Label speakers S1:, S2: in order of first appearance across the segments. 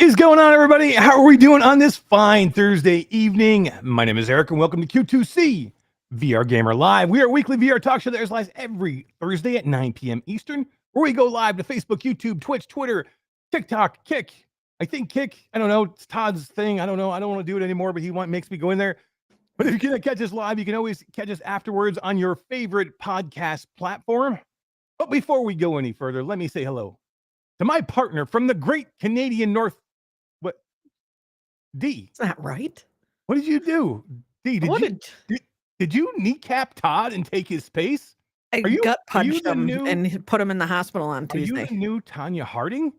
S1: What is going on, everybody? How are we doing on this fine Thursday evening? My name is Eric, and welcome to Q2C VR Gamer Live. We are a weekly VR talk show that airs live every Thursday at 9 p.m. Eastern, where we go live to Facebook, YouTube, Twitch, Twitter, TikTok, Kick. I think Kick, I don't know, it's Todd's thing. I don't know. I don't want to do it anymore, but he makes me go in there. But if you can't catch us live, you can always catch us afterwards on your favorite podcast platform. But before we go any further, let me say hello to my partner from the great Canadian North. What? D.
S2: Is that right?
S1: What did you do? D, did you kneecap Todd and take his space?
S2: I gut punched him and put him in the hospital on Tuesday.
S1: Are you the new Tanya Harding?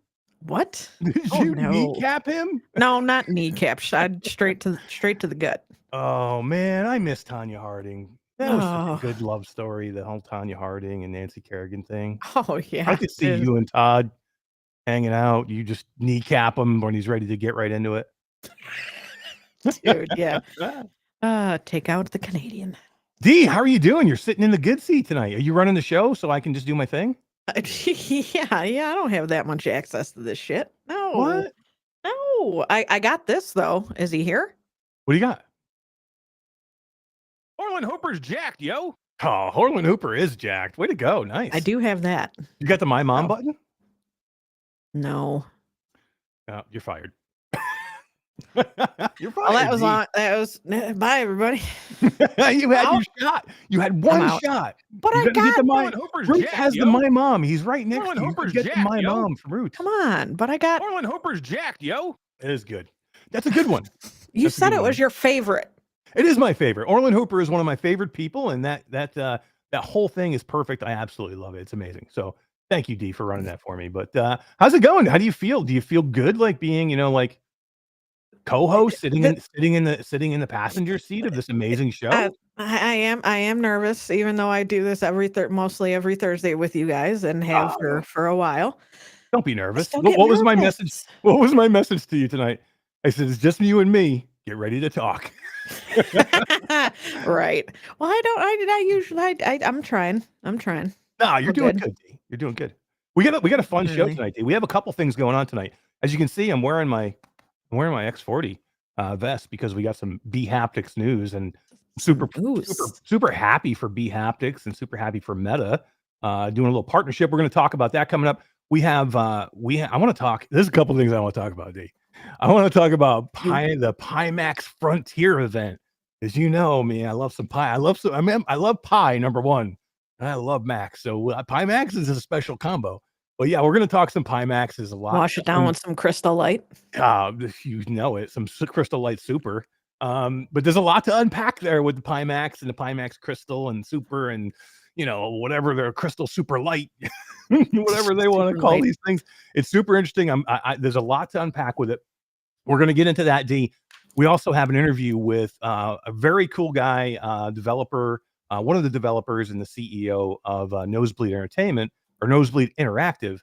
S2: What?
S1: Did you kneecap him?
S2: No, not kneecap. Shot straight to the gut.
S1: Oh man, I miss Tanya Harding. That was such a good love story, the whole Tanya Harding and Nancy Kerrigan thing.
S2: Oh yeah.
S1: I could see you and Todd hanging out. You just kneecap him when he's ready to get right into it.
S2: Dude, yeah. Take out the Canadian.
S1: D, how are you doing? You're sitting in the good seat tonight. Are you running the show so I can just do my thing?
S2: Yeah. I don't have that much access to this shit. No.
S1: What?
S2: No. I got this though. Is he here?
S1: What do you got? Orland Hooper's jacked, yo. Oh, Orland Hooper is jacked. Way to go. Nice.
S2: I do have that.
S1: You got the My Mom button?
S2: No.
S1: Oh, you're fired. You're fired.
S2: Well, that was on. That was. Bye, everybody.
S1: You had your shot. You had one shot.
S2: But I got
S1: the My Roots has the My Mom. He's right next to you.
S3: Hooper's
S1: Get the My Mom from Roots.
S2: Come on, but I got.
S3: Orland Hooper's jacked, yo.
S1: It is good. That's a good one.
S2: You said it was your favorite.
S1: It is my favorite. Orland Hooper is one of my favorite people, and that whole thing is perfect. I absolutely love it. It's amazing. So thank you, D, for running that for me. But how's it going? How do you feel? Do you feel good, like being, like co-host, sitting in the passenger seat of this amazing show?
S2: I am nervous, even though I do this mostly every Thursday with you guys, and have for a while.
S1: Don't be nervous. What was my message? What was my message to you tonight? I said it's just you and me. Get ready to talk.
S2: Right. Well, I'm trying.
S1: No, you're doing good, D. You're doing good. We got a fun show tonight, D. We have a couple things going on tonight. As you can see, I'm wearing my X40 vest because we got some bHaptics news, and super happy for bHaptics and super happy for Meta doing a little partnership. We're going to talk about that coming up. I want to talk. There's a couple of things I want to talk about, D. I want to talk about the Pimax Frontier event. As you know me, I love some pie. I love pie, number one. And I love Max. So Pimax is a special combo. But yeah, we're going to talk some Pimax. Is a lot.
S2: Wash it down with some Crystal Light.
S1: You know it. Some Crystal Light Super. But there's a lot to unpack there with the Pimax and the Pimax Crystal and Super and whatever their Crystal Super Light, whatever they want to call these things. It's super interesting. There's a lot to unpack with it. We're going to get into that, D. We also have an interview with a very cool guy, developer, one of the developers and the CEO of Nosebleed Entertainment or Nosebleed Interactive.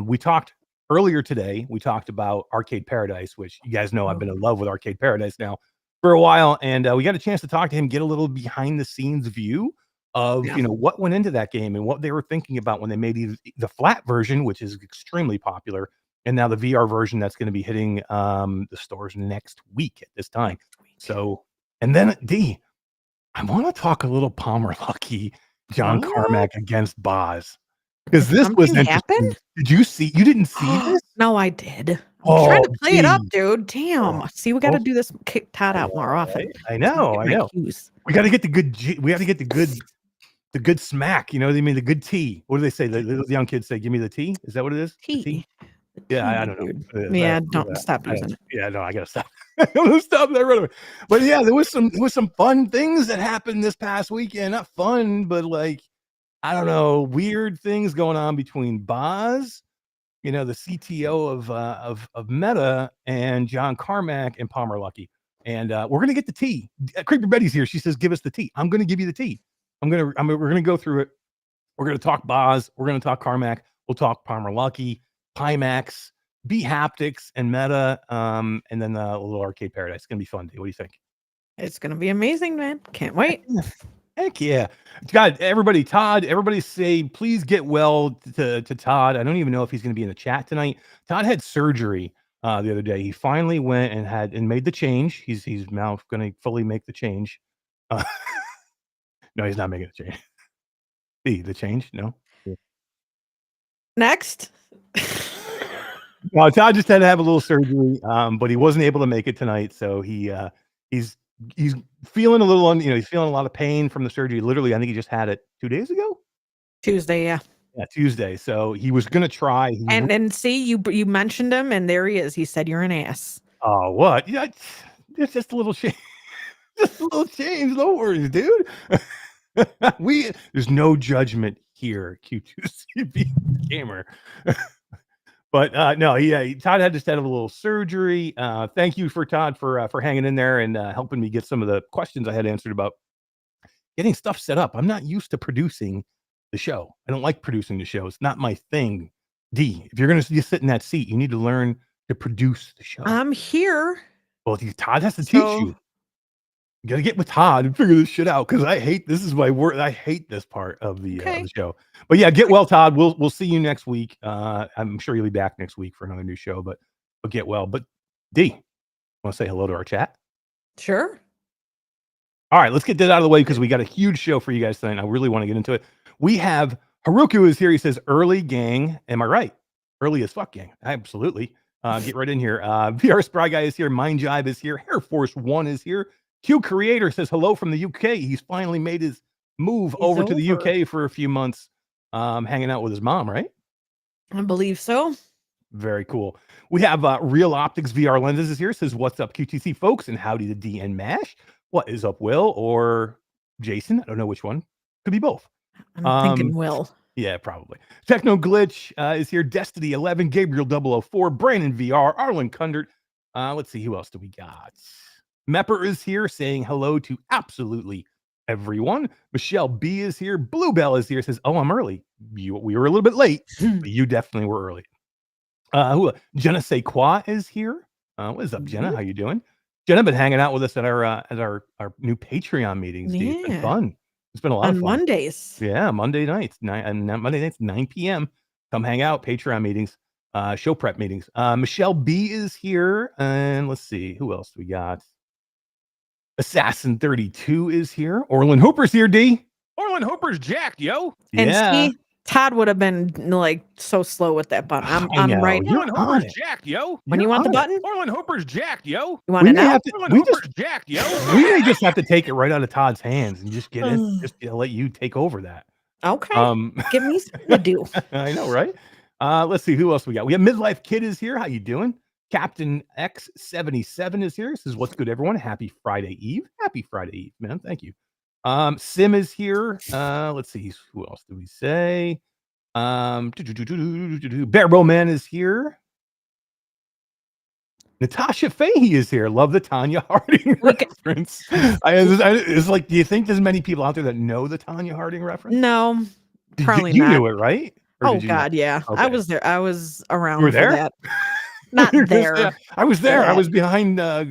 S1: We talked earlier today. We talked about Arcade Paradise, which you guys know I've been in love with Arcade Paradise now for a while, and we got a chance to talk to him, get a little behind the scenes view of what went into that game and what they were thinking about when they made the flat version, which is extremely popular, and now the VR version that's going to be hitting the stores next week at this time. So, and then D, I want to talk a little Palmer Luckey, John Carmack against Boz, because this was interesting. Did you see? You didn't see this?
S2: No, I did. I'm trying to play it up, dude. Damn. See, we got to do this. Kick Todd out more often.
S1: I know. We got to get the good. We got to get the good smack. You know what I mean? The good tea. What do they say? The young kids say, "Give me the tea." Is that what it is?
S2: Tea.
S1: Yeah, I don't know.
S2: Yeah, don't stop using it.
S1: Yeah, no, I gotta stop. I'm gonna stop that right away. But yeah, there was some fun things that happened this past weekend. Not fun, but like, I don't know, weird things going on between Boz, the CTO of Meta, and John Carmack and Palmer Luckey. And we're gonna get the tea. Creeper Betty's here. She says, "Give us the tea." I'm gonna give you the tea. We're gonna go through it. We're gonna talk Boz. We're gonna talk Carmack. We'll talk Palmer Luckey, Pimax, bHaptics, and Meta, and then a little Arcade Paradise. It's gonna be fun. What do you think?
S2: It's gonna be amazing, man. Can't wait.
S1: Heck yeah. God, everybody, Todd, everybody say, please get well to Todd. I don't even know if he's going to be in the chat tonight. Todd had surgery the other day. He finally went and made the change. He's now going to fully make the change. No, he's not making the change. The change? No.
S2: Next.
S1: Well, Todd just had to have a little surgery, but he wasn't able to make it tonight. So he's feeling a little, he's feeling a lot of pain from the surgery. Literally, I think he just had it 2 days ago.
S2: Tuesday, yeah.
S1: Yeah, Tuesday. So he was gonna try.
S2: And see, you mentioned him, and there he is. He said you're an ass.
S1: Oh, what? Yeah, it's just a little change. Just a little change. No worries, dude. There's no judgment here, Q2C gamer. But no, Todd just had a little surgery. Thank you for Todd for hanging in there and helping me get some of the questions I had answered about getting stuff set up. I'm not used to producing the show. I don't like producing the show. It's not my thing. D, if you're going to sit in that seat, you need to learn to produce the show.
S2: I'm here.
S1: Well, Todd has to teach you. You got to get with Todd and figure this shit out because this is my work. I hate this part of the show. But yeah, get well, Todd. We'll see you next week. I'm sure you'll be back next week for another new show, but get well. But D, want to say hello to our chat?
S2: Sure.
S1: All right, let's get that out of the way because we got a huge show for you guys tonight. I really want to get into it. We have Haruku is here. He says, early gang. Am I right? Early as fuck gang. Absolutely. Get right in here. VR Spry Guy is here. Mind Jive is here. Air Force One is here. Q Creator says hello from the UK. He's finally made his move over to the UK for a few months, hanging out with his mom, right?
S2: I believe so.
S1: Very cool. We have Real Optics VR Lenses is here. Says, what's up, Q2C folks? And howdy to D and Mash. What is up, Will or Jason? I don't know which one. Could be both.
S2: I'm thinking Will.
S1: Yeah, probably. Techno Glitch is here. Destiny 11, Gabriel 004, Brandon VR, Arlen Kundert. Let's see, who else do we got? Mepper is here saying hello to absolutely everyone. Michelle B is here. Bluebell is here. Says, oh, I'm early. We were a little bit late, but you definitely were early. Jenna Sequa is here. What is up, Jenna? How you doing? Jenna been hanging out with us at our new Patreon meetings. Yeah. It's been fun. It's been a lot of fun.
S2: Mondays.
S1: Yeah, Monday nights, Monday nights, 9 p.m. Come hang out, Patreon meetings, show prep meetings. Michelle B is here. And let's see, who else do we got? Assassin 32 is here. Orlin Hooper's here, D. Orlin Hooper's jacked, yo.
S2: And see, Todd would have been like so slow with that button. I'm right.
S1: Orlin Hooper's jacked, yo.
S2: When you want the button?
S1: Orlin Hooper's jacked, yo.
S2: You want it now?
S1: Orlin Hooper's jacked, yo. We may just have to take it right out of Todd's hands and just get it. Just let you take over that.
S2: Okay. Give me something to do.
S1: I know, right? Let's see who else we got. We have Midlife Kid is here. How you doing? Captain X77 is here. Says, what's good, everyone? Happy Friday Eve. Happy Friday Eve, man. Thank you. Sim is here. Let's see. Who else do we say? Barrel Man is here. Natasha Fahey is here. Love the Tanya Harding reference. It's like, do you think there's many people out there that know the Tanya Harding reference?
S2: No, probably
S1: you
S2: not.
S1: You knew it, right?
S2: Oh God, yeah. Okay. I was there. I was around.
S1: You were there?
S2: For that. Not there.
S1: I was there. I was behind.
S2: I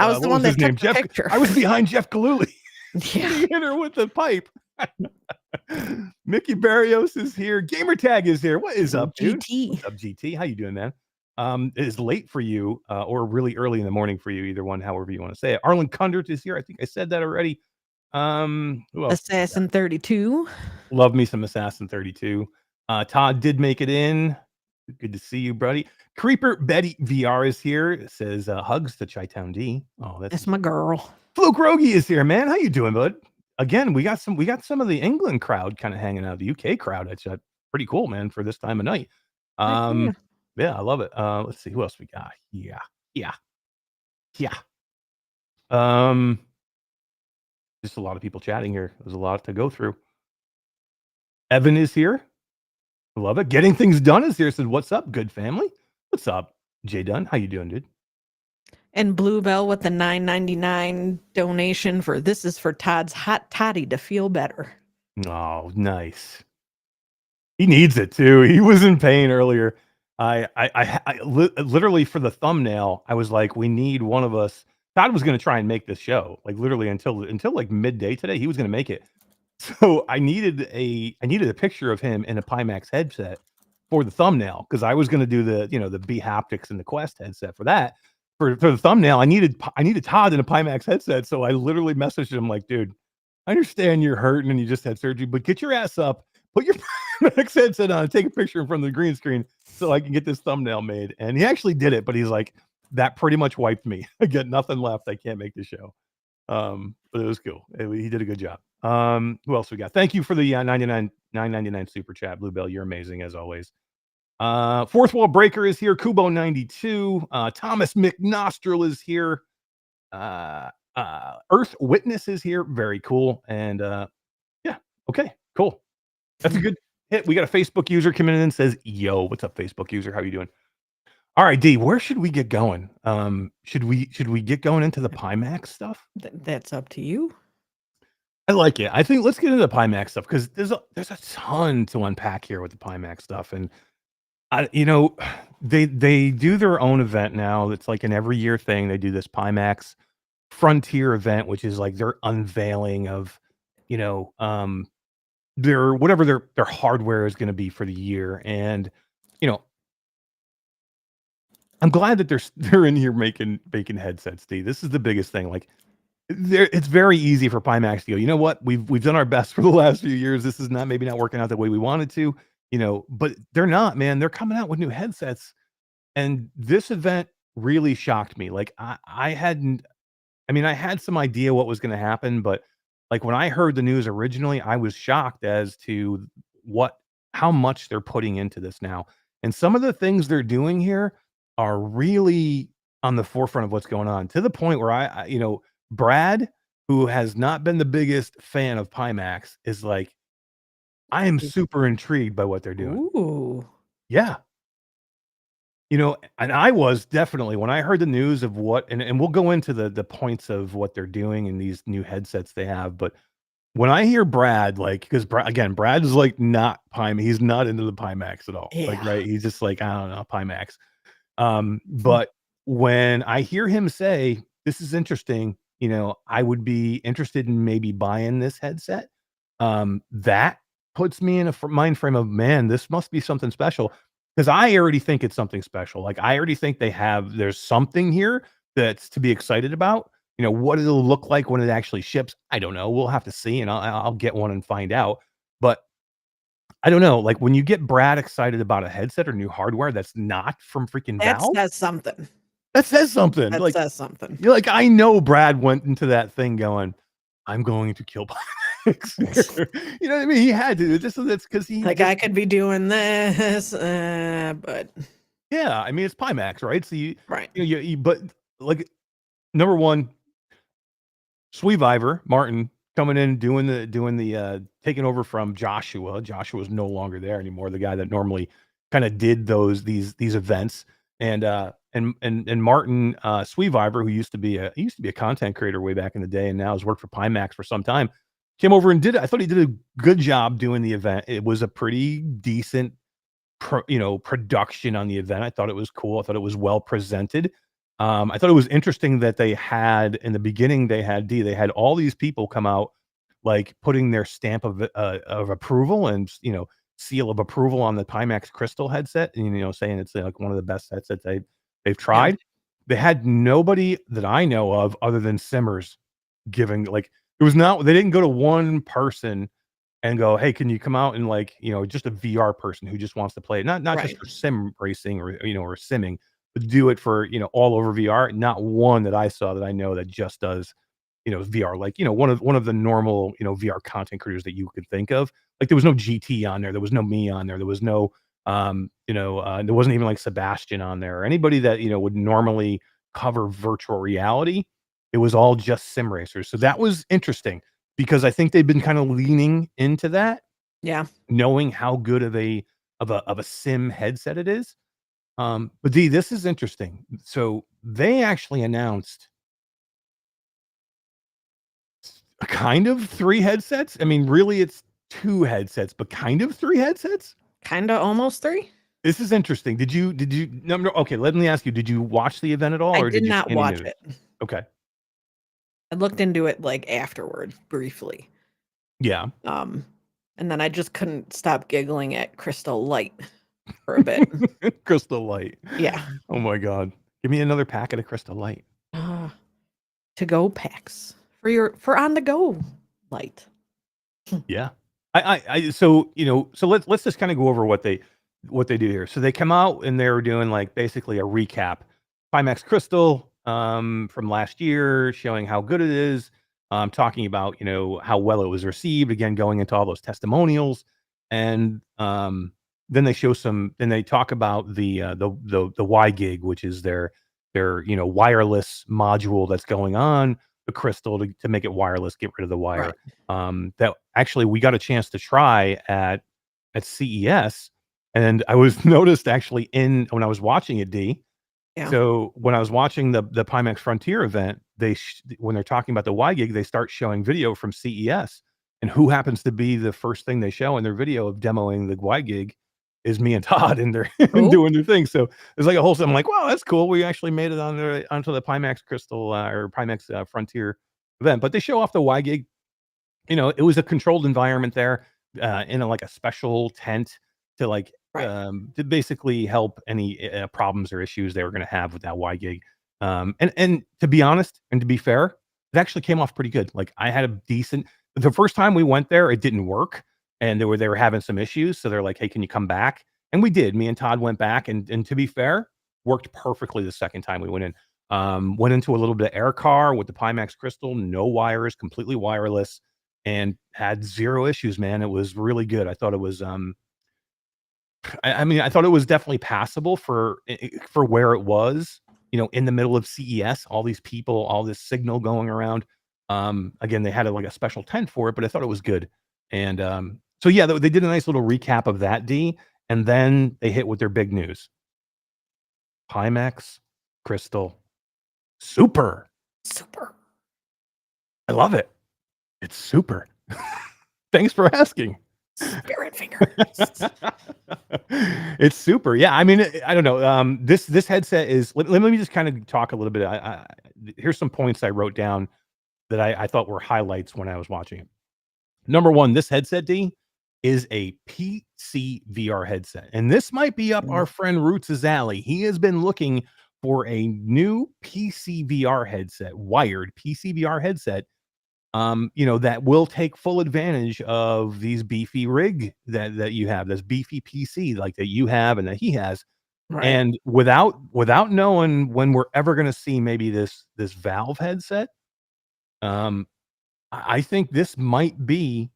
S2: was the one that took the picture.
S1: I was behind Jeff Galooly.
S2: Yeah.
S1: He hit her with the pipe. Mickey Barrios is here. Gamertag is here. What is up, dude?
S2: GT.
S1: What's up, GT? How you doing, man? It is late for you, or really early in the morning for you. Either one, however you want to say it. Arlen Kundert is here. I think I said that already.
S2: Assassin 32.
S1: Love me some Assassin 32. Todd did make it in. Good to see you, buddy. Creeper Betty VR is here. It says hugs to Chi-Town D. Oh, that's
S2: my girl.
S1: Fluke Rogie is here, man. How you doing, bud? Again, we got some of the England crowd kind of hanging out. The UK crowd. It's pretty cool, man, for this time of night. Yeah, I love it. Let's see who else we got. Yeah. Just a lot of people chatting here. There's a lot to go through. Evan is here. I love it. Getting Things Done is here. Said, what's up, good family? What's up, Jay Dunn? How you doing, dude?
S2: And Bluebell with the $9.99 donation for this is for Todd's hot toddy to feel better.
S1: Oh, nice. He needs it too. He was in pain earlier. I literally for the thumbnail, I was like, we need one of us. Todd was going to try and make this show, like literally until like midday today. He was going to make it. So I needed a picture of him in a Pimax headset for the thumbnail because I was going to do the the bHaptics and the Quest headset for that. For the thumbnail, I needed Todd in a Pimax headset, so I literally messaged him like, dude, I understand you're hurting and you just had surgery, but get your ass up, put your Pimax headset on, take a picture in front of the green screen so I can get this thumbnail made. And he actually did it, but he's like, that pretty much wiped me. I got nothing left. I can't make the show. But it was cool. He did a good job. Who else we got? Thank you for the 9.99 super chat, Bluebell. You're amazing as always. Fourth Wall Breaker is here. Kubo 92. Thomas McNostril is here. Earth Witness is here. Very cool. And yeah, okay, cool. That's a good hit. We got a Facebook user coming in and says, "Yo, what's up, Facebook user? How you doing?" All right, D, where should we get going? Should we get going into the Pimax stuff?
S2: That's up to you.
S1: I like it. I think let's get into the Pimax stuff because there's a ton to unpack here with the Pimax stuff, and they do their own event now. It's like an every year thing. They do this Pimax Frontier event, which is like their unveiling of, their whatever their hardware is going to be for the year, and I'm glad that they're in here making headsets. D, this is the biggest thing. Like, it's very easy for Pimax to go, you know what? We've done our best for the last few years. This is maybe not working out the way we wanted to, but they're not, man. They're coming out with new headsets. And this event really shocked me. Like I had some idea what was going to happen, but like when I heard the news originally, I was shocked as to how much they're putting into this now. And some of the things they're doing here are really on the forefront of what's going on, to the point where Brad, who has not been the biggest fan of Pimax, is like, I am super intrigued by what they're doing.
S2: Ooh.
S1: Yeah. And I was definitely, when I heard the news of what, and we'll go into the points of what they're doing in these new headsets they have, but when I hear Brad, like, because Brad is like not he's not into the Pimax at all.
S2: Yeah.
S1: Like, right. He's just like, I don't know, Pimax. But when I hear him say, this is interesting, I would be interested in maybe buying this headset. That puts me in a mind frame of, man, this must be something special. Because I already think it's something special. Like, I already think there's something here that's to be excited about. What it'll look like when it actually ships, I don't know. We'll have to see, and I'll get one and find out. But I don't know. Like, when you get Brad excited about a headset or new hardware that's not from freaking Valve,
S2: That's something.
S1: that says something.
S2: That
S1: like,
S2: says something.
S1: You're like, I know Brad went into that thing going, I'm going to kill Pimax. You know what I mean? He had to. That's because
S2: I could be doing this, but
S1: yeah, I mean, it's Pimax, right? So
S2: right.
S1: But like, number one, Sweeviver Martin coming in doing the taking over from Joshua. Joshua's no longer there anymore. The guy that normally kind of did these events, and Martin Sweeviver, who used to be a content creator way back in the day, and now has worked for Pimax for some time, came over and did it. I thought he did a good job doing the event. It was a pretty decent production on the event. I thought it was cool. I thought it was well presented. I thought it was interesting that they had, in the beginning, they had all these people come out, like, putting their stamp of approval and seal of approval on the Pimax Crystal headset, and saying it's like one of the best headsets they've tried. Yeah. They had nobody that I know of other than Simmers giving, like, they didn't go to one person and go, hey, can you come out and, like, just a VR person who just wants to play it, not right. Just for sim racing or or simming, but do it for all over VR. Not one that I saw that I know that just does VR, like one of the normal VR content creators that you could think of. Like, there was no GT on there, there was no me on there, there was no there wasn't even like Sebastian on there or anybody that would normally cover virtual reality. It was all just sim racers. So that was interesting because I think they've been kind of leaning into that.
S2: Yeah.
S1: Knowing how good of a sim headset it is. But D, this is interesting. So they actually announced kind of 3 headsets. I mean, really it's 2 headsets, but kind of 3 headsets?
S2: Kinda almost 3?
S1: This is interesting. Did you no, okay, let me ask you, did you watch the event at all, or
S2: I did
S1: you
S2: not
S1: see any
S2: watch
S1: news?
S2: it.
S1: Okay.
S2: I looked into it, like, afterward, briefly.
S1: Yeah.
S2: And then I just couldn't stop giggling at Crystal Light. for a bit.
S1: Crystal Light.
S2: Yeah.
S1: Oh my God. Give me another packet of Crystal Light.
S2: To go packs for on the go light.
S1: Yeah. So let's just kind of go over what they do here. So they come out and they're doing like basically a recap. Pimax Crystal from last year, showing how good it is. Talking about how well it was received. Again, going into all those testimonials, and then they show some. Then they talk about the Y gig, which is their wireless module that's going on the crystal to make it wireless, get rid of the wire.
S2: Right.
S1: That actually we got a chance to try at CES, and I was noticed actually when I was watching it, D.
S2: Yeah.
S1: So when I was watching the Pimax Frontier event, when they're talking about the Y gig, they start showing video from CES, and who happens to be the first thing they show in their video of demoing the Y gig is me and Todd, and they're doing their thing. So there's like a whole. I'm like, wow, that's cool. We actually made it onto the Pimax Crystal or Pimax Frontier event. But they show off the Y gig. It was a controlled environment there, in like a special tent to to basically help any problems or issues they were going to have with that Y gig. And to be honest, and to be fair, it actually came off pretty good. Like I had a decent. The first time we went there, it didn't work, and they were having some issues. So they're like, "Hey, can you come back?" And we did. Me and Todd went back, and to be fair, worked perfectly the second time we went in. Went into a little bit of air car with the Pimax Crystal, no wires, completely wireless, and had zero issues, man. It was really good. I thought it was I mean, I thought it was definitely passable for where it was, in the middle of CES, all these people, all this signal going around. Again, they had like a special tent for it, but I thought it was good. And so yeah, they did a nice little recap of that, D, and then they hit with their big news. Pimax Crystal Super. I love it. It's super. Thanks for asking.
S2: Spirit fingers.
S1: It's super. Yeah. I mean, I don't know. This headset is. Let me just kind of talk a little bit. Here's some points I wrote down that I thought were highlights when I was watching it. Number one, this headset, D, is a PC VR headset, and this might be up our friend Roots' alley. He has been looking for a new PC VR headset, wired PC VR headset. That will take full advantage of these beefy rig that you have, this beefy PC like that you have and that he has.
S2: Right.
S1: And without knowing when we're ever going to see maybe this Valve headset, I think this might be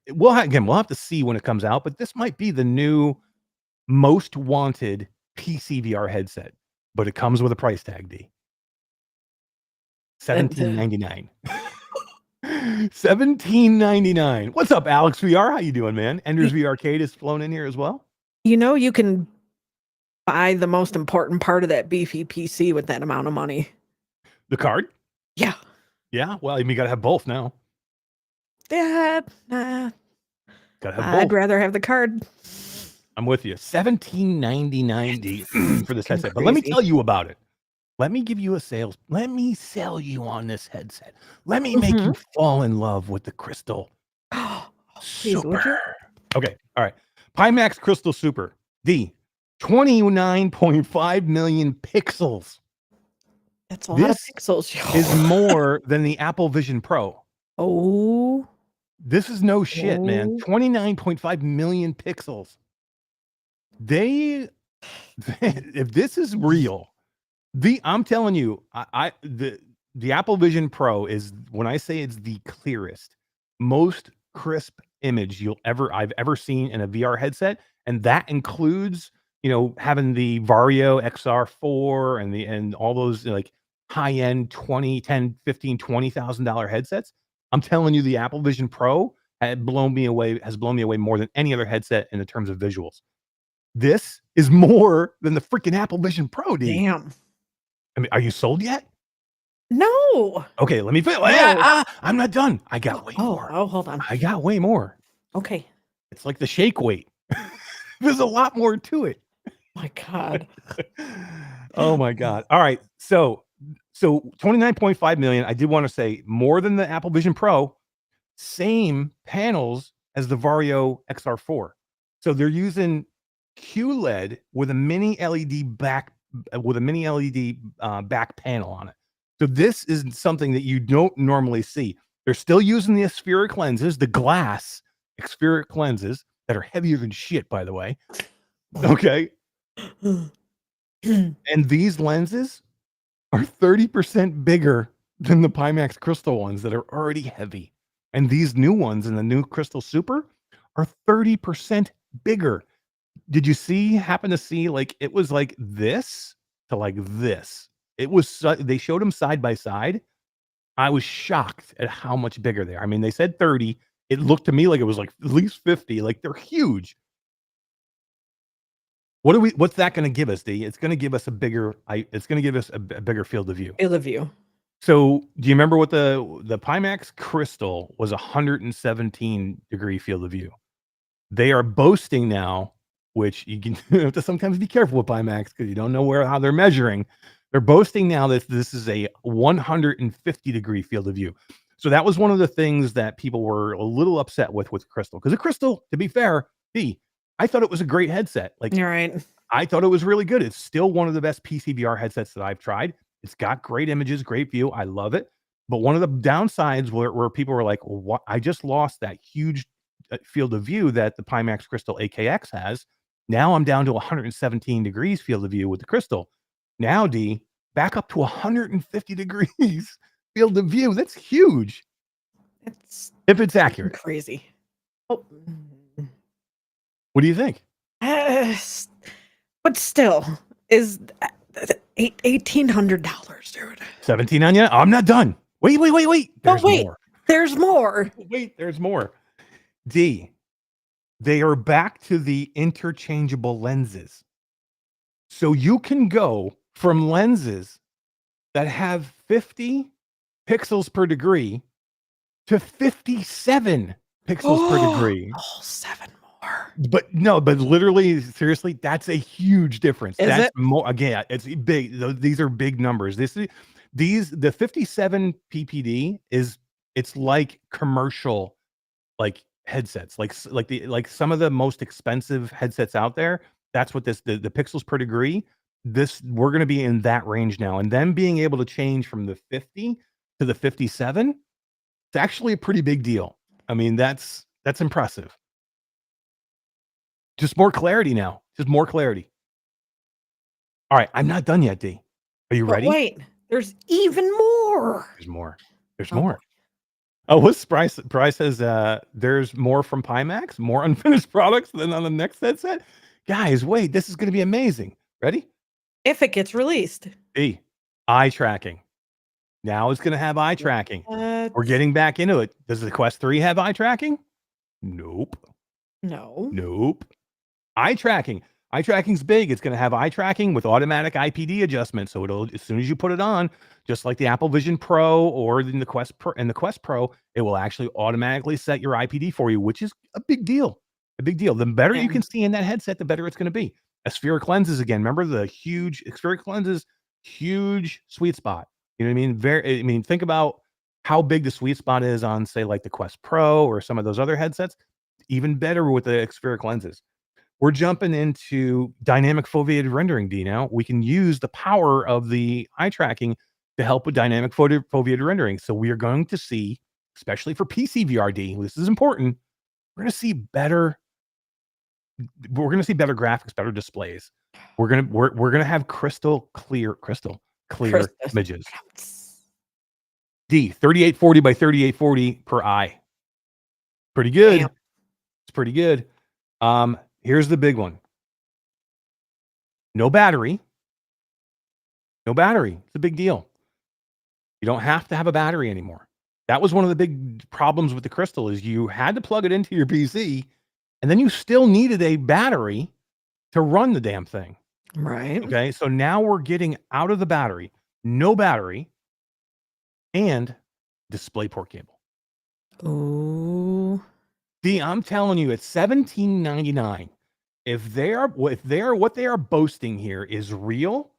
S1: we'll have to see when it comes out, but this might be the new most wanted PC VR headset, but it comes with a price tag, D. $17.99. $17.99. What's up, Alex VR? How you doing, man? Ender's VR Arcade has flown in here as well.
S2: You can buy the most important part of that beefy PC with that amount of money.
S1: The card?
S2: Yeah.
S1: Yeah. Well, you got to have both now.
S2: Dad,
S1: gotta have both.
S2: I'd rather have the card.
S1: I'm with you. $17.99 for this headset. But let me tell you about it. Let me give you a sales. Let me sell you on this headset. Let me make you fall in love with the Crystal Super. Okay. All right. Pimax Crystal Super D, 29.5 million pixels.
S2: That's a lot of pixels.
S1: Is more than the Apple Vision Pro.
S2: Oh.
S1: This is no shit, man. 29.5 million pixels. If this is real, I'm telling you, the Apple Vision Pro is, when I say it's the clearest, most crisp image I've ever seen in a VR headset, and that includes having the Vario XR4 and all those like high end $20,000 headsets. I'm telling you, the Apple Vision Pro has blown me away more than any other headset in the terms of visuals. This is more than the freaking Apple Vision Pro, D.
S2: Damn.
S1: I mean, are you sold yet?
S2: No.
S1: Okay, let me finish. I'm not done. I got way more.
S2: Oh, hold on.
S1: I got way more.
S2: Okay.
S1: It's like the shake weight. There's a lot more to it.
S2: My God.
S1: Oh my God. All right. So 29.5 million. I did want to say more than the Apple Vision Pro, same panels as the Vario XR4. So they're using QLED with a mini LED back back panel on it. So this is something that you don't normally see. They're still using the aspheric lenses, the glass aspheric lenses that are heavier than shit, by the way. Okay. And these lenses are 30% bigger than the Pimax crystal ones that are already heavy. And these new ones in the new Crystal Super are 30% bigger. Did you happen to see, like, it was like this to like this? It was, they showed them side by side. I was shocked at how much bigger they are. I mean, they said 30. It looked to me like it was like at least 50. Like, they're huge. What's that going to give us, D? It's going to give us a bigger bigger field of view.
S2: Field of view.
S1: So do you remember what the Pimax Crystal was? 117 degree field of view. They are boasting now, which you can have to sometimes be careful with Pimax because you don't know how they're measuring. They're boasting now that this is a 150 degree field of view. So that was one of the things that people were a little upset with Crystal, because the Crystal, to be fair, I thought it was a great headset. Like,
S2: you're right.
S1: I thought it was really good. It's still one of the best PCVR headsets that I've tried. It's got great images, great view. I love it. But one of the downsides where people were like, well, what? I just lost that huge field of view that the Pimax Crystal AKX has. Now I'm down to 117 degrees field of view with the Crystal. Now, D, back up to 150 degrees field of view. That's huge. If it's accurate.
S2: Crazy. Oh.
S1: What do you think?
S2: But still, is $1,800, dude.
S1: 17 on you? I'm not done. Wait. There's more.
S2: There's more.
S1: Wait, there's more. D, they are back to the interchangeable lenses. So you can go from lenses that have 50 pixels per degree to 57 pixels per degree.
S2: Oh, 7 more.
S1: But literally, seriously, that's a huge difference.
S2: Is
S1: that's
S2: it?
S1: more, again, it's big. These are big numbers. The 57 ppd it's like commercial, like headsets, like some of the most expensive headsets out there. That's what the pixels per degree. We're going to be in that range now, and then being able to change from the 50 to the 57, it's actually a pretty big deal. I mean, that's impressive. Just more clarity now. Just more clarity. All right, I'm not done yet, D. Are you ready?
S2: Wait, there's even more.
S1: There's more. There's more. Oh, what's Bryce? Bryce says there's more from Pimax, more unfinished products than on the next headset. Guys, wait, this is going to be amazing. Ready?
S2: If it gets released.
S1: D, eye tracking. Now it's going to have eye tracking. We're getting back into it. Does the Quest 3 have eye tracking? Nope.
S2: Nope.
S1: Eye tracking. Eye tracking's big. It's going to have eye tracking with automatic IPD adjustment. So it'll, as soon as you put it on, just like the Apple Vision Pro or in the Quest Pro, it will actually automatically set your IPD for you, which is a big deal. A big deal. The better you can see in that headset, the better it's going to be. Aspheric lenses again. Remember the huge aspheric lenses, huge sweet spot. You know what I mean? Think about how big the sweet spot is on, say, like the Quest Pro or some of those other headsets. Even better with the aspheric lenses. We're jumping into dynamic foveated rendering, D. Now we can use the power of the eye tracking to help with dynamic foveated rendering. So we are going to see, especially for PC D, this is important. We're going to see better. We're going to see better graphics, better displays. We're going to have crystal clear images. D, 3840 by 3840 per eye. Pretty good. Damn. It's pretty good. Here's the big one. No battery. No battery. It's a big deal. You don't have to have a battery anymore. That was one of the big problems with the Crystal, is you had to plug it into your PC, and then you still needed a battery to run the damn thing.
S2: Right.
S1: Okay. So now we're getting out of the battery, no battery, and DisplayPort cable.
S2: Oh.
S1: D, I'm telling you, it's $17.99. If they are what they are boasting here is real,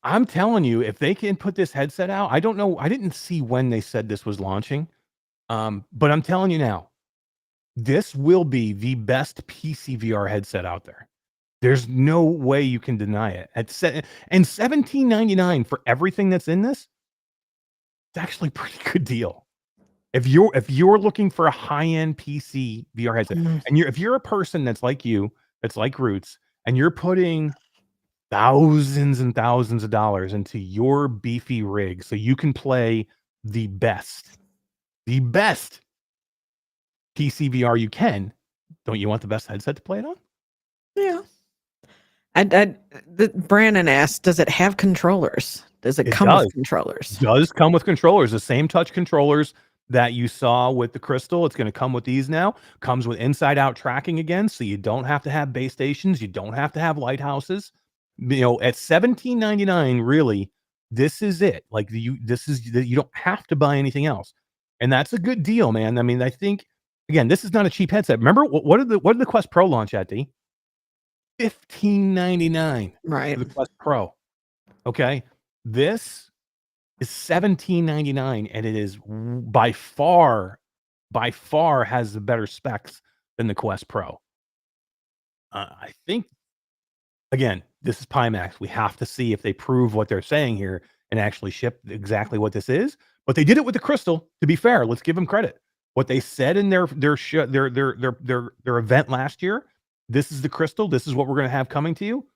S1: I'm telling you, if they can put this headset out, I don't know. I didn't see when they said this was launching, but I'm telling you now, This will be the best PC VR headset out there. There's no way you can deny it. And $17.99 for everything that's in this, it's actually a pretty good deal. If you're looking for a high-end PC VR headset, and if you're a person that's like you, that's like Roots, and you're putting thousands and thousands of dollars into your beefy rig so you can play the best PC VR you can, don't you want the best headset to play it on?
S2: Yeah. Brandon asked, does it have controllers? Does it come with controllers?
S1: It does come with controllers. The same touch controllers that you saw with the Crystal, it's going to come with these now. Comes with inside-out tracking again, so you don't have to have base stations. You don't have to have lighthouses. You know, at $17.99, really, this is it. Like you don't have to buy anything else, and that's a good deal, man. I mean, I think again, this is not a cheap headset. Remember what did the Quest Pro launch at? D $15.99
S2: right
S1: for the Quest Pro. Okay, this is $17.99, and it is by far has the better specs than the Quest Pro. I think again, this is Pimax. We have to see if they prove what they're saying here and actually ship exactly what this is. But they did it with the Crystal. To be fair, let's give them credit. What they said in their event last year, this is the Crystal, this is what we're going to have coming to you,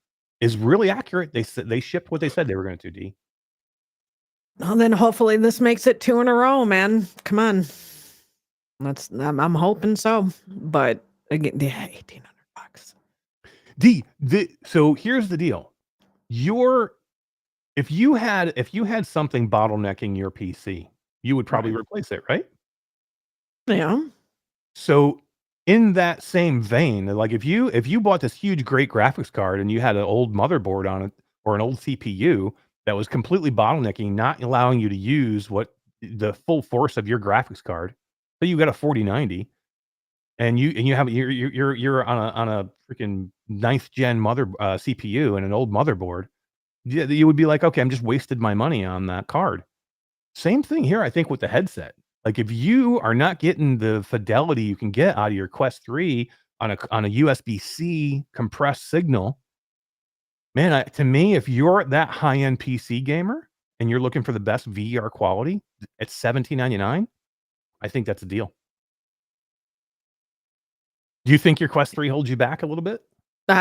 S1: is really accurate. They shipped what they said they were going to, D.
S2: Well, then hopefully this makes it 2 in a row, man. Come on. I'm hoping so. But again, yeah, $1,800.
S1: D, so here's the deal. If you had something bottlenecking your PC, you would probably replace it, right?
S2: Yeah.
S1: So in that same vein, like if you bought this huge great graphics card and you had an old motherboard on it or an old CPU that was completely bottlenecking, not allowing you to use what the full force of your graphics card, so you got a 4090 and you're on a freaking 9th gen CPU and an old motherboard, you would be like, okay, I'm just wasted my money on that card. Same thing here, I think, with the headset. Like if you are not getting the fidelity you can get out of your Quest 3 on a USB-C compressed signal, man, to me, if you're that high-end PC gamer and you're looking for the best VR quality at $17.99, I think that's a deal. Do you think your Quest 3 holds you back a little bit?
S2: Do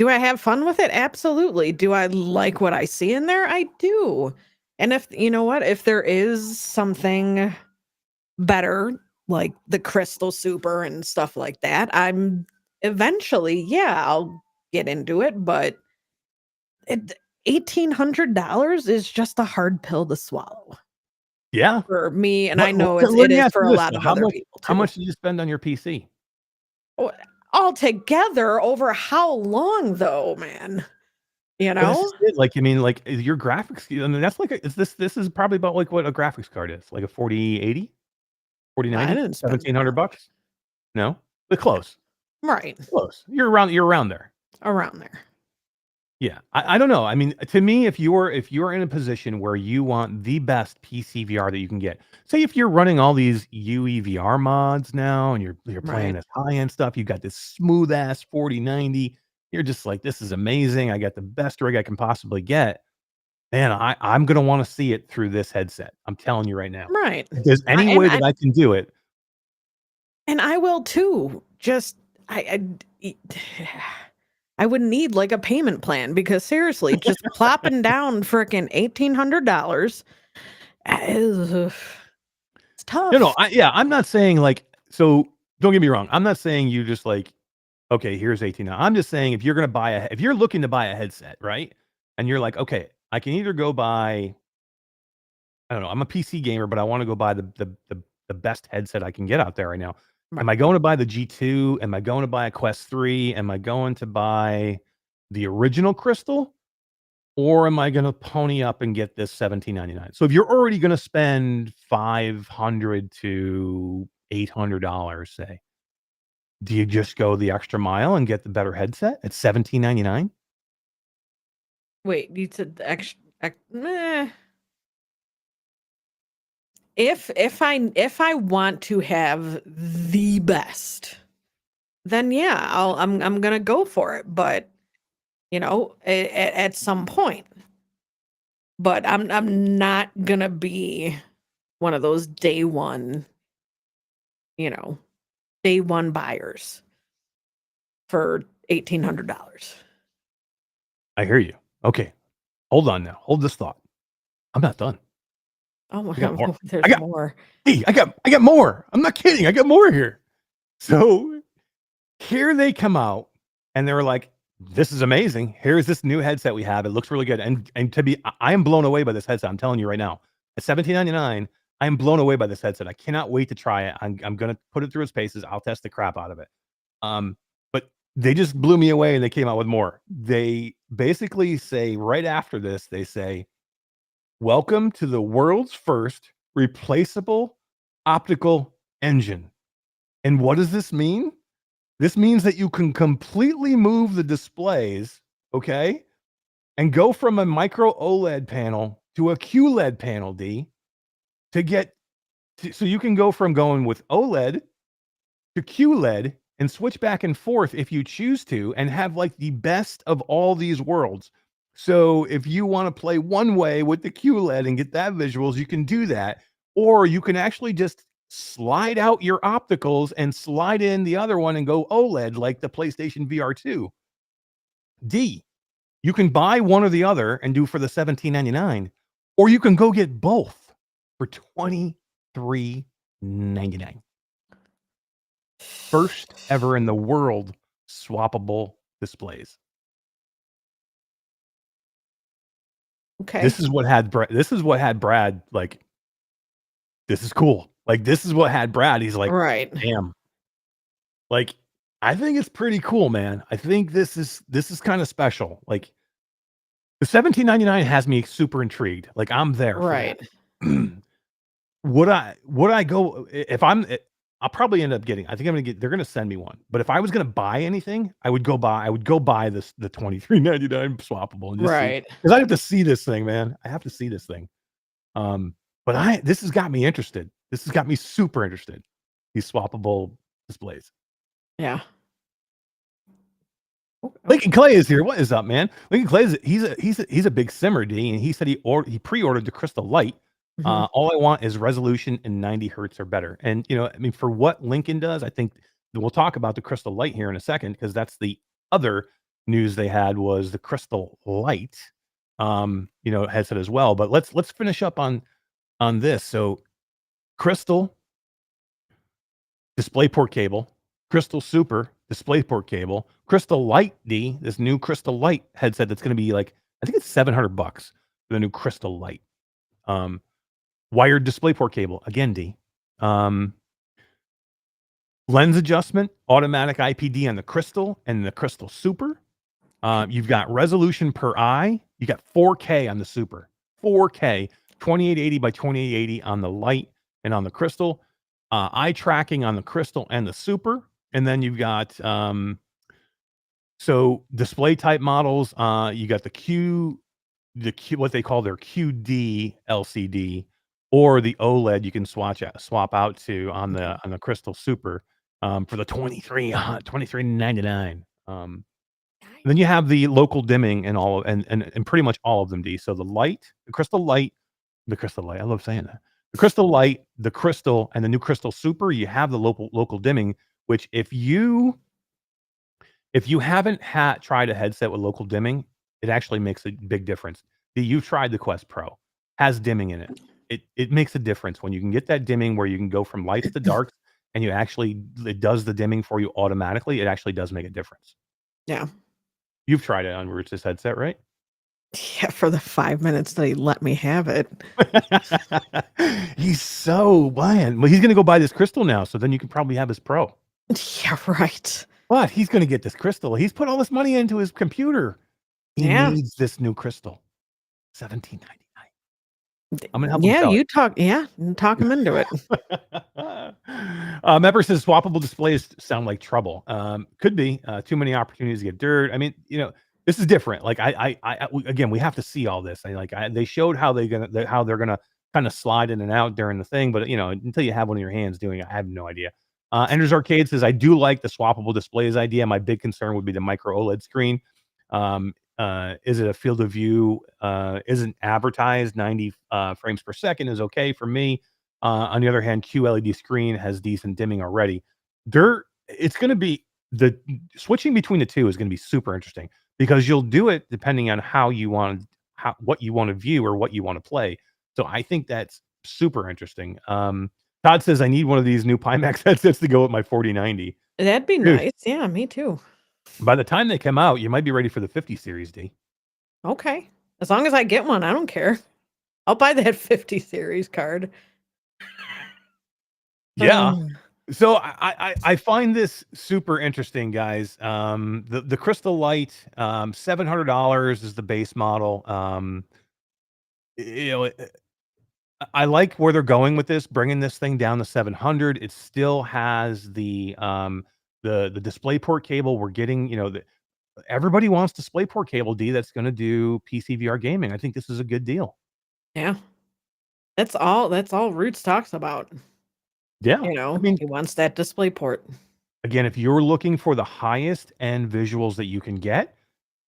S2: I have fun with it? Absolutely. Do I like what I see in there? I do. And if you know what, if there is something better, like the Crystal Super and stuff like that, I'm eventually, I'll get into it. But $1,800 is just a hard pill to swallow.
S1: Yeah,
S2: for me, and I know it is for a lot of other people too.
S1: How much did you spend on your PC?
S2: Altogether, over how long though, man? You know,
S1: this is it. Like, you mean, like your graphics? I mean, that's like this is probably about like what a graphics card is, like a 4080, 4090, $1,700. No, but close.
S2: Right,
S1: close. You're around there.
S2: Around there.
S1: Yeah, I don't know. I mean, to me, if you're in a position where you want the best PC VR that you can get, say if you're running all these UE VR mods now and you're playing this high-end stuff, you got this smooth ass 4090, you're just like, this is amazing. I got the best rig I can possibly get. Man, I'm gonna want to see it through this headset. I'm telling you right now.
S2: Right.
S1: If there's any way that I can do it.
S2: And I will too. Just I would need like a payment plan because seriously, just plopping down freaking $1,800 it's tough.
S1: No, I'm not saying like, so don't get me wrong. I'm not saying you just like, okay, here's 18. I'm just saying if you're looking to buy a headset, right? And you're like, okay, I can either go buy, I don't know, I'm a PC gamer, but I want to go buy the best headset I can get out there right now. Am I going to buy the G2? Am I going to buy a Quest 3? Am I going to buy the original Crystal? Or am I going to pony up and get this $17.99? So if you're already going to spend $500 to $800, say, do you just go the extra mile and get the better headset at $17.99?
S2: Wait, you said the extra? if I want to have the best, then yeah, I'm gonna go for it. But at some point. But I'm not gonna be one of those day one buyers for $1,800.
S1: I hear you. Okay, hold on now. Hold this thought. I'm not done.
S2: Oh my
S1: I got more.
S2: there's
S1: I got
S2: more.
S1: Hey, I got more. I'm not kidding. I got more here. So here they come out and they're like, this is amazing. Here's this new headset we have. It looks really good. And I am blown away by this headset. I'm telling you right now. At $17.99, I am blown away by this headset. I cannot wait to try it. I'm gonna put it through its paces. I'll test the crap out of it. But they just blew me away and they came out with more. They basically say right after this, they say, welcome to the world's first replaceable optical engine. And what does this mean? This means that you can completely move the displays, okay, and go from a micro OLED panel to a QLED panel, D, so you can go from going with OLED to QLED and switch back and forth if you choose to, and have like the best of all these worlds. So if you want to play one way with the QLED and get that visuals, you can do that. Or you can actually just slide out your opticals and slide in the other one and go OLED like the PlayStation VR 2. D, you can buy one or the other and do for the $17.99, or you can go get both for $23.99. First ever in the world swappable displays.
S2: Okay.
S1: This is what had Brad like, this is cool. Like, this is what had Brad. He's like,
S2: Right.
S1: damn. Like, I think it's pretty cool, man. I think this is kind of special. Like, the $17.99 has me super intrigued. Like, I'm there.
S2: Right.
S1: For that. Would I go if I'll probably end up getting. I think I'm gonna get. They're gonna send me one. But if I was gonna buy anything, I would go buy this the $23.99 swappable and just see, because I have to see this thing, man. I have to see this thing. But this has got me interested. This has got me super interested. These swappable displays.
S2: Yeah.
S1: Lincoln Clay is here. What is up, man? Lincoln Clay he's a big simmer, D, and he said he pre-ordered the Crystal Light. All I want is resolution and 90 hertz or better. And I mean, for what Lincoln does, I think we'll talk about the Crystal Light here in a second, because that's the other news they had, was the Crystal Light headset as well. But let's finish up on this. So Crystal DisplayPort cable, Crystal Super DisplayPort cable, Crystal Light, D, this new Crystal Light headset that's going to be like, I think it's $700 for the new Crystal Light. Wired DisplayPort cable, again, D. Lens adjustment, automatic IPD on the Crystal and the Crystal Super. You've got resolution per eye. You got 4K on the Super. 4K, 2880 by 2880 on the Light and on the Crystal. Eye tracking on the Crystal and the Super. And then you've got so display type models. You got the Q, what they call their QD LCD, or the OLED you can swap out to on the Crystal Super for the $23.99. Then you have the local dimming and all, and pretty much all of them, D. So the Light, the Crystal Light, I love saying that. The Crystal Light, the Crystal, and the new Crystal Super, you have the local dimming, which if you haven't tried a headset with local dimming, it actually makes a big difference. You've tried the Quest Pro, has dimming in it. It makes a difference when you can get that dimming where you can go from lights to darks, and it does the dimming for you automatically. It actually does make a difference.
S2: Yeah.
S1: You've tried it on Rich's headset, right?
S2: Yeah, for the 5 minutes that he let me have it.
S1: He's so bland. Well, he's going to go buy this Crystal now, so then you can probably have his Pro.
S2: Yeah, right.
S1: But he's going to get this Crystal. He's put all this money into his computer. He needs this new Crystal. $17.99. I'm gonna help him sell
S2: talk him into it.
S1: Member says swappable displays sound like trouble. Could be too many opportunities to get dirt. I mean, this is different. Like again, we have to see all this. They showed how they're gonna kind of slide in and out during the thing, but until you have one in your hands doing it, I have no idea. Ender's Arcade says, I do like the swappable displays idea. My big concern would be the micro OLED screen. Is it a field of view? Isn't advertised 90 frames per second is okay for me. On the other hand, QLED screen has decent dimming already. It's going to be the switching between the two is going to be super interesting because you'll do it depending on what you want to view or what you want to play. So I think that's super interesting. Todd says, I need one of these new Pimax headsets to go with my 4090.
S2: That'd be
S1: Dude,
S2: nice. Yeah, me too.
S1: by the time they come out, you might be ready for the 50 series, D.
S2: Okay. As long as I get one, I don't care. I'll buy that 50 series card.
S1: Yeah. So I find this super interesting, guys. The Crystal Light, $700 is the base model. I like where they're going with this, bringing this thing down to 700. It still has the DisplayPort cable. We're getting, everybody wants DisplayPort cable, D, that's going to do PC VR gaming. I think this is a good deal.
S2: Yeah. That's all Roots talks about.
S1: Yeah.
S2: I mean, he wants that DisplayPort.
S1: Again, if you're looking for the highest end visuals that you can get,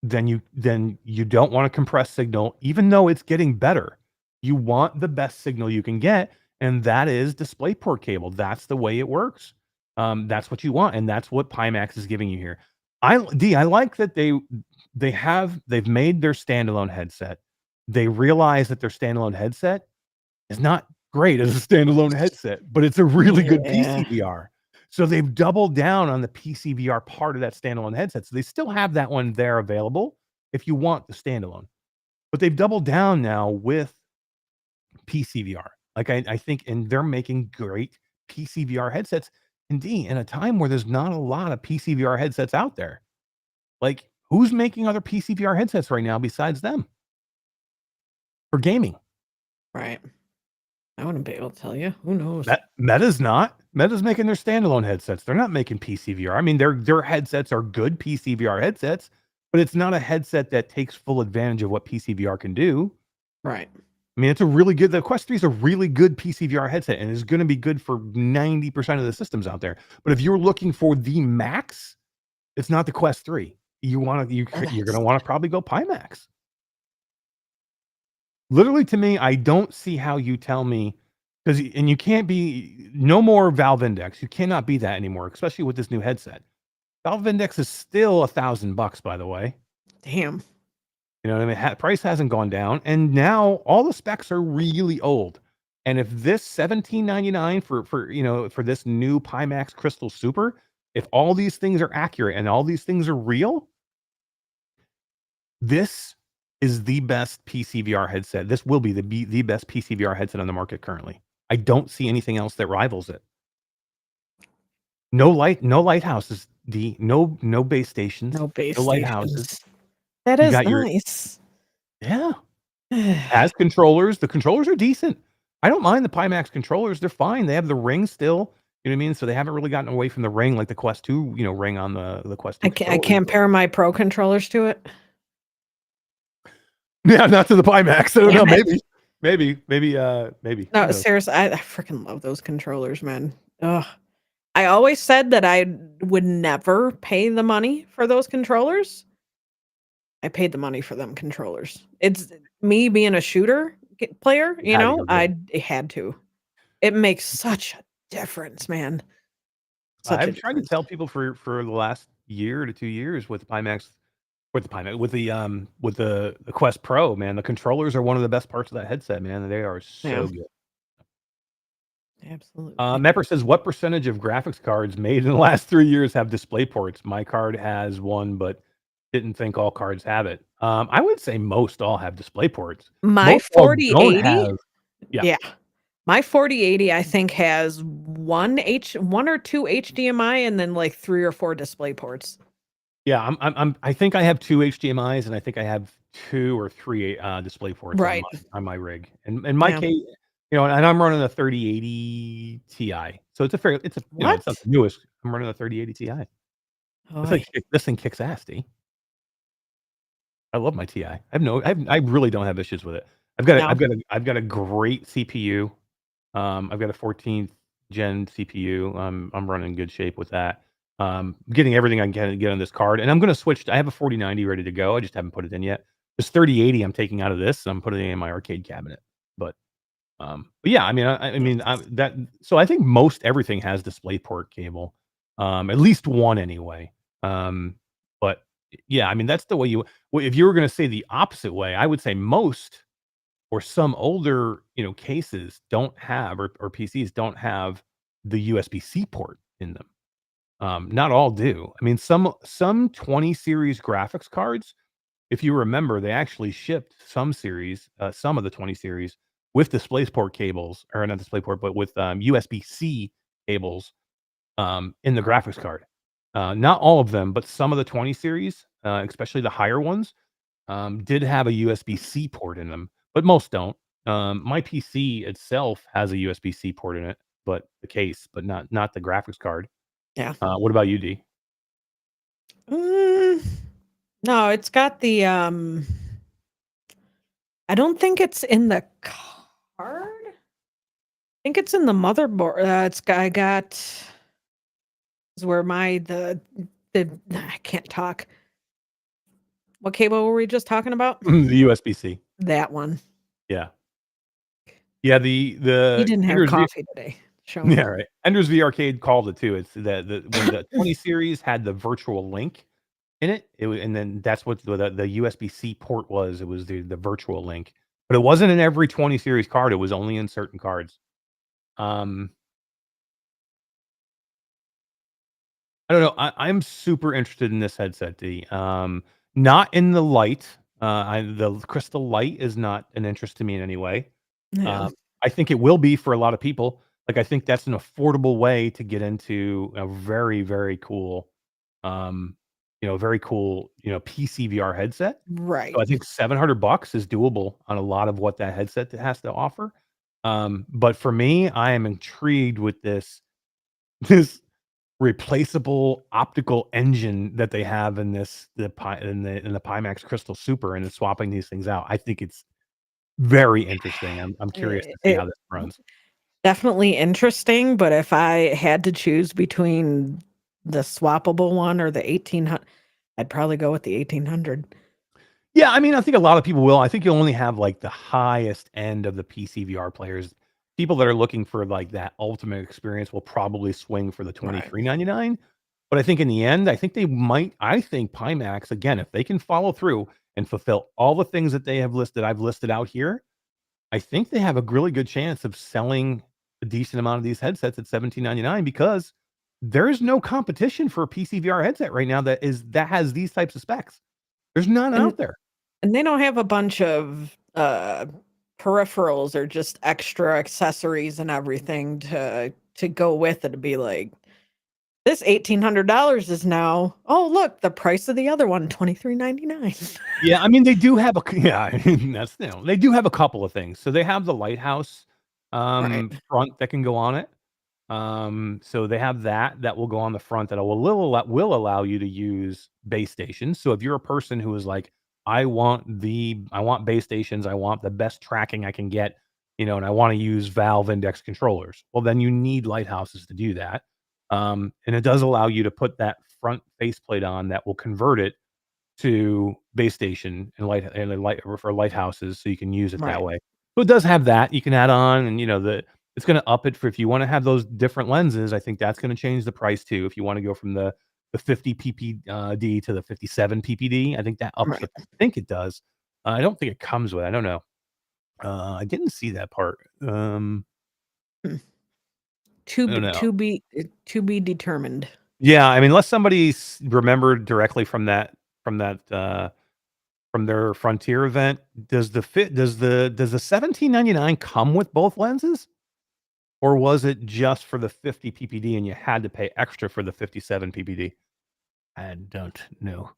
S1: then you don't want to compress signal, even though it's getting better. You want the best signal you can get, and that is DisplayPort cable. That's the way it works. That's what you want, and that's what Pimax is giving you here. I like that they've made their standalone headset. They realize that their standalone headset is not great as a standalone headset, but it's a really good PC VR. So they've doubled down on the PC VR part of that standalone headset. So they still have that one there available if you want the standalone, but they've doubled down now with PC VR. Like I think, and they're making great PC VR headsets. Indeed, in a time where there's not a lot of PC VR headsets out there. Like, who's making other PC VR headsets right now besides them for gaming?
S2: Right. I wouldn't be able to tell you. Who knows?
S1: Meta's not. Meta's making their standalone headsets. They're not making PC VR. I mean, their headsets are good PC VR headsets, but it's not a headset that takes full advantage of what PC VR can do.
S2: Right.
S1: I mean, the Quest 3 is a really good PC VR headset and is going to be good for 90% of the systems out there. But if you're looking for the max, it's not the Quest 3. You're going to want to probably go Pimax. Literally, to me, I don't see how you tell me, and you can't be, no more Valve Index. You cannot be that anymore, especially with this new headset. Valve Index is still $1,000, by the way.
S2: Damn.
S1: You know what I mean? Price hasn't gone down, and now all the specs are really old. And if this $17.99 for this new Pimax Crystal Super, if all these things are accurate and all these things are real, this is the best PC VR headset. This will be the best PC VR headset on the market currently. I don't see anything else that rivals it. No lighthouses. No base stations.
S2: No base
S1: no lighthouses.
S2: That is nice.
S1: Yeah. As controllers, the controllers are decent. I don't mind the Pimax controllers. They're fine. They have the ring still. You know what I mean? So they haven't really gotten away from the ring like the Quest 2, ring on the Quest 2.
S2: I can't pair my Pro controllers to it.
S1: Yeah, not to the Pimax. I don't know. Maybe.
S2: No, seriously, I freaking love those controllers, man. Ugh. I always said that I would never pay the money for those controllers. I paid the money for them controllers. It's me being a shooter player, I had to. It makes such a difference, man.
S1: I've tried to tell people for the last year to 2 years with the Pimax, with the Quest Pro, man. The controllers are one of the best parts of that headset, man. They are so good.
S2: Absolutely.
S1: Mepper says, what percentage of graphics cards made in the last 3 years have display ports? My card has one, but didn't think all cards have it. I would say most all have display ports.
S2: My 4080,
S1: yeah.
S2: My 4080, I think, has one or two HDMI and then like 3 or 4 display ports.
S1: Yeah, I think I have 2 HDMIs and I think I have 2 or 3 display ports on my rig. And in my case, and I'm running a 3080 Ti. So it's it's not the newest. I'm running a 3080 Ti. This thing kicks ass, D. I love my Ti. I really don't have issues with it.
S2: No.
S1: I've got a great CPU. I've got a 14th gen CPU. I'm running in good shape with that. Getting everything I can get on this card, and I'm gonna switch. I have a 4090 ready to go. I just haven't put it in yet. This 3080 I'm taking out of this. I'm putting it in my arcade cabinet. But yeah, I mean, I mean, that. So I think most everything has DisplayPort cable, at least one anyway. But yeah, I mean, that's the way you. Well, if you were going to say the opposite way, I would say most or some older, cases don't have or PCs don't have the USB-C port in them. Not all do. I mean, some 20 series graphics cards, if you remember, they actually shipped some of the 20 series with DisplayPort cables, or not DisplayPort, but with USB-C cables in the graphics card. Not all of them, but some of the 20 series, especially the higher ones, did have a USB-C port in them, but most don't. My PC itself has a USB-C port in it, but the case, but not the graphics card.
S2: Yeah.
S1: What about you, D?
S2: No, it's got the I don't think it's in the card. I think it's in the motherboard. I got is where the I can't talk. What cable were we just talking about?
S1: The USB-C.
S2: That one.
S1: Yeah. Yeah,
S2: He
S1: the
S2: didn't have
S1: Ender's
S2: coffee today.
S1: Yeah, right. Ender's V Arcade called it too. It's the when the 20 series had the virtual link in it, and then that's what the USB-C port was. It was the virtual link, but it wasn't in every 20 series card. It was only in certain cards. Um, I don't know. I'm super interested in this headset, D. Not in the light. The crystal light is not an interest to me in any way.
S2: Yeah.
S1: I think it will be for a lot of people. Like, I think that's an affordable way to get into a very, very cool, PC VR headset.
S2: Right.
S1: So I think $700 is doable on a lot of what that headset has to offer. But for me, I am intrigued with this replaceable optical engine that they have in the Pimax Crystal Super, and it's swapping these things out. I think it's very interesting. I'm curious to see how this runs.
S2: Definitely interesting, but if I had to choose between the swappable one or the 1800, I'd probably go with the 1800.
S1: Yeah, I mean, I think a lot of people will. I think you'll only have like the highest end of the PC VR players. People that are looking for like that ultimate experience will probably swing for the
S2: Right.
S1: $23.99. But I think in the end, I think Pimax, again, if they can follow through and fulfill all the things that I've listed out here, I think they have a really good chance of selling a decent amount of these headsets at $17.99, because there is no competition for a PC VR headset right now that has these types of specs. There's none
S2: And
S1: out there.
S2: and they don't have a bunch of peripherals or just extra accessories and everything to go with it, to be like, this $1,800 is now, oh look, the price of the other one, $23.99.
S1: Yeah, I mean, they do have they do have a couple of things. So they have the lighthouse
S2: Right.
S1: front that can go on it. So they have that will go on the front that will allow you to use base stations. So if you're a person who is like, I want base stations, I want the best tracking I can get, and I want to use Valve Index controllers, well, then you need lighthouses to do that. And it does allow you to put that front faceplate on that will convert it to base station for lighthouses, so you can use it that
S2: Right.
S1: way. So it does have that you can add on, and it's going to up it for if you want to have those different lenses. I think that's going to change the price too. If you want to go from the 50 ppd to the 57 ppd, I think that ups
S2: Right.
S1: it. I think it does. I don't think it comes with. I don't know. I didn't see that part.
S2: Hmm.
S1: I don't know.
S2: To be determined.
S1: Yeah, I mean, unless somebody remembered directly from their Frontier event, does the 1799 come with both lenses? Or was it just for the 50 ppd and you had to pay extra for the 57 ppd? I don't know.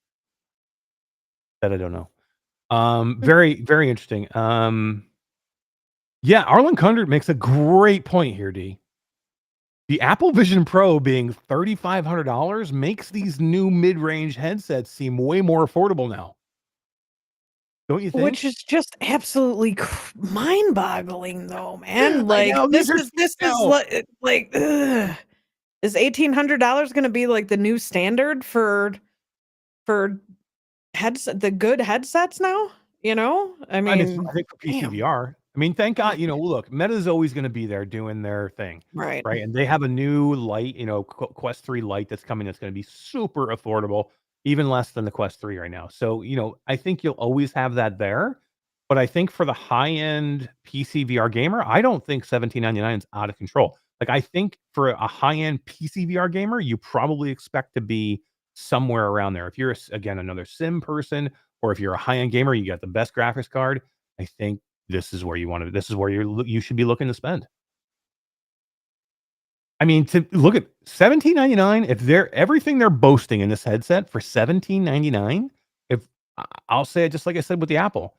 S1: That I don't know. Very, very interesting. Yeah, Arlen Kundert makes a great point here, D. The Apple Vision Pro being $3,500 makes these new mid-range headsets seem way more affordable now. Don't you think?
S2: Which is just absolutely mind-boggling, though, man.
S1: I
S2: Like
S1: know, these are
S2: this is
S1: no.
S2: like ugh. Is $1,800 going to be like the new standard for the good headsets now? You know, I
S1: I mean,
S2: mean,
S1: I think for
S2: damn.
S1: PCVR, I mean, thank God,
S2: Yeah.
S1: look, Meta's always going to be there doing their thing,
S2: Right.
S1: right? And they have a new light, Quest 3 light that's coming that's going to be super affordable, even less than the Quest 3 right now. So, I think you'll always have that there. But I think for the high-end PC VR gamer, I don't think 1799 is out of control. Like, I think for a high-end PC VR gamer, you probably expect to be somewhere around there. If you're, again, another sim person, or if you're a high-end gamer, you got the best graphics card, I think this is where you should be looking to spend. I mean, to look at 1799, if they're everything they're boasting in this headset for 1799, if I'll say it just like I said with the Apple.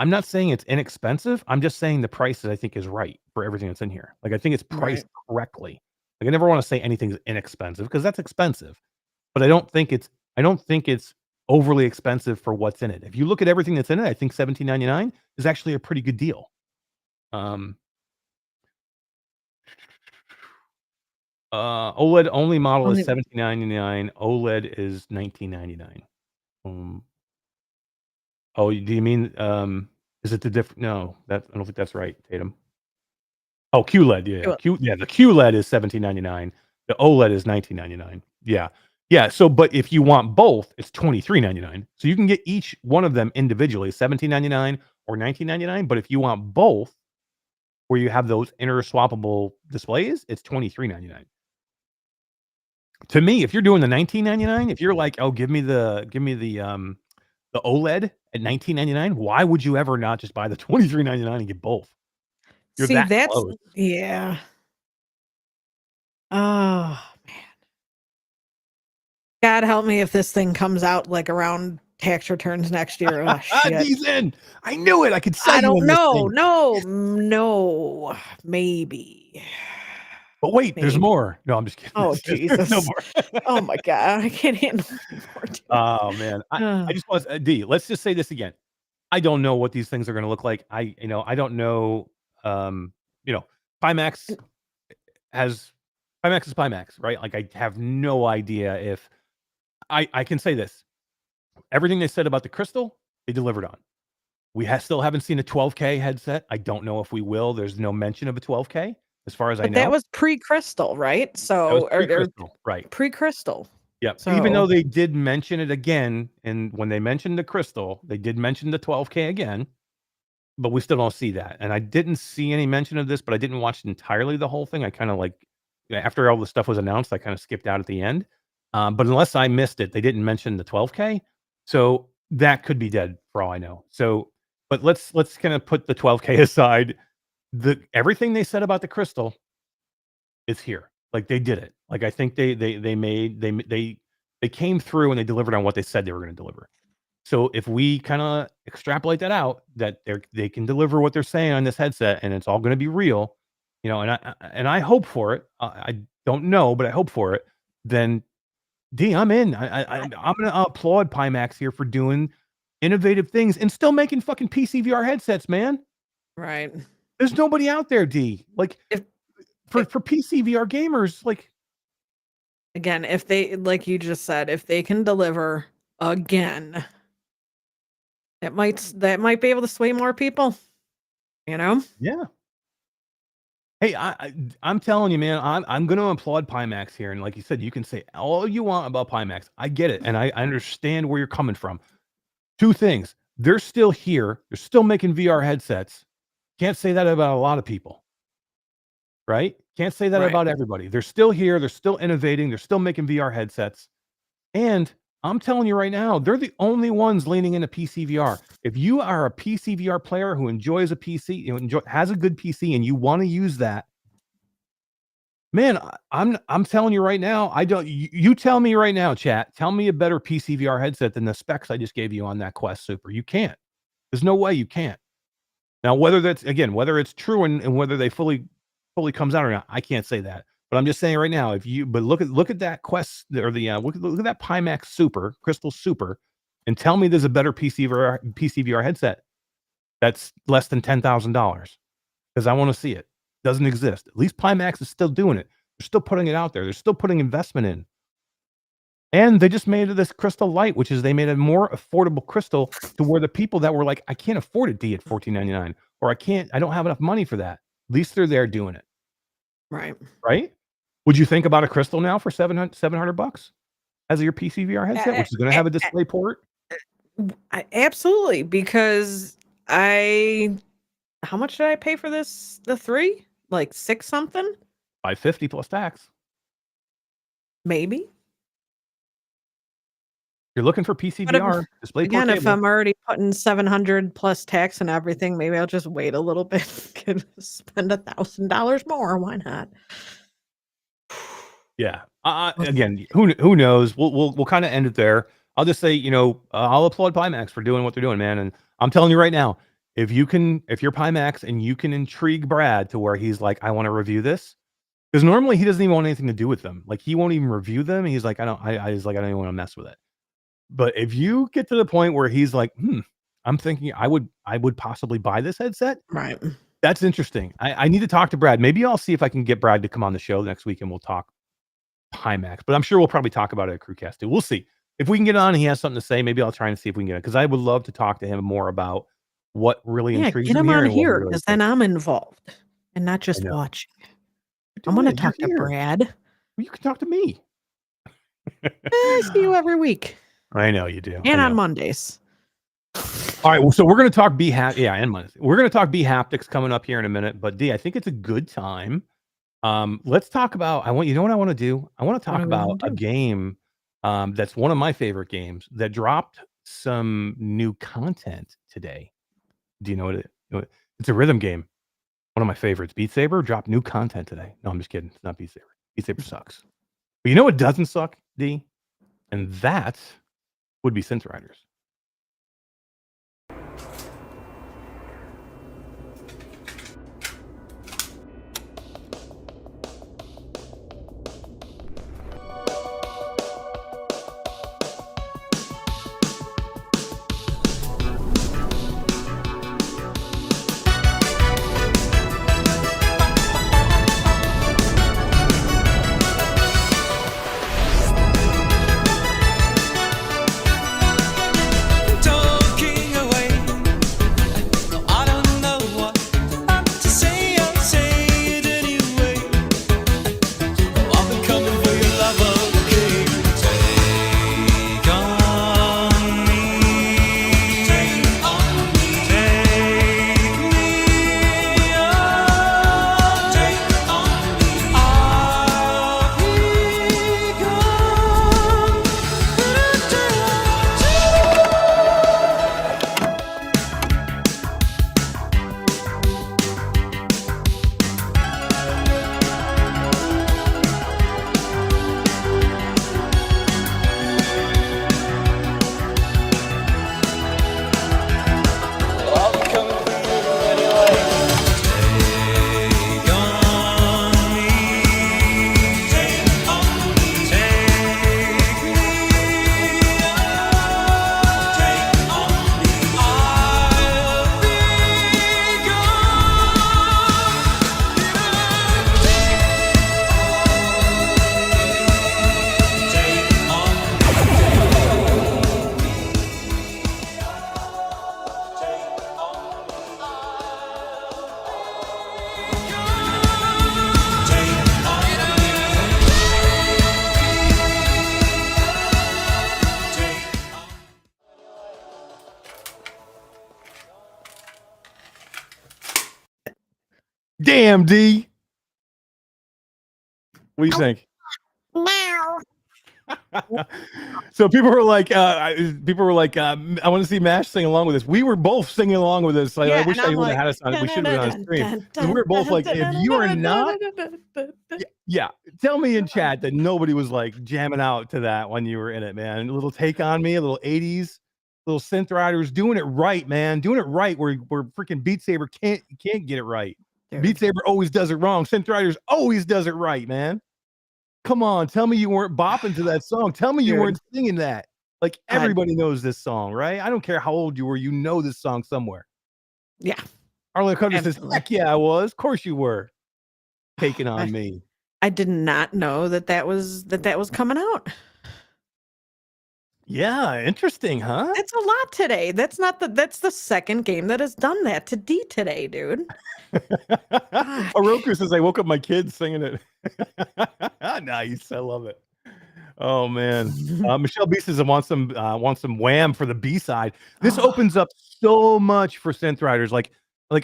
S1: I'm not saying it's inexpensive. I'm just saying the price I think is right for everything that's in here. Like I think it's
S2: Right.
S1: priced correctly. Like I never want to say anything's inexpensive because that's expensive. But I don't think it's overly expensive for what's in it. If you look at everything that's in it, I think 1799 is actually a pretty good deal. Um, OLED only model is
S2: Only
S1: 1799. OLED is 1999. Oh, do you mean is it the different? No, I don't think that's right, Tatum. Oh, QLED, yeah, the QLED is 1799. The OLED is 1999. Yeah. Yeah, so but if you want both, it's 23.99. So you can get each one of them individually, 17.99 or 19.99, but if you want both where you have those interswappable displays, it's 23.99. To me, if you're doing the 19.99, if you're like, "Oh, give me the OLED at 19.99," why would you ever not just buy the 23.99 and get both? You're
S2: See,
S1: that
S2: that's
S1: close.
S2: yeah. Oh, man. God help me if this thing comes out like around tax returns next year. Oh shit.
S1: D's in. I knew it. I could sell
S2: I
S1: you
S2: don't
S1: in this
S2: know.
S1: thing.
S2: No. Maybe.
S1: But wait, there's
S2: Maybe.
S1: more. No, I'm just kidding.
S2: Oh
S1: There's no
S2: Jesus.
S1: more.
S2: Oh my God. I can't handle anymore, dude.
S1: Oh man. I just want D, let's just say this again. I don't know what these things are gonna look like. I don't know. Um, you know, Pimax has Pimax is Pimax, right? Like I have no idea if I can say this. Everything they said about the crystal, they delivered on. We still haven't seen a 12K headset. I don't know if we will. There's no mention of a 12K as far as I
S2: But that
S1: know.
S2: was pre-crystal, right?
S1: That was
S2: So or
S1: pre-crystal, right?
S2: pre-crystal.
S1: Yep. Even though
S2: So
S1: they did mention it again, and when they mentioned the crystal, they did mention the 12K again, but we still don't see that. And I didn't see any mention of this, but I didn't watch entirely the whole thing. I kind of like after all the stuff was announced, I kind of skipped out at the end. But unless I missed it, they didn't mention the 12K, so that could be dead for all I know. So, but let's kind of put the 12K aside. Everything they said about the crystal is here. Like they did it. Like I think they came through and they delivered on what they said they were going to deliver. So if we kind of extrapolate that out, that they can deliver what they're saying on this headset, and it's all going to be real, and I hope for it. I don't know, but I hope for it. Then D, I'm in. I'm going to applaud Pimax here for doing innovative things and still making fucking PCVR headsets, man.
S2: right.
S1: There's nobody out there, D. Like
S2: If
S1: for PCVR gamers, like
S2: again, if they like you just said, if they can deliver again, that might be able to sway more people, you know?
S1: yeah. Hey, I'm telling you, man, I'm going to applaud Pimax here, and like you said, you can say all you want about Pimax. I get it, and I understand where you're coming from. Two things: they're still here, they're still making VR headsets. Can't say that about a lot of people, right? Can't say that
S2: Right.
S1: about everybody. They're still here, they're still innovating, they're still making VR headsets, and I'm telling you right now, they're the only ones leaning into PC VR. If you are a PC VR player who enjoys a PC, has a good PC, and you want to use that, man, I'm telling you right now, I don't. You tell me right now, chat. Tell me a better PC VR headset than the specs I just gave you on that Quest Super. You can't. There's no way you can't. Now, whether it's true and whether they fully comes out or not, I can't say that. But I'm just saying right now, but look at that Quest or the look at that Pimax Super Crystal Super. and tell me there's a better PCVR headset that's less than $10,000, because I want to see it. Doesn't exist. At least Pimax is still doing it. They're still putting it out there. They're still putting investment in. And they just made this crystal light, which is they made a more affordable crystal to where the people that were like, I can't afford a D at $14.99, or I don't have enough money for that. At least they're there doing it.
S2: Right.
S1: Right? Would you think about a crystal now for $700 as your PCVR headset, which is going to have a display port?
S2: Absolutely, because how much did I pay for this? The 3? Like 6 something?
S1: $550 plus tax.
S2: Maybe.
S1: You're looking for PCVR display
S2: again,
S1: port
S2: if I'm already putting 700 plus tax and everything, maybe I'll just wait a little bit and spend $1,000 more. Why not?
S1: Yeah. Again, who knows? We'll kind of end it there. I'll just say, I'll applaud Pimax for doing what they're doing, man. And I'm telling you right now, if you're Pimax and you can intrigue Brad to where he's like, I want to review this, because normally he doesn't even want anything to do with them. Like, he won't even review them. He's like, I don't even want to mess with it. But if you get to the point where he's like, I'm thinking I would possibly buy this headset.
S2: Right.
S1: That's interesting. I need to talk to Brad. Maybe I'll see if I can get Brad to come on the show next week and we'll talk Pimax. But I'm sure we'll probably talk about it at Crewcast too. We'll see. If we can get on and he has something to say, maybe I'll try and see if we can get it. Because I would love to talk to him more about what really intrigues
S2: him
S1: him
S2: on here, because then I'm involved and not just watching. I'm going to talk to Brad.
S1: Well, you can talk to me.
S2: I see you every week.
S1: I know you do.
S2: And on Mondays.
S1: All right. Well, so we're going to talk and Mondays. We're going to talk bHaptics coming up here in a minute. But D, I think it's a good time. Let's talk about, you know what I want to do? I want to talk about a game that's one of my favorite games that dropped some new content today. Do you know what it's a rhythm game. One of my favorites. Beat Saber dropped new content today. No, I'm just kidding. It's not Beat Saber. Beat Saber sucks. But you know what doesn't suck, D? And that would be Synth Riders. Damn, D. What do you think?
S3: No.
S1: So people were like, I want to see Mash sing along with this. We were both singing along with this. I wish I would have had us on. We should have been on stream. We were both like, if you are not, yeah, tell me in chat that nobody was like jamming out to that when you were in it, man. A little Take on Me, a little 80s, little Synth Riders, doing it right, man. Doing it right where freaking Beat Saber can't get it right.
S2: Dude.
S1: Beat Saber always does it wrong. Synth Riders always does it right, man. Come on, tell me you weren't bopping to that song. Tell me you weren't singing that. Like everybody knows this song, right? I don't care how old you were, you know this song somewhere.
S2: Yeah.
S1: Arlen Cutter says,
S2: Absolutely.
S1: "Heck yeah, I was. Of course you were. Taking on me."
S2: I did not know that was coming out.
S1: Yeah, interesting, huh?
S2: That's a lot today. That's the second game that has done that to D today, dude.
S1: Oroku says, "I woke up my kids singing it." Nice, I love it. Oh man, Michelle B says, "I want some Wham for the B side." This opens up so much for Synth Riders. Like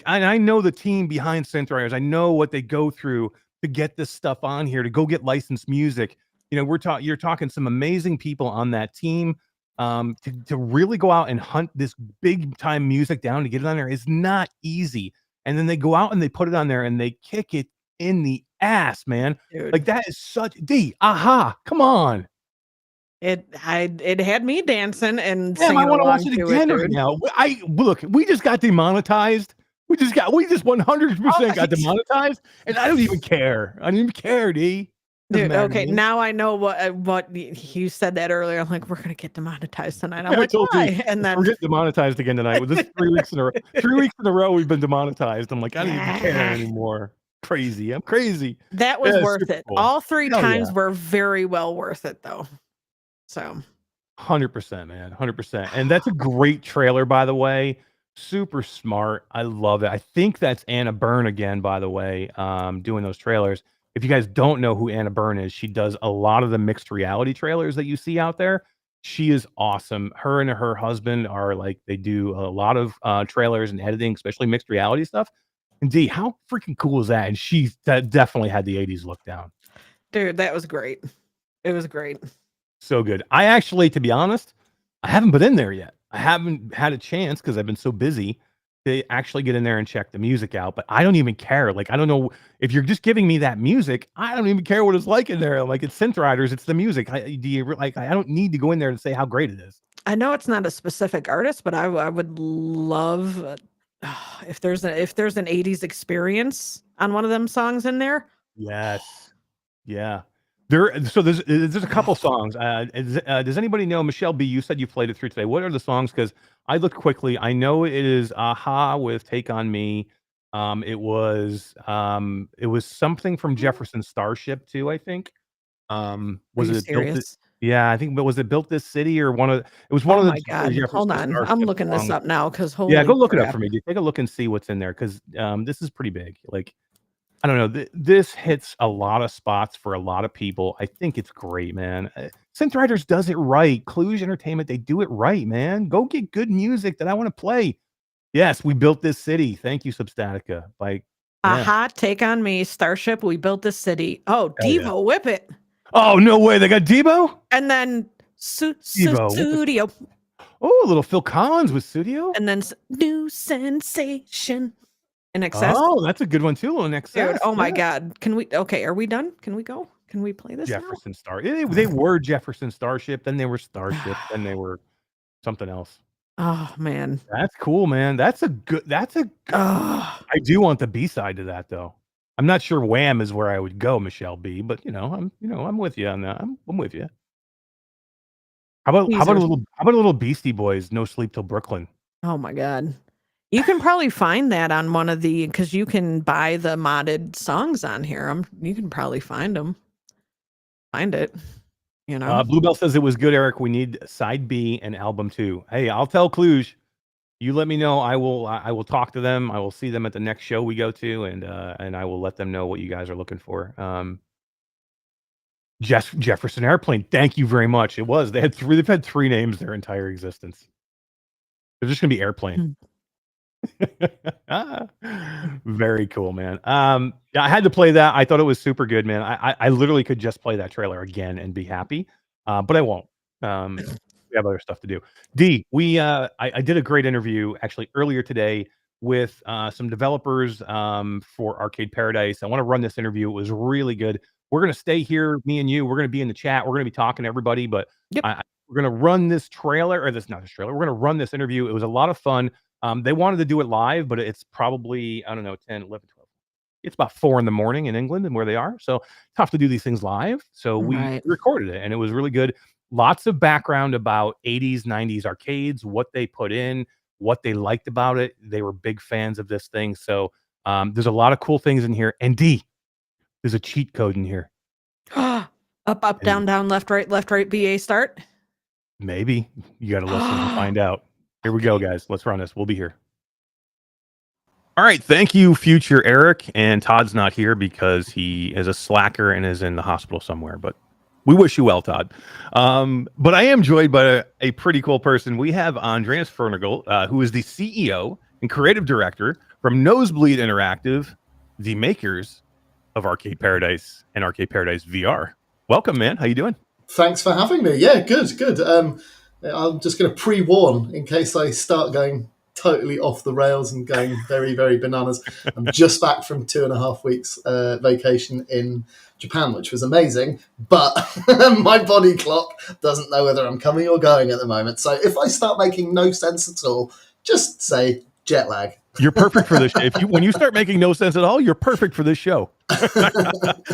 S1: I know the team behind Synth Riders. I know what they go through to get this stuff on here, to go get licensed music. You know, you're talking some amazing people on that team. To really go out and hunt this big time music down to get it on there is not easy. And then they go out and they put it on there and they kick it in the ass, man.
S2: Dude.
S1: Like that is such aha. Come on.
S2: It had me dancing and
S1: Damn, I
S2: singing
S1: want to watch
S2: along
S1: it
S2: to
S1: again
S2: it,
S1: right
S2: dude.
S1: now. Look, we just got demonetized. We just 100% got demonetized, and I don't even care. I don't even care, D.
S2: Dude, okay, now I know what you said that earlier. I'm like, we're gonna get demonetized tonight. I'm like, why? And then
S1: we're getting demonetized again tonight. With this 3 weeks in a row. 3 weeks in a row, we've been demonetized. I'm like, I don't even care anymore. Crazy. I'm crazy.
S2: That was worth it.
S1: Cool.
S2: All 3 times were very well worth it, though. So
S1: 100%, man, 100%. And that's a great trailer, by the way. Super smart. I love it. I think that's Anna Byrne again, by the way, doing those trailers. If you guys don't know who Anna Byrne is, she does a lot of the mixed reality trailers that you see out there. She is awesome. Her and her husband are like, they do a lot of trailers and editing, especially mixed reality stuff. And D, how freaking cool is that? And she definitely had the 80s look down.
S2: Dude, that was great. It was great.
S1: So good. I actually, to be honest, I haven't been in there yet. I haven't had a chance because I've been so busy to actually get in there and check the music out. But I don't even care. Like, I don't know if you're just giving me that music. I don't even care what it's like in there. Like, it's Synth Riders. It's the music. I don't need to go in there and say how great it is.
S2: I know it's not a specific artist, but I would love if there's an 80s experience on one of them songs in there.
S1: Yes. Yeah. There's a couple songs. Does anybody know, Michelle B? You said you played it through today. What are the songs? Because I looked quickly. I know it is Aha with "Take on Me." It was something from Jefferson Starship too. I think. Was it built? Yeah, I think. But was it Built This City or one of? It was one of the.
S2: Oh my God!
S1: Jefferson
S2: Hold on,
S1: Starship
S2: I'm looking
S1: songs.
S2: this up now because
S1: Yeah, go look it up for me. Take a look and see what's in there because this is pretty big. Like. I don't know. This hits a lot of spots for a lot of people. I think it's great, man. Synth Riders does it right. Cluj Entertainment, they do it right, man. Go get good music that I want to play. Yes, We Built This City. Thank you, Substatica.
S2: Aha, Take on Me, Starship, We Built This City. Oh, Devo, Whip It.
S1: Oh, no way. They got Devo?
S2: And then Studio.
S1: Oh, a little Phil Collins with Studio.
S2: And then New Sensation. In Excess.
S1: Oh, that's a good one too. In Excess.
S2: Dude, oh my God. Are we done? Can we go? Can we play this
S1: Jefferson Star. They were Jefferson Starship, then they were Starship, then they were something else.
S2: Oh man.
S1: That's cool, man. That's a good I do want the B-side to that though. I'm not sure Wham is where I would go, Michelle B, but I'm with you on that. I'm with you. How about a little Beastie Boys, No Sleep Till Brooklyn?
S2: Oh my God. You can probably find that on one of because you can buy the modded songs on here. You can probably find them. Find it.
S1: Bluebell says it was good, Eric. We need side B and album 2. Hey, I'll tell Cluj. You let me know. I will talk to them. I will see them at the next show we go to, and I will let them know what you guys are looking for. Jefferson Airplane. Thank you very much. They've had 3 names their entire existence. They're just gonna be Airplane. Very cool, man. I had to play that. I thought it was super good, man. I literally could just play that trailer again and be happy, but I won't. We have other stuff to do. D, I did a great interview actually earlier today with some developers for Arcade Paradise. I want to run this interview. It was really good. We're gonna stay here, me and you. We're gonna be in the chat. We're gonna be talking to everybody, but we're gonna run this trailer, or not this trailer. We're gonna run this interview. It was a lot of fun. They wanted to do it live, but it's probably, I don't know, 10, 11, 12. It's about 4 in the morning in England and where they are. So tough to do these things live. So we recorded it and it was really good. lots of background about 80s, 90s arcades, what they put in, what they liked about it. They were big fans of this thing. So there's a lot of cool things in here. And D, there's a cheat code in here.
S2: Up, down, down, left, right, BA start.
S1: Maybe. You got to listen and find out. Here we go, guys. Let's run this. We'll be here. All right. Thank you, future Eric. And Todd's not here because he is a slacker and is in the hospital somewhere. But we wish you well, Todd. But I am joined by a pretty cool person. We have Andreas Firnigl, who is the CEO and creative director from Nosebleed Interactive, the makers of Arcade Paradise and Arcade Paradise VR. Welcome, man. How you doing?
S3: Thanks for having me. Yeah, good. I'm just going to pre-warn in case I start going totally off the rails and going very, very bananas. I'm just back from 2.5 weeks vacation in Japan, which was amazing, but my body clock doesn't know whether I'm coming or going at the moment. So if I start making no sense at all, just say jet lag.
S1: You're perfect for this. When you start making no sense at all, you're perfect for this show.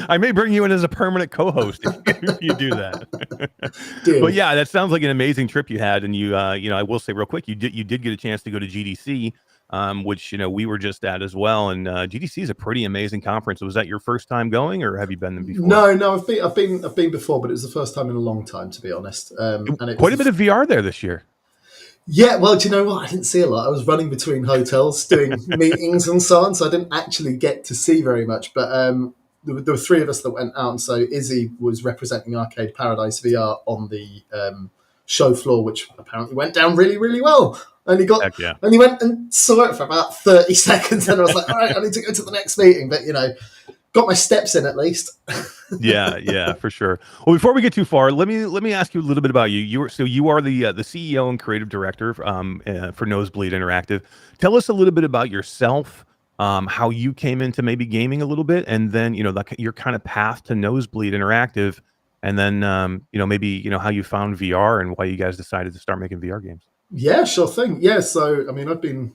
S1: I may bring you in as a permanent co-host if you do that. But yeah, that sounds like an amazing trip you had. And you, I will say real quick, you did get a chance to go to GDC, which we were just at as well. And GDC is a pretty amazing conference. Was that your first time going, or have you been there before?
S3: No, I've been before, but it was the first time in a long time, to be honest.
S1: And quite a bit of VR there this year.
S3: Yeah, well, do you know what? I didn't see a lot. I was running between hotels doing meetings and so on, so I didn't actually get to see very much. But there were 3 of us that went out, and so Izzy was representing Arcade Paradise VR on the show floor, which apparently went down really, really well. Only went and saw it for about 30 seconds, and I was like, all right, I need to go to the next meeting. But, got my steps in at least.
S1: yeah, for sure. Well, before we get too far, let me ask you a little bit about you. You are the CEO and creative director for Nosebleed Interactive. Tell us a little bit about yourself, how you came into maybe gaming a little bit, and then your kind of path to Nosebleed Interactive, and then maybe how you found VR and why you guys decided to start making VR games.
S3: Yeah, sure thing. Yeah, so I've been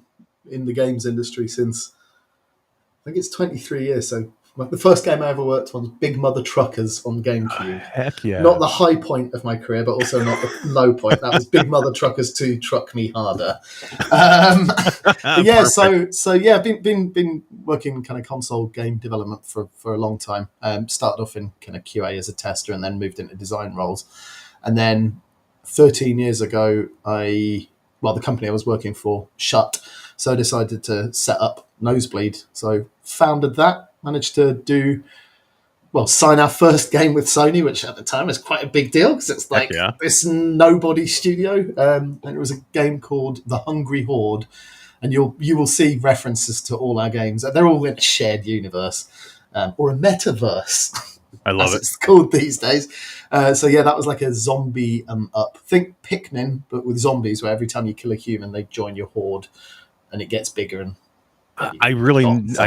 S3: in the games industry since I think it's 23 years. So the first game I ever worked on was Big Mother Truckers on GameCube.
S1: Heck yeah.
S3: Not the high point of my career, but also not the low point. That was Big Mother Truckers 2, Truck Me Harder. Yeah, so I've been working kind of console game development for a long time. Started off in kind of QA as a tester and then moved into design roles. And then 13 years ago, the company I was working for shut. So I decided to set up Nosebleed. So founded that. Managed to sign our first game with Sony, which at the time was quite a big deal because it's like this nobody studio. And it was a game called The Hungry Horde. And you will see references to all our games. They're all in a shared universe or a metaverse.
S1: I love
S3: It's called these days. That was like a zombie up. Think Pikmin, but with zombies, where every time you kill a human, they join your horde and it gets bigger and
S1: I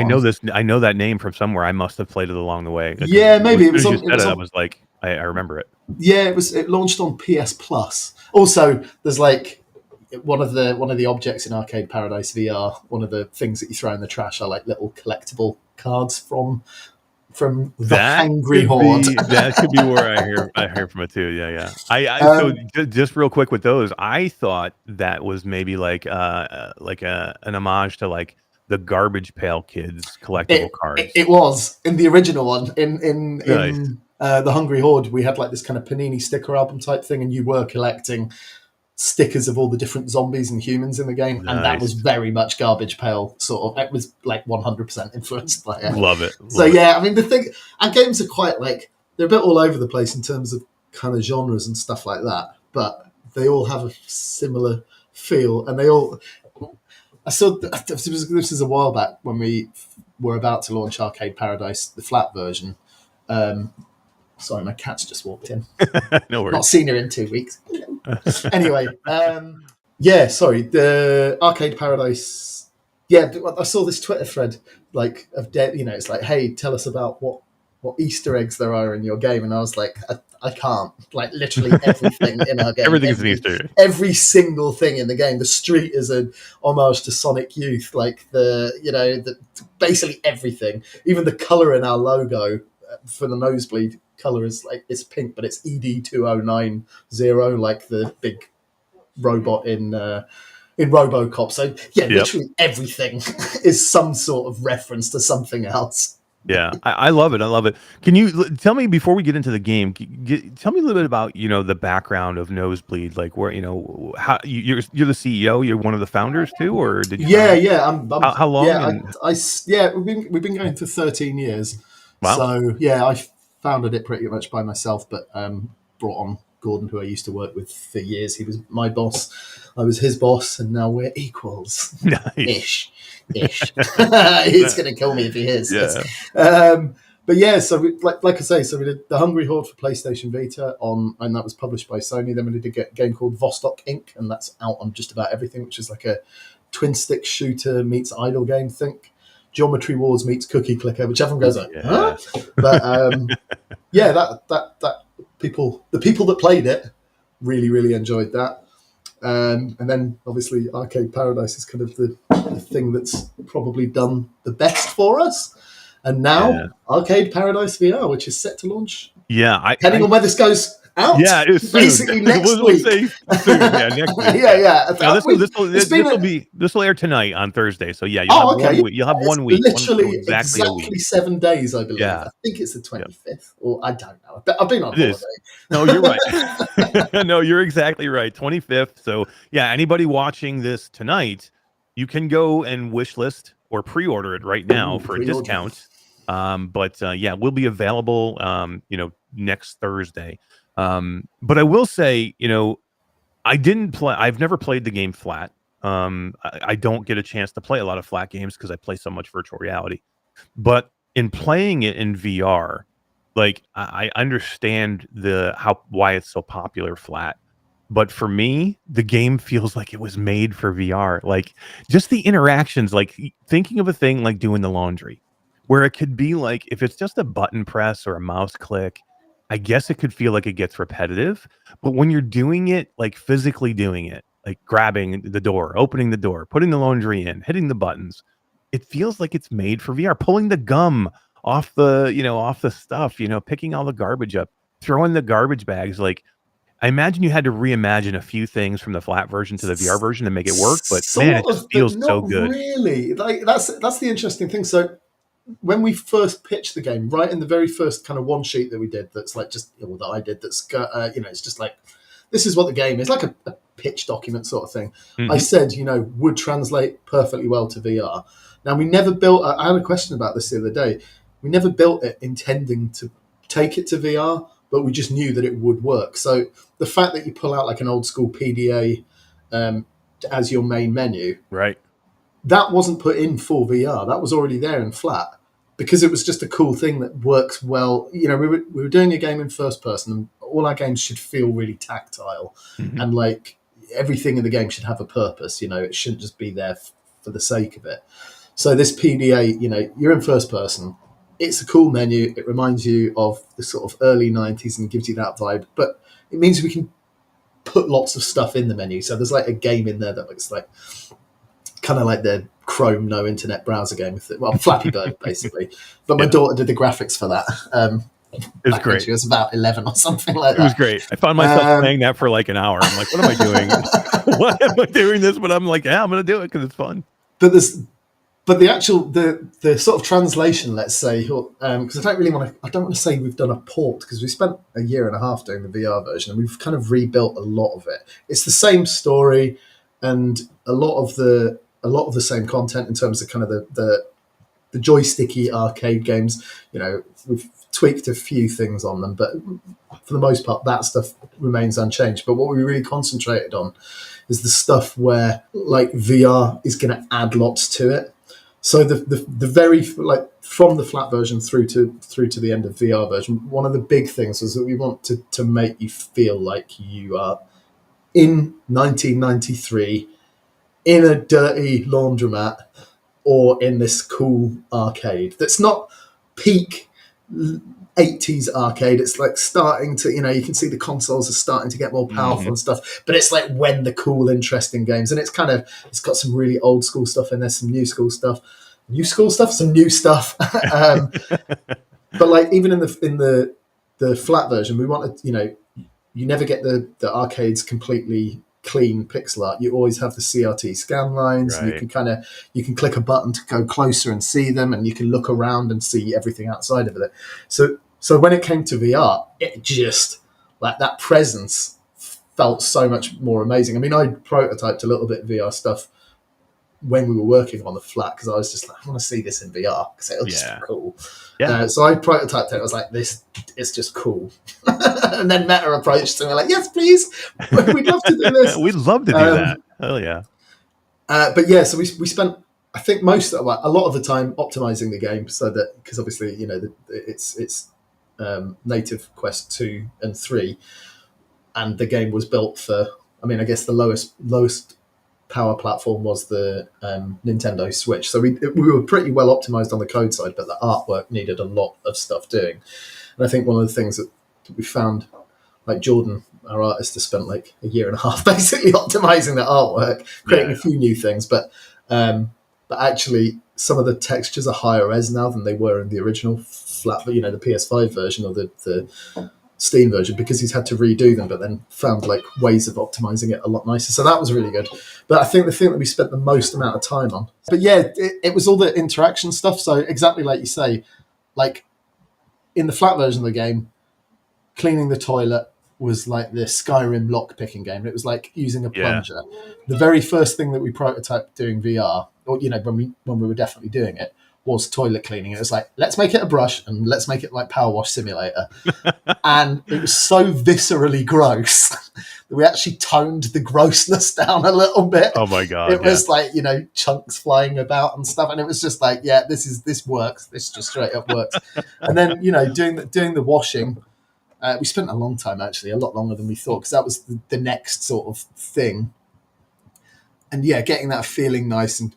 S1: know this. I know that name from somewhere. I must have played it along the way.
S3: Yeah, maybe it was.
S1: I was like, I remember it.
S3: Yeah, it launched on PS Plus. Also, there's like one of the objects in Arcade Paradise VR. One of the things that you throw in the trash are like little collectible cards from the Hungry Horde.
S1: That could be where I hear from it too. Yeah. So just real quick with those, I thought that was maybe like an homage to like the Garbage Pail Kids collectible cards.
S3: It was in the original one. In the Hungry Horde, we had like this kind of Panini sticker album type thing, and you were collecting stickers of all the different zombies and humans in the game, and that was very much Garbage Pail sort of. It was like 100% influenced by it.
S1: Love it.
S3: The thing, our games are quite like they're a bit all over the place in terms of kind of genres and stuff like that, but they all have a similar feel, and they all. I saw this was a while back when we were about to launch Arcade Paradise, the flat version. Sorry, my cat's just walked in.
S1: No worries.
S3: Not seen her in 2 weeks. Anyway, the Arcade Paradise. Yeah, I saw this Twitter thread it's like, hey, tell us about what Easter eggs there are in your game, and I was like, I can't. Like literally everything in our game.
S1: Everything's an Easter egg.
S3: Every single thing in the game. The street is an homage to Sonic Youth. Like basically everything. Even the color in our logo for the Nosebleed color is like it's pink, but it's ED2090, like the big robot in RoboCop. So yeah, literally everything is some sort of reference to something else.
S1: Yeah, I love it. I love it. Can you tell me, before we get into the game, tell me a little bit about, the background of Nosebleed, like where, how you're the CEO, you're one of the founders too, or did you?
S3: Yeah.
S1: How long?
S3: We've been going for 13 years.
S1: Wow.
S3: So yeah, I founded it pretty much by myself, but brought on Gordon, who I used to work with for years. He was my boss, I was his boss, and now we're equals.
S1: Nice.
S3: Ish. He's going to kill me if he is.
S1: Yeah.
S3: But yeah, so like I say, so we did The Hungry Horde for PlayStation Vita and that was published by Sony. Then we did a game called Vostok Inc., and that's out on just about everything, which is like a twin stick shooter meets idle game. Think Geometry Wars meets Cookie Clicker, which everyone goes like, huh? But yeah, that the people that played it really, really enjoyed that. And then obviously Arcade Paradise is kind of the thing that's probably done the best for us. And now Arcade Paradise VR, which is set to launch.
S1: Yeah,
S3: depending on where this goes out.
S1: Yeah, it's
S3: basically next
S1: we'll
S3: week.
S1: say soon. Yeah, next week.
S3: Yeah.
S1: Now, this will air tonight on Thursday. So yeah, you'll have 1 week.
S3: Literally
S1: exactly a week.
S3: 7 days, I believe.
S1: Yeah.
S3: I think it's the 25th, or I don't know. I've been on holiday.
S1: No, you're right. No, you're exactly right. 25th. So yeah, anybody watching this tonight, you can go and wish list or pre-order it right now for a discount. But we'll be available next Thursday. But I will say, I've never played the game flat. I don't get a chance to play a lot of flat games because I play so much virtual reality. But in playing it in VR, like I understand why it's so popular flat. But for me, the game feels like it was made for VR. Like just the interactions, like thinking of a thing like doing the laundry, where it could be like, if it's just a button press or a mouse click, I guess it could feel like it gets repetitive. But when you're doing it, like physically doing it, like grabbing the door, opening the door, putting the laundry in, hitting the buttons, it feels like it's made for VR. Pulling the gum off the stuff, picking all the garbage up, throwing the garbage bags. Like, I imagine you had to reimagine a few things from the flat version to the VR version to make it work. But man, it just feels so good.
S3: Really, like that's the interesting thing. So when we first pitched the game, right in the very first kind of one sheet that we did, that's like just that I did, that's it's just like, this is what the game is, like a pitch document sort of thing. Mm-hmm. I said, would translate perfectly well to VR. Now we never built. I had a question about this the other day. We never built it intending to take it to VR, but we just knew that it would work. So the fact that you pull out like an old school PDA as your main menu,
S1: right?
S3: That wasn't put in for VR. That was already there in flat because it was just a cool thing that works well. We were doing a game in first person, and all our games should feel really tactile, and like everything in the game should have a purpose. It shouldn't just be there for the sake of it. So this PDA, you're in first person. It's a cool menu. It reminds you of the sort of early 90s and gives you that vibe. But it means we can put lots of stuff in the menu. So there's like a game in there that looks like kind of like the Chrome no internet browser game. Flappy Bird, basically. But my daughter did the graphics for that.
S1: It was great.
S3: She was about 11 or something like that.
S1: It was great. I found myself playing that for like an hour. I'm like, what am I doing? Why am I doing this? But I'm like, I'm going to do it because it's fun.
S3: But the actual the sort of translation, let's say, because I don't want to say we've done a port, because we spent a year and a half doing the VR version and we've kind of rebuilt a lot of it. It's the same story and a lot of the same content in terms of kind of the joysticky arcade games. We've tweaked a few things on them, but for the most part, that stuff remains unchanged. But what we really concentrated on is the stuff where like VR is going to add lots to it. So the very from the flat version through to the end of VR version, one of the big things was that we want to make you feel like you are in 1993 in a dirty laundromat or in this cool arcade that's not peak 80s arcade. It's like starting to, you can see the consoles are starting to get more powerful and stuff, but it's like when the cool, interesting games, and it's got some really old school stuff in there, some new school stuff, some new stuff. But like even in the the flat version, we wanted, you never get the arcades completely clean pixel art. You always have the CRT scan lines, and you can click a button to go closer and see them, and you can look around and see everything outside of it. So when it came to VR, it just, like, that presence felt so much more amazing. I mean, I prototyped a little bit of VR stuff when we were working on the flat, because I was just like, I want to see this in VR because it looks cool. Yeah. So I prototyped it. I was like, this is just cool. And then Meta approached and we're like, yes, please. We'd love to do this.
S1: We'd love to do that. Hell yeah.
S3: But yeah, so we spent, I think, a lot of the time optimizing the game, so that, because obviously, it's native Quest 2 and 3, and the game was built for, I mean, I guess the lowest power platform was the Nintendo Switch. So we were pretty well optimized on the code side, but the artwork needed a lot of stuff doing. And I think one of the things that we found, like Jordan, our artist, has spent like a year and a half basically optimizing the artwork, creating a few new things, but actually some of the textures are higher res now than they were in the original flat, the PS5 version or the Steam version, because he's had to redo them, but then found like ways of optimizing it a lot nicer. So that was really good. But I think the thing that we spent the most amount of time on, but yeah, it was all the interaction stuff. So exactly like you say, like in the flat version of the game, cleaning the toilet was like the Skyrim lock picking game. It was like using a plunger. The very first thing that we prototyped doing VR, or when we were definitely doing it, was toilet cleaning. It was like, let's make it a brush and let's make it like Power Wash Simulator. And it was so viscerally gross that we actually toned the grossness down a little bit.
S1: Oh my God.
S3: It was like, chunks flying about and stuff. And it was just like, this works. This just straight up works. And then, doing the washing, we spent a long time, actually, a lot longer than we thought, because that was the next sort of thing. And yeah, getting that feeling nice. And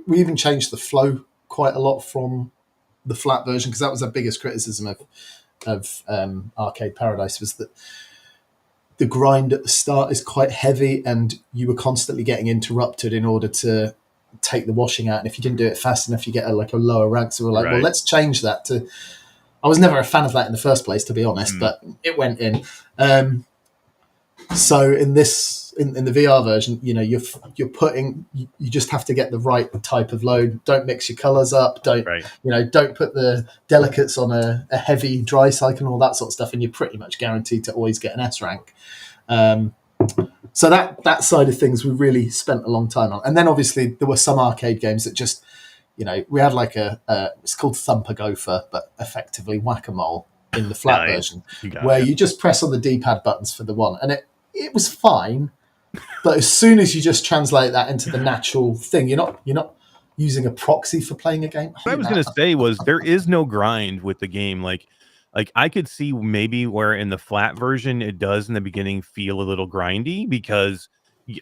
S3: we even changed the flow quite a lot from the flat version, because that was our biggest criticism of Arcade Paradise, was that the grind at the start is quite heavy and you were constantly getting interrupted in order to take the washing out, and if you didn't do it fast enough you get a lower rank. So we're like, well, let's change that to, I was never a fan of that in the first place, to be honest, but it went in. So in the VR version, you're putting, you just have to get the right type of load. Don't mix your colors up. Don't put the delicates on a heavy dry cycle and all that sort of stuff. And you're pretty much guaranteed to always get an S rank. So that side of things we really spent a long time on. And then obviously there were some arcade games that just, we had like it's called Thumper Gopher, but effectively Whack-A-Mole in the flat version, where you just press on the D-pad buttons for the one. And it was fine, but as soon as you just translate that into the natural thing, you're not using a proxy for playing a game.
S1: What I was going to say was there is no grind with the game. Like I could see maybe where in the flat version it does in the beginning feel a little grindy, because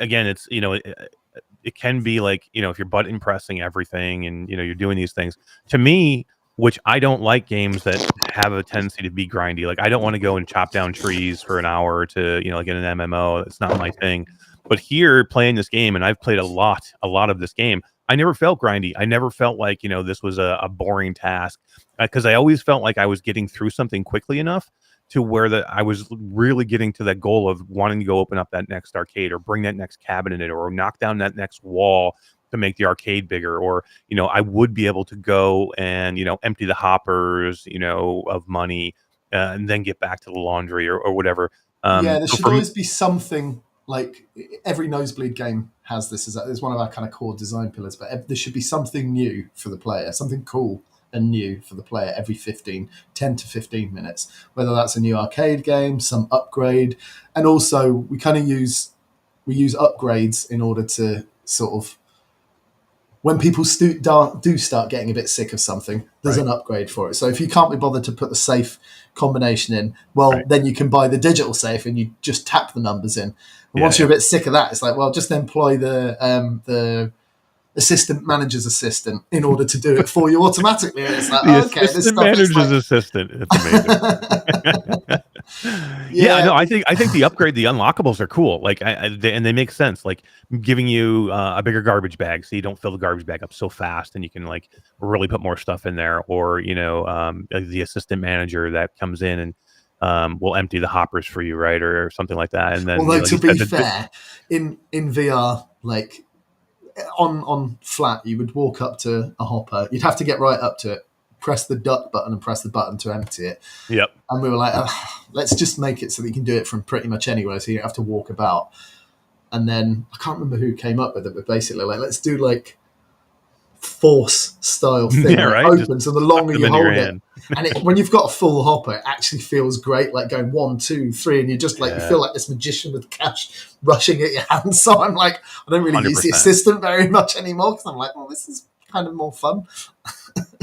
S1: again, it's it can be like, if you're button pressing everything and you're doing these things. To me, which I don't like games that have a tendency to be grindy. Like I don't want to go and chop down trees for an hour to, like in an MMO. It's not my thing. But here, playing this game, and I've played a lot of this game, I never felt grindy. I never felt like, this was a boring task, because I always felt like I was getting through something quickly enough to where I was really getting to that goal of wanting to go open up that next arcade or bring that next cabinet in or knock down that next wall to make the arcade bigger, or I would be able to go and empty the hoppers of money and then get back to the laundry or whatever.
S3: There should always be something, like every Nosebleed game has this as one of our kind of core design pillars, but there should be something new for the player, something cool and new for the player every 10 to 15 minutes, whether that's a new arcade game, some upgrade. And also we use upgrades in order to sort of, when people do start getting a bit sick of something, there's an upgrade for it. So if you can't be bothered to put the safe combination in, then you can buy the digital safe and you just tap the numbers in. And once you're a bit sick of that, it's like, well, just employ the assistant manager's assistant in order to do it for you automatically. And it's like,
S1: the assistant manager's assistant. It's amazing. I think the upgrade, the unlockables are cool. Like, and they make sense. Like giving you a bigger garbage bag, so you don't fill the garbage bag up so fast, and you can like really put more stuff in there. Or the assistant manager that comes in and will empty the hoppers for you, right, or something like that. And then,
S3: Although
S1: like
S3: to
S1: you
S3: be
S1: said,
S3: fair, in VR, like on flat, you would walk up to a hopper. You'd have to get right up to it, press the duck button, and press the button to empty it.
S1: yep,
S3: And we were like, let's just make it so that you can do it from pretty much anywhere, so you don't have to walk about. And then I can't remember who came up with it, but basically, like, let's do like force style thing.
S1: Yeah,
S3: where
S1: right.
S3: It opens, and the longer you hold it,
S1: hand.
S3: and when you've got a full hopper, it actually feels great, like going 1, 2, 3, and you just like you feel like this magician with cash rushing at your hands. So I'm like, I don't really use the
S1: 100%.
S3: assistant very much anymore because I'm like, well, this is kind of more fun.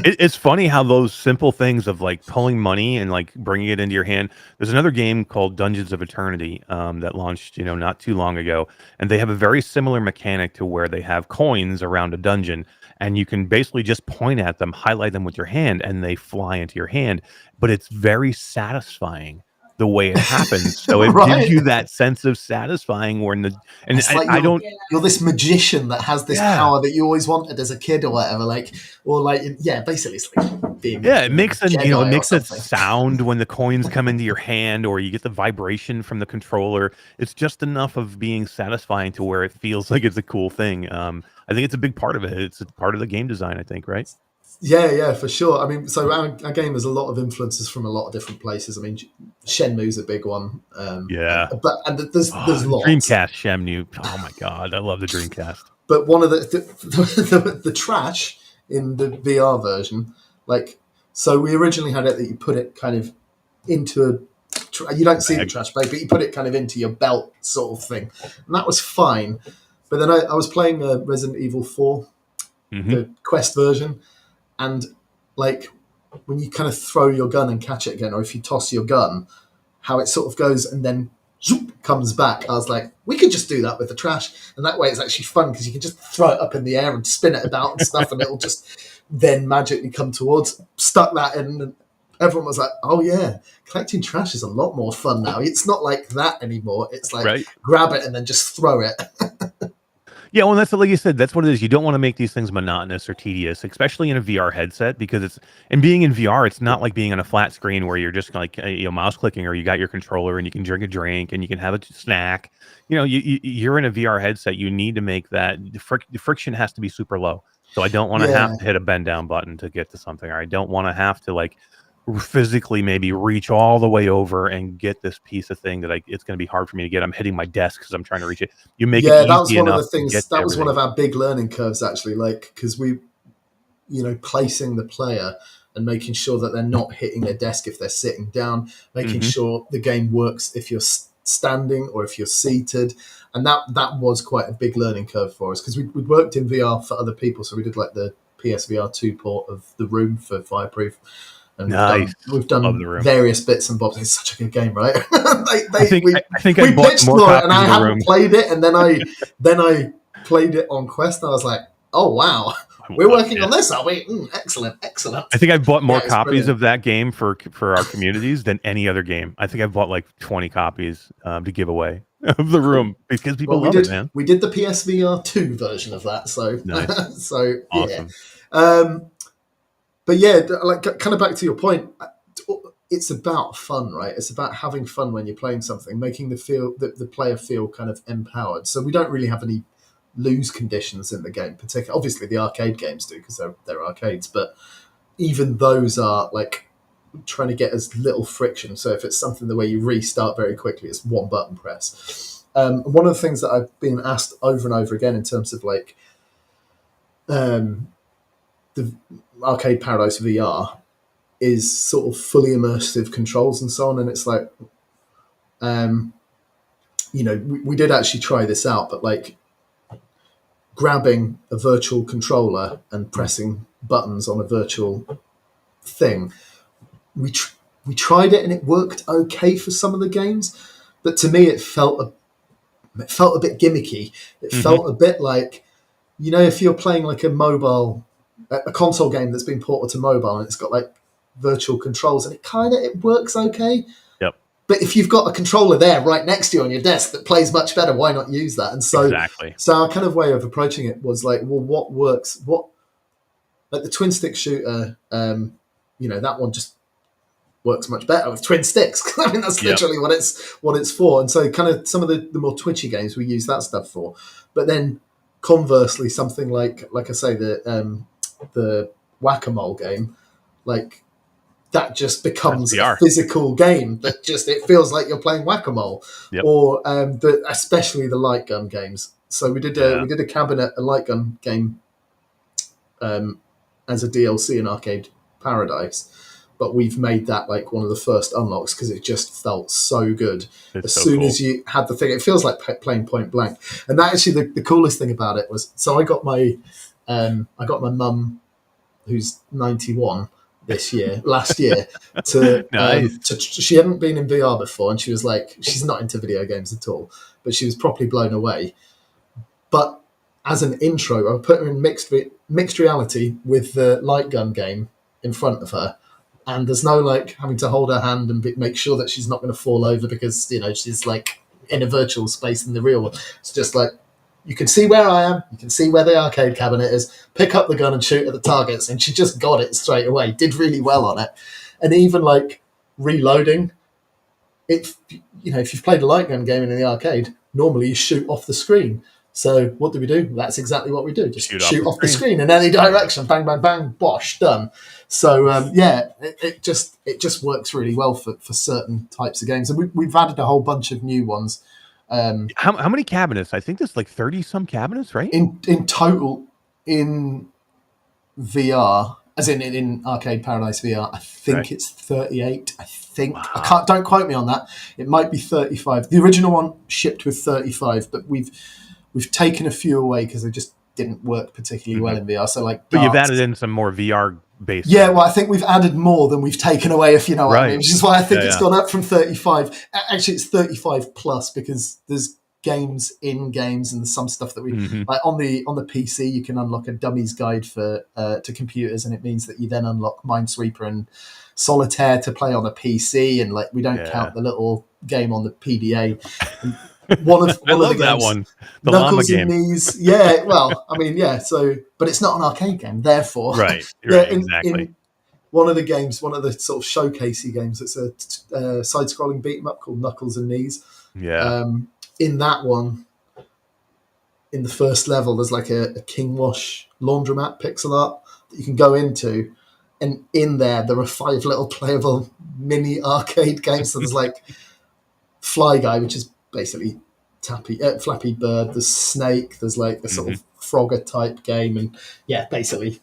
S1: It's funny how those simple things of like pulling money and like bringing it into your hand. There's another game called Dungeons of Eternity that launched, not too long ago, and they have a very similar mechanic to where they have coins around a dungeon, and you can basically just point at them, highlight them with your hand, and they fly into your hand. But it's very satisfying the way it happens. So it
S3: Right.
S1: gives you that sense of satisfying
S3: It's like
S1: I don't.
S3: you're this magician that has this power that you always wanted as a kid or whatever, basically it's like being
S1: It makes
S3: Jedi
S1: it makes
S3: or
S1: that
S3: something.
S1: sound when the coins come into your hand, or you get the vibration from the controller. It's just enough of being satisfying to where it feels like it's a cool thing. I think it's a big part of it. It's a part of the game design, I think, right?
S3: Yeah, for sure. I mean, so our game has a lot of influences from a lot of different places. I mean, Shenmue's a big one.
S1: Yeah.
S3: And there's lots.
S1: Dreamcast Shenmue. Oh my god, I love the Dreamcast.
S3: But one of the trash in the VR version, like, so we originally had it that you put it kind of into you don't see the trash bag, but you put it kind of into your belt sort of thing, and that was fine. But then I was playing Resident Evil 4, the Quest version, and like when you kind of throw your gun and catch it again, or if you toss your gun, how it sort of goes and then zoop, comes back. I was like, we could just do that with the trash, and that way it's actually fun because you can just throw it up in the air and spin it about and stuff, and it'll just then magically come towards. Stuck that in, and everyone was like, oh yeah, collecting trash is a lot more fun now. It's not like that anymore. It's like grab it and then just throw it.
S1: Yeah, well, that's like you said. That's what it is. You don't want to make these things monotonous or tedious, especially in a VR headset, because being in VR, it's not like being on a flat screen where you're just like mouse clicking, or you got your controller and you can drink a drink and you can have a snack. You're in a VR headset. You need to make that the friction has to be super low. So I don't want to have to hit a bend down button to get to something, or I don't want to have to like physically maybe reach all the way over and get this piece of thing that it's going to be hard for me to get. I'm hitting my desk because I'm trying to reach it. You make it easy
S3: that was one
S1: enough
S3: of the things. That was one of our big learning curves, actually. Like, because we, placing the player and making sure that they're not hitting their desk if they're sitting down, making sure the game works if you're standing or if you're seated, and that was quite a big learning curve for us because we'd worked in VR for other people, so we did like the PSVR 2 port of The Room for Fireproof. And
S1: nice.
S3: We've done various bits and bobs. It's such a good game, right?
S1: I think
S3: we
S1: I bought
S3: pitched
S1: more
S3: for
S1: copies
S3: it, and I
S1: of The
S3: hadn't
S1: Room.
S3: played it, and then I played it on Quest, and I was like, oh wow, we're working on this, are we? Excellent.
S1: I think I've bought more copies
S3: brilliant.
S1: Of that game for our communities than any other game. I think I've bought like 20 copies to give away of The Room because people love it, man.
S3: We did the PSVR 2 version of that, so
S1: nice.
S3: so
S1: awesome.
S3: Yeah. But yeah, like kind of back to your point, it's about fun, right? It's about having fun when you're playing something, making the player feel kind of empowered. So we don't really have any lose conditions in the game, particularly. Obviously, the arcade games do because they're arcades, but even those are like trying to get as little friction. So if it's something the way you restart very quickly, it's one button press. One of the things that I've been asked over and over again in terms of like the Arcade Paradise VR is sort of fully immersive controls and so on, and it's like we did actually try this out, but like grabbing a virtual controller and pressing buttons on a virtual thing, we tried it and it worked okay for some of the games, but to me it felt a bit gimmicky. It felt a bit like, if you're playing like a console game that's been ported to mobile and it's got like virtual controls and it works okay.
S1: Yep.
S3: But if you've got a controller there right next to you on your desk that plays much better, why not use that? And so,
S1: exactly.
S3: So our kind of way of approaching it was like, well, what works? Like the twin stick shooter, that one just works much better with twin sticks. I mean, that's literally what it's for. And so kind of some of the more twitchy games we use that stuff for. But then conversely, something like I say, the whack-a-mole game, like that just becomes a physical game that just, it feels like you're playing whack-a-mole. Or especially the light gun games. So we did a cabinet, a light gun game as a DLC in Arcade Paradise. But we've made that like one of the first unlocks because it just felt so good. As soon as you had the thing, it feels like playing Point Blank. And that actually, the coolest thing about it was, so I got my mum, who's 91 last year, she hadn't been in VR before, and she was like, she's not into video games at all, but she was properly blown away. But as an intro, I put her in mixed reality with the light gun game in front of her. And there's no like having to hold her hand and make sure that she's not going to fall over because, you know, she's like in a virtual space in the real world. It's just like, you can see where I am, you can see where the arcade cabinet is, pick up the gun and shoot at the targets. And she just got it straight away, did really well on it. And even like reloading, if you've played a light gun game in the arcade, normally you shoot off the screen. So what do we do? That's exactly what we do. Just shoot off the screen in any direction. Bang, bang, bang, bosh, done. So, it just works really well for certain types of games. And we've added a whole bunch of new ones.
S1: How many cabinets? I think there's like 30-some cabinets, right?
S3: In total, in VR, as in Arcade Paradise VR, I think it's 38. I think. Wow. Don't quote me on that. It might be 35. The original one shipped with 35, but we've taken a few away because they just didn't work particularly well in VR. So like,
S1: but you've added in some more VR based.
S3: Yeah, well, I think we've added more than we've taken away, if you know what I mean. Which is why I think it's gone up from 35. Actually, it's 35 plus because there's games in games and some stuff that we like on the PC. You can unlock a dummies guide for to computers, and it means that you then unlock Minesweeper and Solitaire to play on a PC, and like we don't count the little game on the PDA. One of the games,
S1: that one, the
S3: Knuckles
S1: llama
S3: and
S1: game.
S3: Knees. Yeah, well, I mean, yeah. So, but it's not an arcade game, therefore,
S1: right? Exactly.
S3: In one of the games, one of the sort of showcasey games, it's a side-scrolling beat 'em up called Knuckles and Knees.
S1: Yeah.
S3: In that one, in the first level, there's like a King Wash laundromat pixel art that you can go into, and in there are 5 little playable mini arcade games. So there's like Fly Guy, which is basically Flappy Bird. There's Snake. There's like a sort of Frogger type game, and basically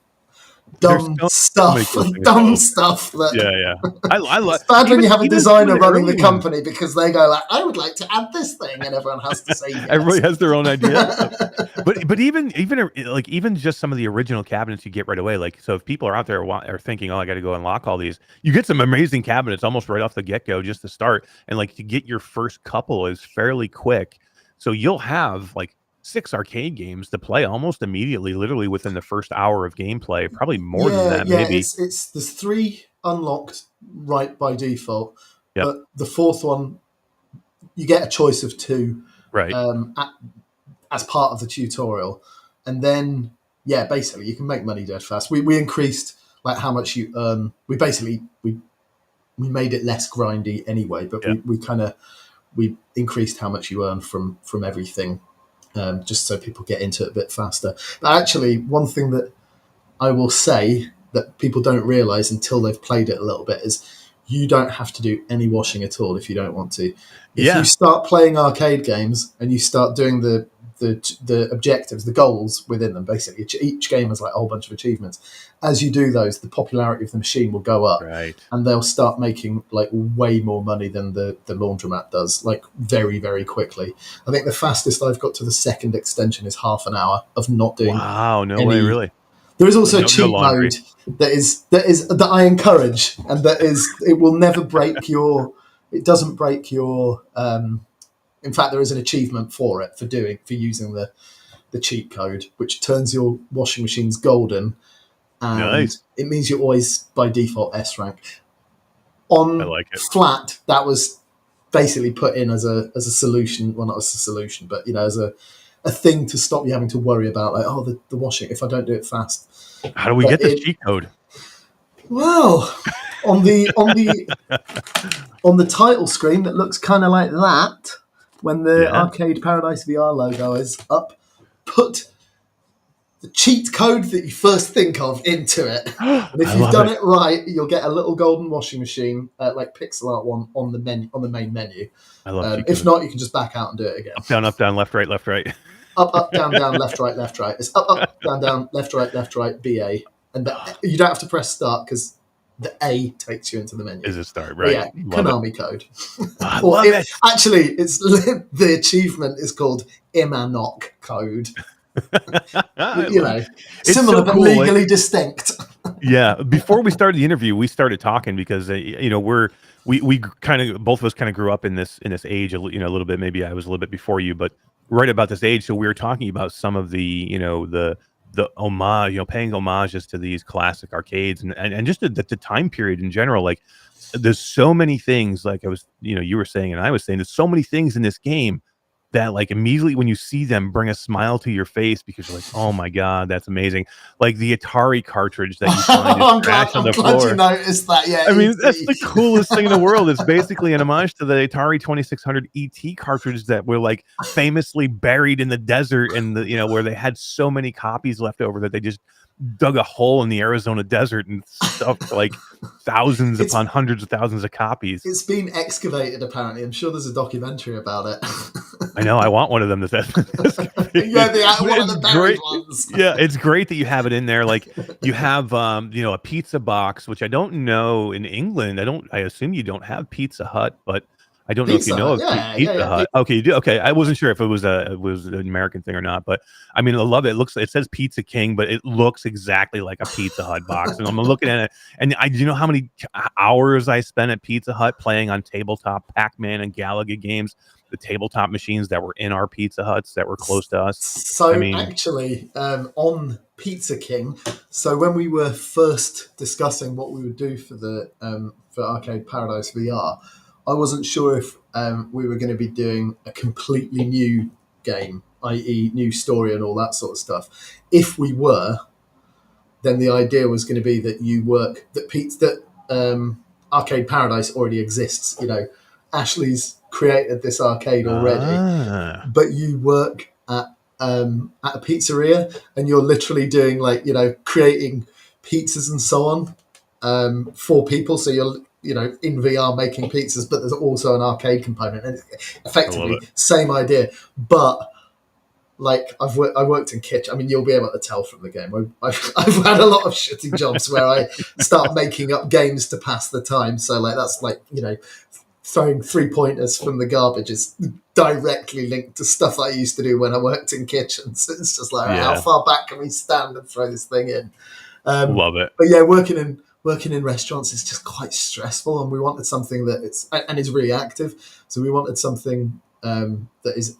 S3: dumb stuff. That,
S1: I love.
S3: It's bad when you have a designer running the company because they go like, "I would like to add this thing," and everyone has to say yes.
S1: Everybody has their own idea. but even just some of the original cabinets you get right away. Like, so if people are out there are thinking, "Oh, I got to go unlock all these," you get some amazing cabinets almost right off the get go just to start. And like to get your first couple is fairly quick. So you'll have like 6 arcade games to play almost immediately, literally within the first hour of gameplay, probably more than that. Maybe
S3: there's 3 unlocked right by default, but the 4th one you get a choice of 2,
S1: right?
S3: As part of the tutorial, and then basically you can make money dead fast. We increased like how much you earn. We made it less grindy anyway, but we increased how much you earn from everything. Just so people get into it a bit faster. But actually, one thing that I will say that people don't realize until they've played it a little bit is you don't have to do any washing at all if you don't want to. If you start playing arcade games and you start doing the objectives, the goals within them, basically each game has like a whole bunch of achievements. As you do those, the popularity of the machine will go up, and they'll start making like way more money than the laundromat does, like very, very quickly. I think the fastest I've got to the second extension is half an hour of not doing.
S1: Wow, no way, really.
S3: There is also a cheat mode that I encourage, and it will never break your. It doesn't break your. In fact, there is an achievement for it for using the cheat code, which turns your washing machines golden, and it means you're always by default S rank. On flat, that was basically put in as a solution. Well, not as a solution, but as a thing to stop you having to worry about like the washing if I don't do it fast.
S1: How do we get this cheat code?
S3: Well, on the title screen that looks kind of like that when the Arcade Paradise VR logo is up. Put the cheat code that you first think of into it, and if you've done it right, you'll get a little golden washing machine, like pixel art one on the main menu.
S1: I love
S3: if not, you can just back out and do it again.
S1: Up, down, left, right, left, right.
S3: Up, down, left, right, left, right. It's up, down, left, right, BA, and you don't have to press start because the A takes you into the menu.
S1: Is a start, right?
S3: Yeah, Konami code.
S1: I love it.
S3: Actually, it's the achievement is called Imanok code.
S1: It's
S3: similar
S1: so
S3: but
S1: cool,
S3: legally distinct.
S1: Yeah. Before we started the interview, we started talking because we kind of, both of us kind of grew up in this age, a little bit. Maybe I was a little bit before you, but right about this age. So we were talking about some of the homage, paying homages to these classic arcades and just the time period in general. Like, there's so many things, like I was, you were saying, and I was saying, there's so many things in this game that, like, immediately when you see them, bring a smile to your face because you're like, oh my god, that's amazing. Like the Atari cartridge that you find is trash on the floor. I'm glad
S3: you noticed that. Yeah,
S1: I mean, that's the coolest thing in the world. It's basically an homage to the Atari 2600 ET cartridge that were like famously buried in the desert, and where they had so many copies left over that they just dug a hole in the Arizona desert and stuffed like thousands upon hundreds of thousands of copies.
S3: It's been excavated, apparently. I'm sure there's a documentary about it.
S1: I know. I want one of them.
S3: One of the buried ones.
S1: Yeah, it's great that you have it in there. Like, you have, a pizza box, which I don't know in England. I assume you don't have Pizza Hut, but I don't know if you know of Pizza Hut. Okay, you do. Okay, I wasn't sure if it was an American thing or not, but I mean, I love it. It says Pizza King, but it looks exactly like a Pizza Hut box. And I'm looking at it, and you know how many hours I spent at Pizza Hut playing on tabletop Pac-Man and Galaga games, the tabletop machines that were in our Pizza Huts that were close to us.
S3: So actually, on Pizza King, so when we were first discussing what we would do for Arcade Paradise VR, I wasn't sure if we were going to be doing a completely new game, i.e. new story and all that sort of stuff. If we were, then the idea was going to be that Arcade Paradise already exists. Ashley's created this arcade already, but you work at a pizzeria and you're literally doing creating pizzas and so on for people. So you're in VR making pizzas, but there's also an arcade component, and effectively same idea. But I worked in kitchen. I mean, you'll be able to tell from the game. I've had a lot of shitty jobs where I start making up games to pass the time. So that's throwing 3-pointers from the garbage is directly linked to stuff I used to do when I worked in kitchens. So it's just how far back can we stand and throw this thing in?
S1: Love it.
S3: But yeah, working in restaurants is just quite stressful, and we wanted something that is really active. So we wanted something that is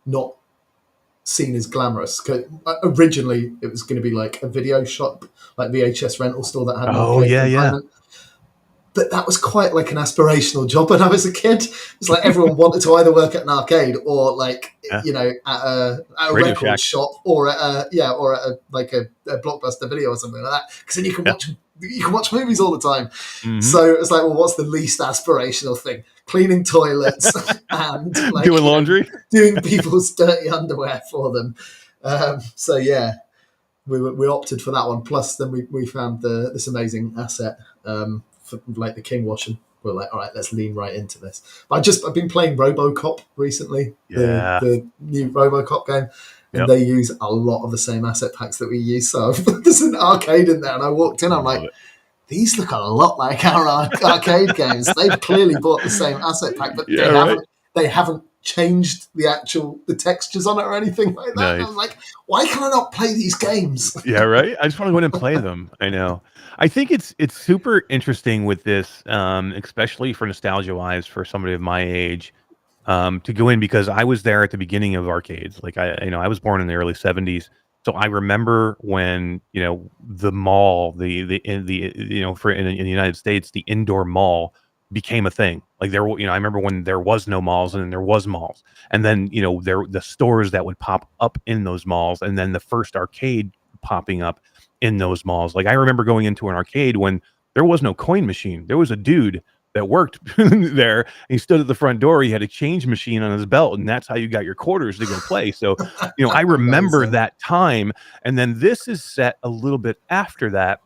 S3: not seen as glamorous. Originally, it was going to be like a video shop, like VHS rental store that had component. But that was quite like an aspirational job when I was a kid. It's like everyone wanted to either work at an arcade or at a record shop or at a Blockbuster Video or something like that. Because then you can watch movies all the time. Mm-hmm. So it's like, well, what's the least aspirational thing? Cleaning toilets and
S1: doing laundry,
S3: doing people's dirty underwear for them. So yeah, we opted for that one. Plus, then we found this amazing asset. For the King washing, we're like, all right, let's lean right into this. But I've been playing RoboCop recently, the new RoboCop game, and they use a lot of the same asset packs that we use. So there's an arcade in there, and I walked in, I'm like, these look a lot like our arcade games. They've clearly bought the same asset pack, but they haven't changed the textures on it or anything like that. Nice. And I was like, why can I not play these games?
S1: Yeah, right. I just want to go in and play them. I know. I think it's super interesting with this, especially for nostalgia-wise, for somebody of my age, to go in, because I was there at the beginning of arcades. Like I was born in the early '70s, so I remember when the mall, in the United States, the indoor mall became a thing. Like I remember when there was no malls and then there was malls, and then the stores that would pop up in those malls, and then the first arcade popping up in those malls. Like I remember going into an arcade when there was no coin machine. There was a dude that worked there. And he stood at the front door. He had a change machine on his belt, and that's how you got your quarters to go play. So, I remember that time. And then this is set a little bit after that.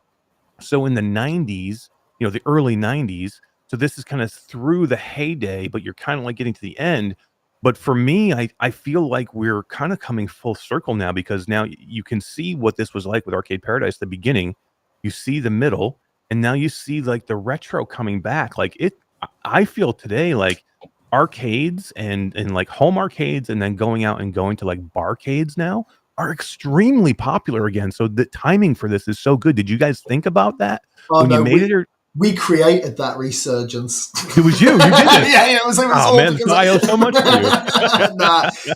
S1: So in the 90s, the early 90s. So this is kind of through the heyday, but you're kind of like getting to the end. But for me, I feel like we're kind of coming full circle now, because now you can see what this was like with Arcade Paradise at the beginning. You see the middle, and now you see like the retro coming back. Like I feel today like arcades and like home arcades, and then going to like barcades now are extremely popular again. So the timing for this is so good. Did you guys think about that when you made it? Or
S3: we created that resurgence.
S1: it was you. You did it.
S3: Yeah, it was all
S1: man, I owe so much to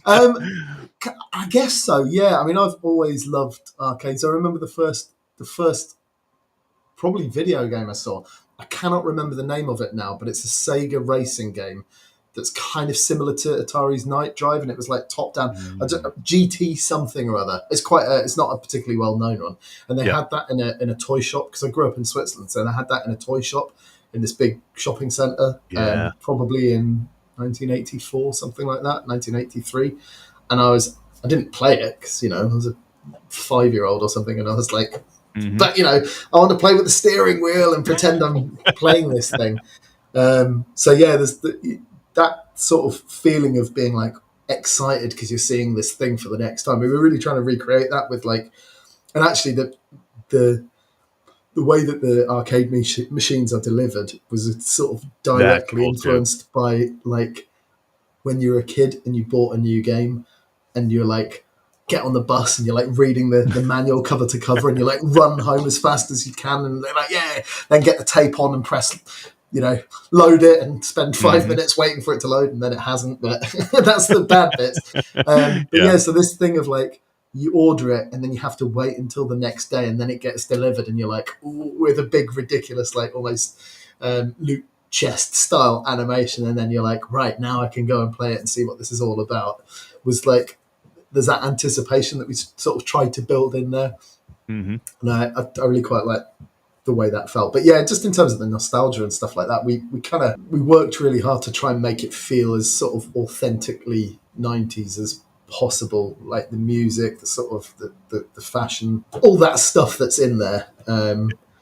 S3: you. I guess so. Yeah, I mean, I've always loved arcades. I remember the first probably video game I saw. I cannot remember the name of it now, but it's a Sega racing game that's kind of similar to Atari's Night Drive, and it was like top down. GT something or other. It's it's not a particularly well known one, and they had that in a toy shop, because I grew up in Switzerland, so I had that in a toy shop in this big shopping centre, probably in 1984, something like that, 1983, and I didn't play it because I was a 5-year-old or something, and I was like, but I want to play with the steering wheel and pretend I'm playing this thing. So yeah, there's that sort of feeling of being like excited because you're seeing this thing for the next time. We were really trying to recreate that with and actually the way that the arcade machines are delivered was sort of directly influenced by like when you're a kid and you bought a new game and you're like, get on the bus and you're like reading the manual cover to cover, and you like run home as fast as you can, and they're like, then get the tape on and press, load it and spend 5 minutes waiting for it to load, and then it hasn't, but that's the bad bits. So this thing of like, you order it and then you have to wait until the next day, and then it gets delivered, and you're like, ooh, with a big ridiculous like almost loot chest style animation, and then you're like, right, now I can go and play it and see what this is all about. Was like, there's that anticipation that we sort of tried to build in there. And I really quite like the way that felt. But yeah, just in terms of the nostalgia and stuff like that, we worked really hard to try and make it feel as sort of authentically 90s as possible, like the music, the sort of the fashion, all that stuff that's in there.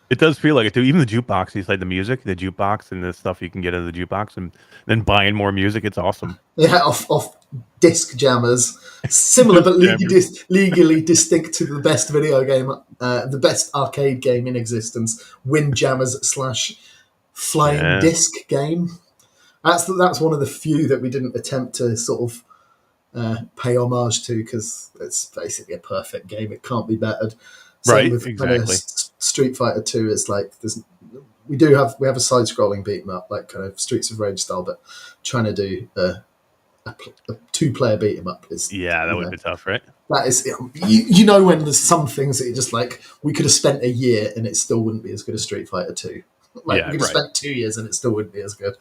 S1: It does feel like it too. Even the jukebox, you like the music, the jukebox, and the stuff you can get out of the jukebox, and then buying more music. It's awesome.
S3: Yeah, off disc jammers, similar but legally distinct to the best video game, the best arcade game in existence, Windjammers / Flying Disc game. That's one of the few that we didn't attempt to sort of pay homage to, because it's basically a perfect game. It can't be bettered. Same with exactly. Street Fighter 2 is like, we have a side-scrolling beat 'em up, like kind of Streets of Rage style, but trying to do a 2-player beat 'em up is
S1: that would be tough, right?
S3: That is, when there's some things that you're just like, we could have spent a year and it still wouldn't be as good as Street Fighter 2. Like we could have spent 2 years and it still wouldn't be as good.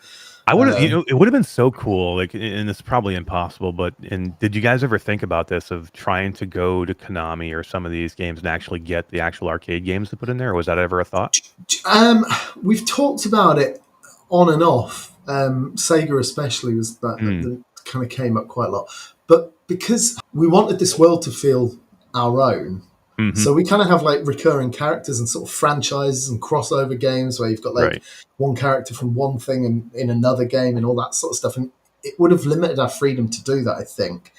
S1: I would have, it would have been so cool. Like, and it's probably impossible, but did you guys ever think about this, of trying to go to Konami or some of these games and actually get the actual arcade games to put in there? Or was that ever a thought?
S3: We've talked about it on and off. Sega especially was that kind of came up quite a lot. But because we wanted this world to feel our own, so we kind of have like recurring characters and sort of franchises and crossover games where you've got like one character from one thing and in another game and all that sort of stuff. And it would have limited our freedom to do that, I think.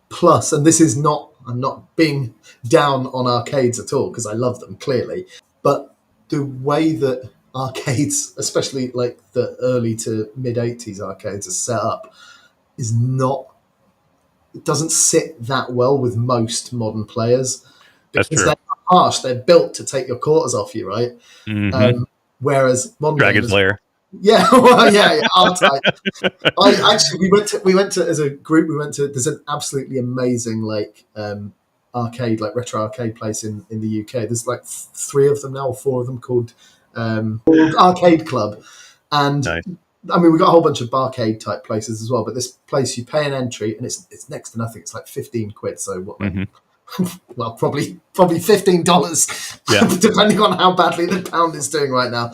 S3: Plus, and this is not, I'm not being down on arcades at all, because I love them clearly, but the way that arcades, especially like the early to mid 80s arcades, are set up is not, it doesn't sit that well with most modern players.
S1: That's true.
S3: They're harsh. They're built to take your quarters off you, right? Whereas modern
S1: Dragon's Lair.
S3: Yeah, well, yeah, R-Type. We went to as a group. There's an absolutely amazing like arcade, like retro arcade place in the UK. There's like 3 of them now, or 4 of them called Arcade Club, and. Nice. I mean, we've got a whole bunch of barcade type places as well, but this place you pay an entry and it's next to nothing. It's like 15 quid. So what, like well, probably $15, depending on how badly the pound is doing right now.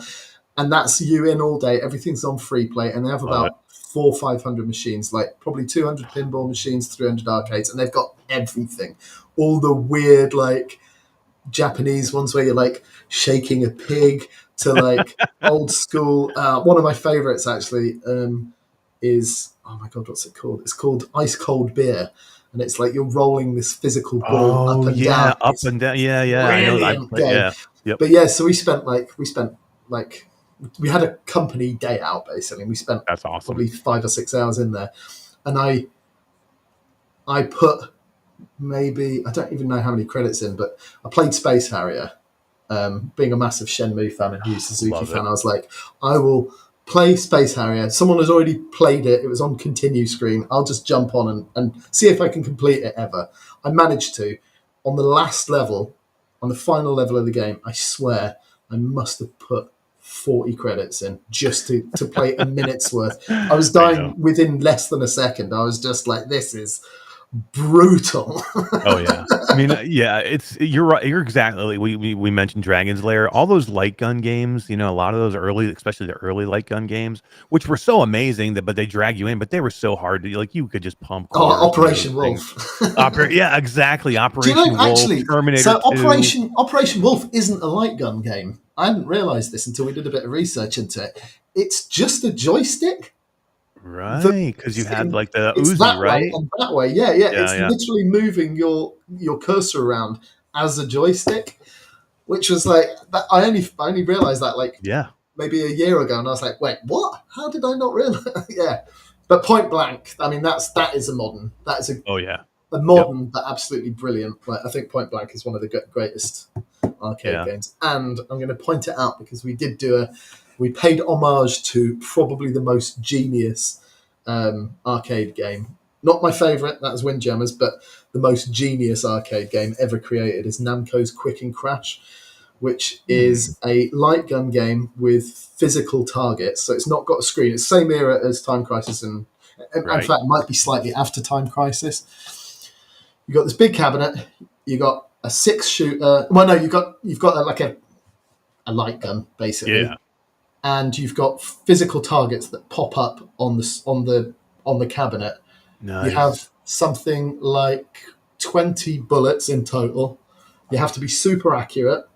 S3: And that's you in all day. Everything's on free play, and they have about 400 or 500 machines, like probably 200 pinball machines, 300 arcades, and they've got everything. All the weird, like, Japanese ones where you're like shaking a pig to like old school. One of my favorites actually is, oh my God, what's it called? It's called Ice Cold Beer. And it's like you're rolling this physical ball up and down.
S1: Up and down. Yeah, yeah.
S3: Brilliant game.
S1: Yeah. Yep.
S3: But yeah, so we had a company day out basically. And we spent
S1: That's awesome.
S3: Probably 5 or 6 hours in there. And I put maybe, I don't even know how many credits in, but I played Space Harrier. Being a massive Shenmue fan and Yu Suzuki fan, I was like, I will play Space Harrier. Someone has already played it. It was on continue screen. I'll just jump on and see if I can complete it ever. I managed to. On the last level, on the final level of the game, I swear I must have put 40 credits in just to play a minute's worth. I was dying within less than a second. I was just like, this is brutal.
S1: Oh yeah, I mean, you're right. You're exactly. We mentioned Dragon's Lair, all those light gun games. You know, a lot of those early, especially the early light gun games, which were so amazing but they drag you in, but they were so hard to, like, you could just pump.
S3: Operation Wolf.
S1: Yeah, exactly. Operation Wolf.
S3: Actually,
S1: Terminator.
S3: So Operation Wolf isn't a light gun game. I hadn't realized this until we did a bit of research into it. It's just a joystick.
S1: Right, because you had like the Uzi, right?
S3: That way, yeah. It's literally moving your cursor around as a joystick, which was like I only realized that maybe a year ago, and I was like, wait, what? How did I not realize? Yeah, but Point Blank, I mean, that is a modern. That is a modern but absolutely brilliant. Like, I think Point Blank is one of the greatest arcade games, and I'm going to point it out because we paid homage to probably the most genius arcade game. Not my favourite, that was Windjammers, but the most genius arcade game ever created is Namco's Quick and Crash, which is a light gun game with physical targets. So it's not got a screen. It's the same era as Time Crisis, and in fact, it might be slightly after Time Crisis. You've got this big cabinet. You've got a 6-shooter. Well, no, you've got a light gun, basically. Yeah. And you've got physical targets that pop up on the cabinet. Nice. You have something like 20 bullets in total. You have to be super accurate,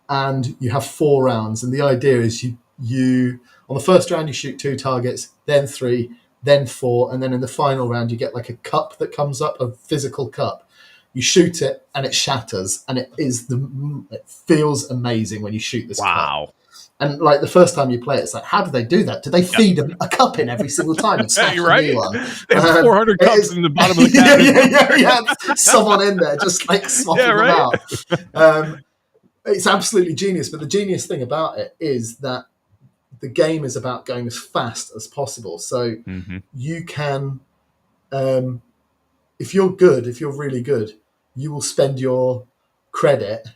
S3: and you have 4 rounds. And the idea is you on the first round you shoot 2 targets, then 3, then 4, and then in the final round you get like a cup that comes up, a physical cup. You shoot it and it shatters, and it feels amazing when you shoot this cup. And like the first time you play it, it's like, how do they do that? Do they feed a cup in every single time and smash a new one?
S1: They have 400 cups in the bottom of the cabinet.
S3: Yeah. Someone in there just like swapping them out. It's absolutely genius. But the genius thing about it is that the game is about going as fast as possible. So you can, if you're really good, you will spend your credit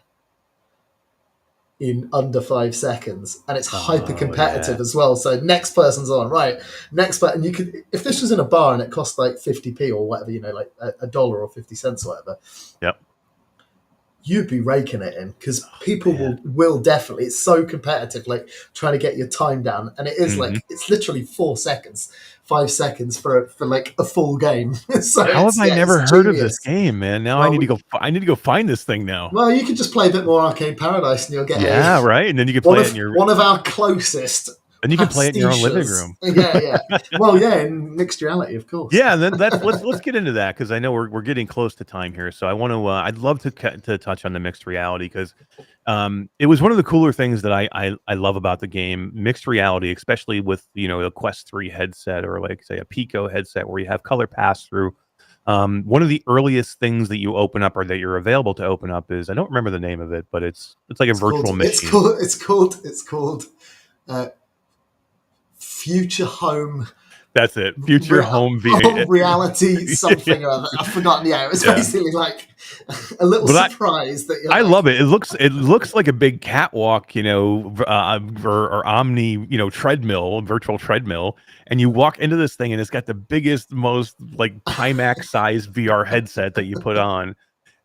S3: in under 5 seconds, and it's hyper competitive as well. So next person's on, right? And you could, if this was in a bar and it cost like 50p or whatever, you know, like $1 or 50 cents or whatever. Yep. You'd be raking it in because people will definitely. It's so competitive, like trying to get your time down, and it is like it's literally 4 seconds, 5 seconds for like a full game. So
S1: how have I never heard of this game, man? Now I need to go find this thing now.
S3: Well, you can just play a bit more Arcade Paradise, and you'll get
S1: right, and then you can play it in
S3: one of our closest.
S1: And you can play it in your own living room.
S3: Yeah. Well, in mixed reality, of course.
S1: Yeah, and then let's get into that because I know we're getting close to time here. So I want to. I'd love to touch on the mixed reality because it was one of the cooler things that I love about the game, mixed reality, especially with a Quest 3 headset or like say a Pico headset where you have color pass through. One of the earliest things that you open up or that you're available to open up is, I don't remember the name of it, but it's like a virtual machine.
S3: It's called Future Home
S1: That's it. Future home
S3: home reality something or other. I've forgotten. Yeah, it was basically like a little surprise that you're
S1: I
S3: like,
S1: love it. It looks like a big catwalk, or Omni, treadmill, virtual treadmill, and you walk into this thing and it's got the biggest, most like Pimax sized VR headset that you put on,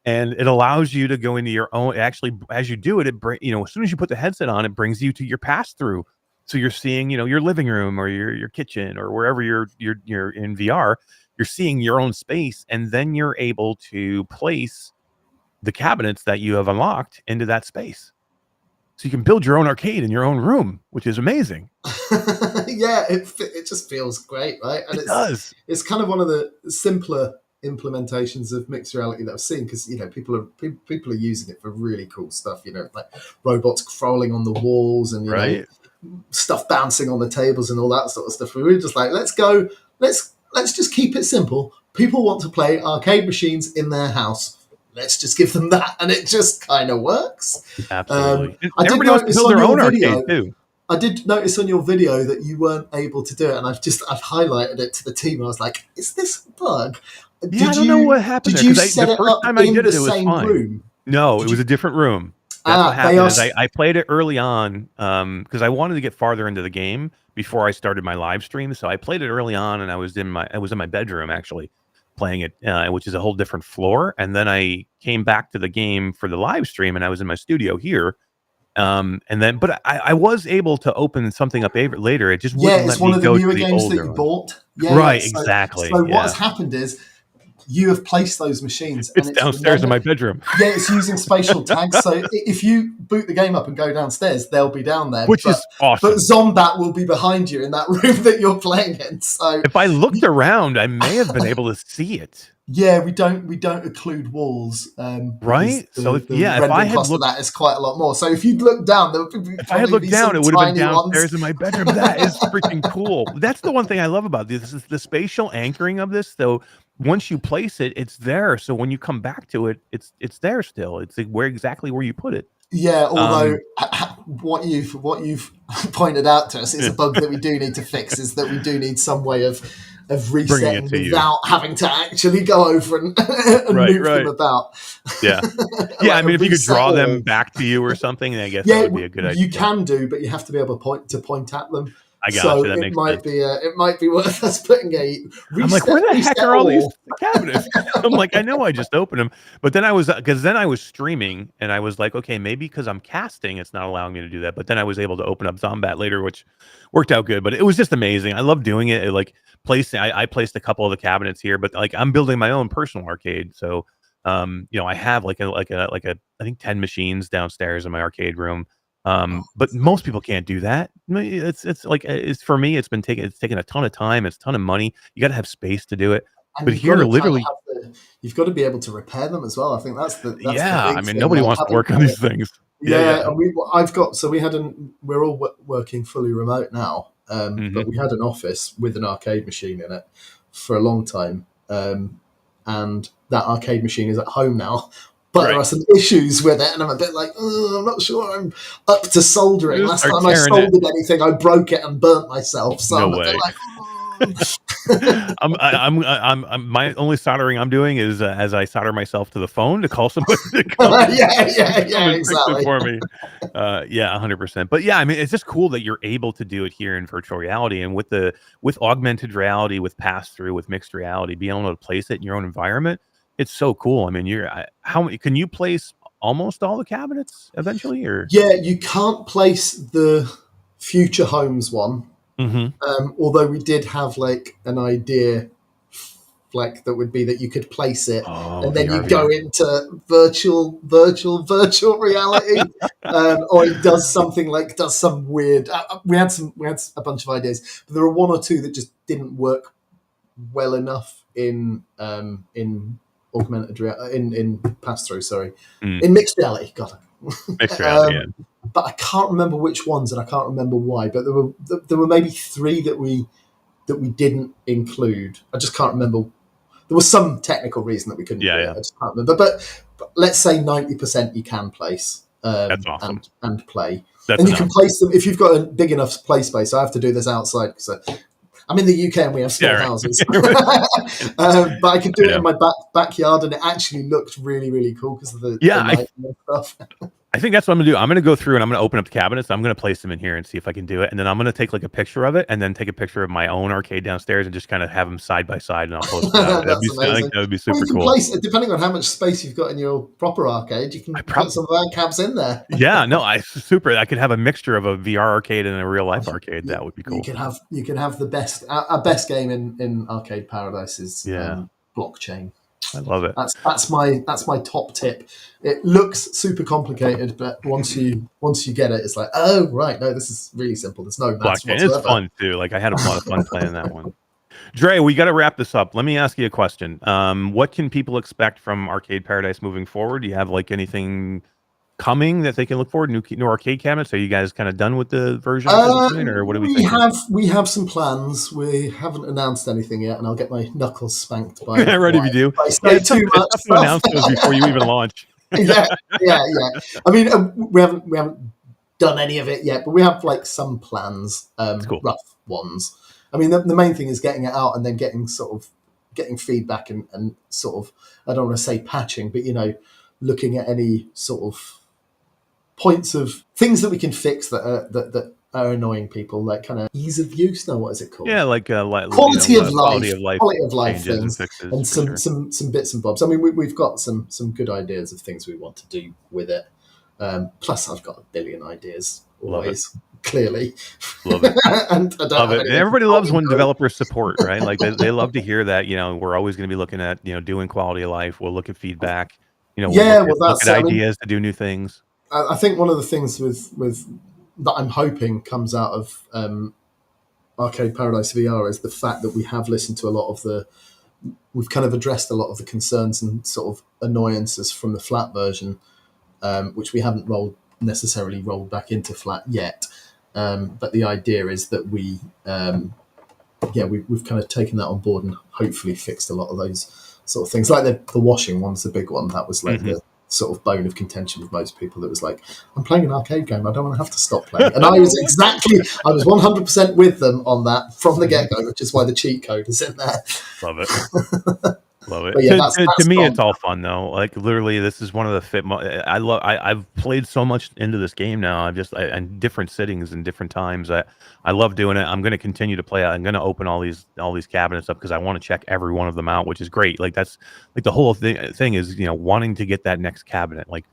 S1: and it allows you to go into your own. Actually, as you do it, as soon as you put the headset on, it brings you to your pass through. So you're seeing, your living room or your kitchen or wherever you're in VR. You're seeing your own space, and then you're able to place the cabinets that you have unlocked into that space. So you can build your own arcade in your own room, which is amazing.
S3: Yeah, it just feels great, right? And
S1: it does.
S3: It's kind of one of the simpler implementations of mixed reality that I've seen, because people are using it for really cool stuff. Like robots crawling on the walls and stuff bouncing on the tables and all that sort of stuff. We were just like, let's just keep it simple. People want to play arcade machines in their house. Let's just give them that, and it just kind of works.
S1: Absolutely. Everybody wants to build their own arcade too.
S3: I did notice on your video that you weren't able to do it, and I've highlighted it to the team. I was like, "Is this a bug?"
S1: I don't know what happened.
S3: Did you set it up in the same room?
S1: No, it was a different room. That's what happened. I played it early on because I wanted to get farther into the game before I started my live stream. So I played it early on, and I was in my bedroom actually playing it, which is a whole different floor. And then I came back to the game for the live stream, and I was in my studio here. But I was able to open something up later. It just wouldn't let me go to the older one.
S3: It's one of the newer games that you bought.
S1: Right, exactly.
S3: So what has happened is you have placed those machines.
S1: It's downstairs in my bedroom.
S3: Yeah, it's using spatial tags. So if you boot the game up and go downstairs, they'll be down there.
S1: Which is awesome.
S3: But Zombat will be behind you in that room that you're playing in. So
S1: if I looked around, I may have been able to see it.
S3: Yeah, we don't occlude walls,
S1: right? So if I had looked,
S3: that is quite a lot more. So if you'd looked down, there would be.
S1: If I had looked down, it would have been downstairs in my bedroom. That is freaking cool. That's the one thing I love about this is the spatial anchoring of this. So once you place it, it's there. So when you come back to it, it's there still. It's like exactly where you put it.
S3: Yeah, although what you've pointed out to us is a bug that we do need to fix. Is that we do need some way of resetting without having to actually go over and move them about.
S1: Yeah. Yeah, I mean, if you could draw them back to you or something, I guess that would be a good idea.
S3: You can do, but you have to be able to point at them.
S1: I got you. That makes sense.
S3: It might be worth us putting a reset.
S1: I'm like, where the heck are all these cabinets? I'm like, I know I just opened them. But then I was streaming, and I was like, okay, maybe because I'm casting, it's not allowing me to do that. But then I was able to open up Zombat later, which worked out good. But it was just amazing. I love doing it. I placed a couple of the cabinets here, but like I'm building my own personal arcade. So I have like a I think 10 machines downstairs in my arcade room. But most people can't do that. It's for me, it's taken a ton of time. It's a ton of money. You got to have space to do it. And but here, literally,
S3: you've got to be able to repair them as well. I think that's the
S1: I mean, nobody wants to work on these things.
S3: Yeah. We're all working fully remote now. But we had an office with an arcade machine in it for a long time. And that arcade machine is at home now. But there are some issues with it, and I'm a bit like, I'm not sure I'm up to soldering. Last time I soldered anything, I broke it and burnt myself. So
S1: no way. I'm my only soldering I'm doing is as I solder myself to the phone to call somebody to come.
S3: Exactly
S1: for me. 100%. But yeah, I mean, it's just cool that you're able to do it here in virtual reality, and with augmented reality, with pass through, with mixed reality, being able to place it in your own environment. It's so cool. I mean, how can you place almost all the cabinets eventually? Or
S3: you can't place the future homes one. Although we did have like an idea, like that would be that you could place it, and then you go into virtual reality, or it does some weird. We had a bunch of ideas, but there were one or two that just didn't work well enough in augmented reality, in pass through. Sorry, in mixed reality. God,
S1: mixed reality.
S3: But I can't remember which ones, and I can't remember why. But there were maybe 3 that we didn't include. I just can't remember. There was some technical reason that we couldn't do it. I just can't remember. But let's say 90% you can place.
S1: That's awesome.
S3: And play.
S1: That's
S3: and you can place them if you've got a big enough play space. I have to do this outside because I'm in the UK and we have small
S1: Yeah, right.
S3: houses. But I could do it in my backyard, and it actually looked really, really cool because of the lighting and stuff.
S1: I think that's what I'm gonna do. I'm gonna go through and I'm gonna open up the cabinets. I'm gonna place them in here and see if I can do it. And then I'm gonna take like a picture of it, and then take a picture of my own arcade downstairs, and just kind of have them side by side, and I'll post it out.
S3: That's amazing.
S1: I think that would be super
S3: you can
S1: cool.
S3: Place it, depending on how much space you've got in your proper arcade, you can put some of our cabs in there.
S1: Yeah, no, I could have a mixture of a VR arcade and a real life arcade. That would be cool.
S3: You can have the best. Our best game in Arcade Paradise is Blockchain.
S1: I love it.
S3: That's my top tip. It looks super complicated, but once you get it, it's like, oh right, no, this is really simple. There's no maths
S1: Blockchain
S3: whatsoever.
S1: is fun too. Like I had a lot of fun playing that one. Dre, we got to wrap this up. Let me ask you a question. What can people expect from Arcade Paradise moving forward? Do you have like anything coming that they can look forward? New arcade cabinets? Are you guys kind of done with the version at this point, or what do we think?
S3: We have some plans. We haven't announced anything yet, and I'll get my knuckles spanked by.
S1: Right, if you do.
S3: I say too much
S1: to announce those before you even launch.
S3: yeah. I mean, we haven't done any of it yet, but we have like some plans,
S1: cool.
S3: rough ones. I mean, the main thing is getting it out and then getting feedback and sort of, I don't want to say patching, but looking at any sort of points of things that we can fix that are annoying people, like kind of ease of use. No, what is it called?
S1: Yeah, like
S3: quality of life
S1: things,
S3: and some bits and bobs. I mean, we've got some good ideas of things we want to do with it. Plus, I've got a billion ideas always. Clearly,
S1: love it.
S3: And I don't
S1: love it. And everybody loves when developers support, right? Like they love to hear that. We're always going to be looking at doing quality of life. We'll look at feedback. Look at ideas to do new things.
S3: I think one of the things with that I'm hoping comes out of Arcade Paradise VR is the fact that we have listened to we've kind of addressed a lot of the concerns and sort of annoyances from the flat version, which we haven't necessarily rolled back into flat yet. But the idea is that we've kind of taken that on board and hopefully fixed a lot of those sort of things. Like the washing one's the big one. That was like the sort of bone of contention with most people. That was like, I'm playing an arcade game. I don't want to have to stop playing. And I was 100% with them on that from the get-go, which is why the cheat code is in there.
S1: Love it. Love it.
S3: Yeah,
S1: to me, it's all fun though. Like literally, this is one of the I've played so much into this game now. In different sittings and different times. I love doing it. I'm going to continue to play it. I'm going to open all these cabinets up because I want to check every one of them out, which is great. Like that's like the whole thing is wanting to get that next cabinet. Like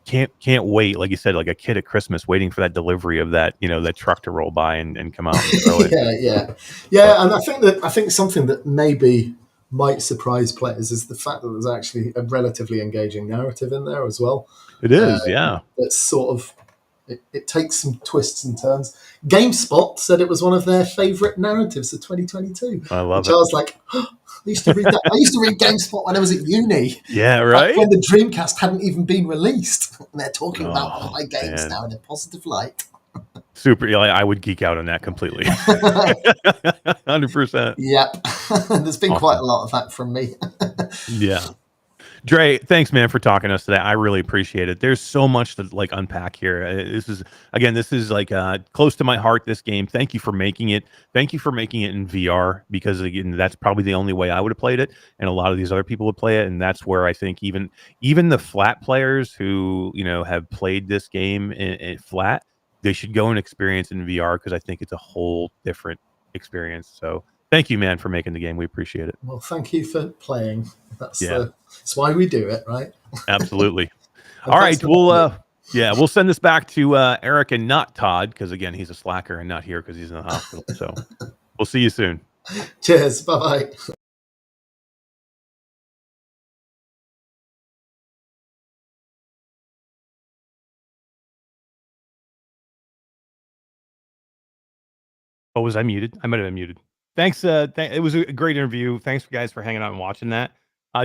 S1: can't wait. Like you said, like a kid at Christmas waiting for that delivery of that that truck to roll by and come out. And throw it.
S3: Yeah. And I think something that maybe might surprise players is the fact that there's actually a relatively engaging narrative in there as well.
S1: It is, yeah.
S3: It's sort of it takes some twists and turns. GameSpot said it was one of their favourite narratives of 2022.
S1: I love it.
S3: I was like, I used to read that. I used to read GameSpot when I was at uni.
S1: Yeah, right.
S3: When the Dreamcast hadn't even been released, and they're talking about my games now in a positive light.
S1: Super. Yeah, I would geek out on that completely. 100%.
S3: Yep. There's been quite a lot of that from me.
S1: Yeah. Dre, thanks, man, for talking to us today. I really appreciate it. There's so much to unpack here. This is like close to my heart, this game. Thank you for making it. Thank you for making it in VR, because again, that's probably the only way I would have played it, and a lot of these other people would play it. And that's where I think even the flat players who have played this game in flat, they should go and experience it in VR, because I think it's a whole different experience. So thank you, man, for making the game. We appreciate it.
S3: Well, thank you for playing. That's why we do it, right?
S1: Absolutely. All right. We'll send this back to Eric and not Todd, because again, he's a slacker and not here because he's in the hospital. So we'll see you soon.
S3: Cheers. Bye-bye.
S1: Oh, was I muted? I might have been muted. Thanks. It was a great interview. Thanks, guys, for hanging out and watching that.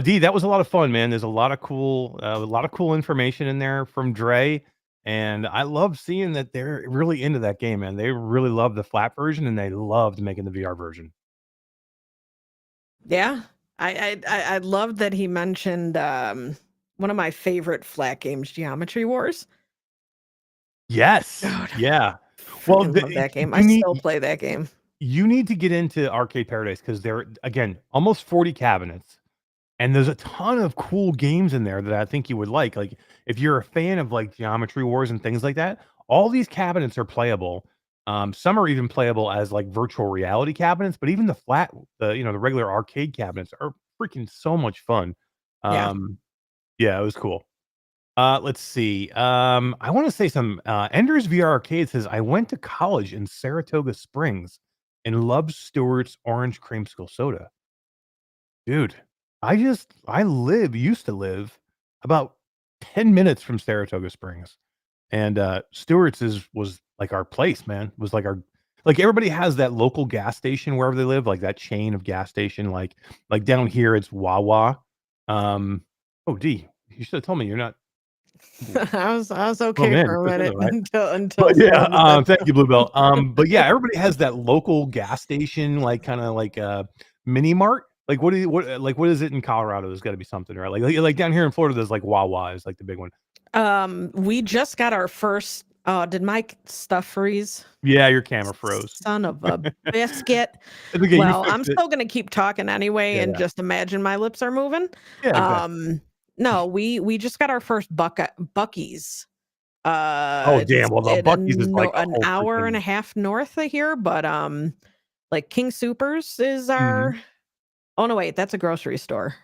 S1: D, that was a lot of fun, man. There's a lot of cool information in there from Dre, and I love seeing that they're really into that game, man. They really love the flat version, and they loved making the VR version.
S2: Yeah, I loved that he mentioned one of my favorite flat games, Geometry Wars.
S1: Yes.
S2: God,
S1: yeah.
S2: Well, love that game. I still play that game.
S1: you need to get into Arcade Paradise because there, again, almost 40 cabinets. And there's a ton of cool games in there that I think you would like. Like, if you're a fan of like Geometry Wars and things like that, all these cabinets are playable. Some are even playable as like virtual reality cabinets, but even the regular arcade cabinets are freaking so much fun.
S2: Yeah.
S1: Yeah, it was cool. Let's see. I want to say some Ender's VR Arcade says I went to college in Saratoga Springs and loved Stewart's orange creamsicle soda. Dude, I used to live about 10 minutes from Saratoga Springs. And Stewart's was like our place, man. Was like everybody has that local gas station wherever they live, like that chain of gas station, like down here it's Wawa. Oh D, you should have told me you're not.
S2: I was
S1: Oh
S2: okay
S1: man,
S2: for a
S1: Chris
S2: minute
S1: Miller, right?
S2: until
S1: But yeah,
S2: someone said
S1: thank you, Bluebell. But yeah, everybody has that local gas station, like kind of like a mini mart. Like what is it in Colorado? There's got to be something, right? Like down here in Florida, there's like Wawa is like the big one.
S2: we just got our first did my stuff freeze?
S1: Yeah, your camera froze.
S2: Son of a biscuit.
S1: It's okay, you
S2: Well, I'm
S1: fixed it.
S2: still gonna keep talking anyway
S1: Yeah,
S2: and
S1: yeah.
S2: just imagine my lips are moving.
S1: Yeah, exactly.
S2: No, we just got our first Bucky's.
S1: Oh
S2: It's
S1: damn! Well, the
S2: in
S1: Bucky's is like a
S2: an
S1: whole
S2: hour and a
S1: freaking.
S2: half north of here, but like King Supers is
S1: Mhm.
S2: our. Oh no, wait, that's a grocery store.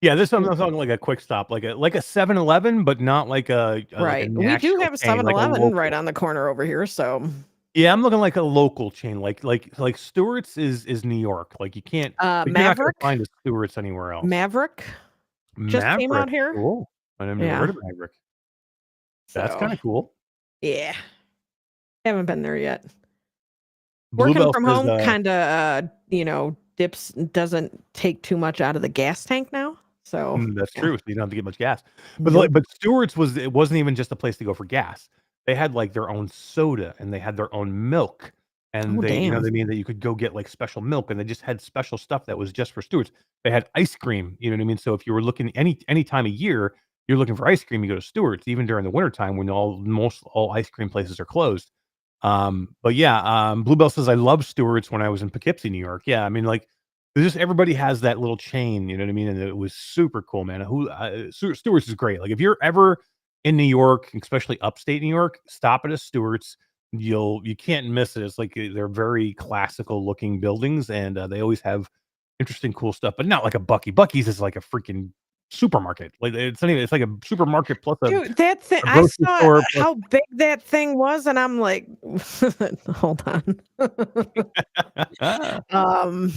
S1: Yeah, I'm talking like a quick stop, like a 7-Eleven, but not like like a
S2: Right. We do
S1: national
S2: have a
S1: chain, like a
S2: 7-Eleven right
S1: local.
S2: on the corner over here, so
S1: Yeah, I'm looking like a local chain, like Stewart's is New York. You're not gonna
S2: Maverick.
S1: find a Stewart's anywhere else.
S2: Maverick just came
S1: Maverick,
S2: out here.
S1: cool. I've never
S2: Yeah.
S1: heard of Maverick. That's
S2: So
S1: kinda cool.
S2: yeah. Haven't been there yet. Working
S1: Bluebell
S2: from
S1: says,
S2: home kinda dips doesn't take too much out of the gas tank now. So
S1: that's
S2: yeah.
S1: true, so you don't have to get much gas.
S2: Nope.
S1: But Stewart's it wasn't even just a place to go for gas. They had, like, their own soda, and they had their own milk, and
S2: Oh
S1: they you know
S2: damn.
S1: what I mean, that you could go get, like, special milk, and they just had special stuff that was just for Stewart's. They had ice cream, you know what I mean? So if you were looking any time of year, you're looking for ice cream, you go to Stewart's, even during the wintertime when most all ice cream places are closed. But yeah, Bluebell says, "I love Stewart's when I was in Poughkeepsie, New York." Yeah, I mean, like, there's just everybody has that little chain, you know what I mean? And it was super cool, man. Stewart's is great. Like, if you're ever in New York, especially upstate New York, stop at a Stewart's. You can't miss it. It's like they're very classical looking buildings, and they always have interesting, cool stuff. But not like a Bucky. Bucky's is like a freaking supermarket. Like, it's not even. It's like a supermarket plus
S2: Dude, that thing
S1: a
S2: I
S1: grocery
S2: saw
S1: store plus.
S2: how big that thing was, and I'm like, hold on. um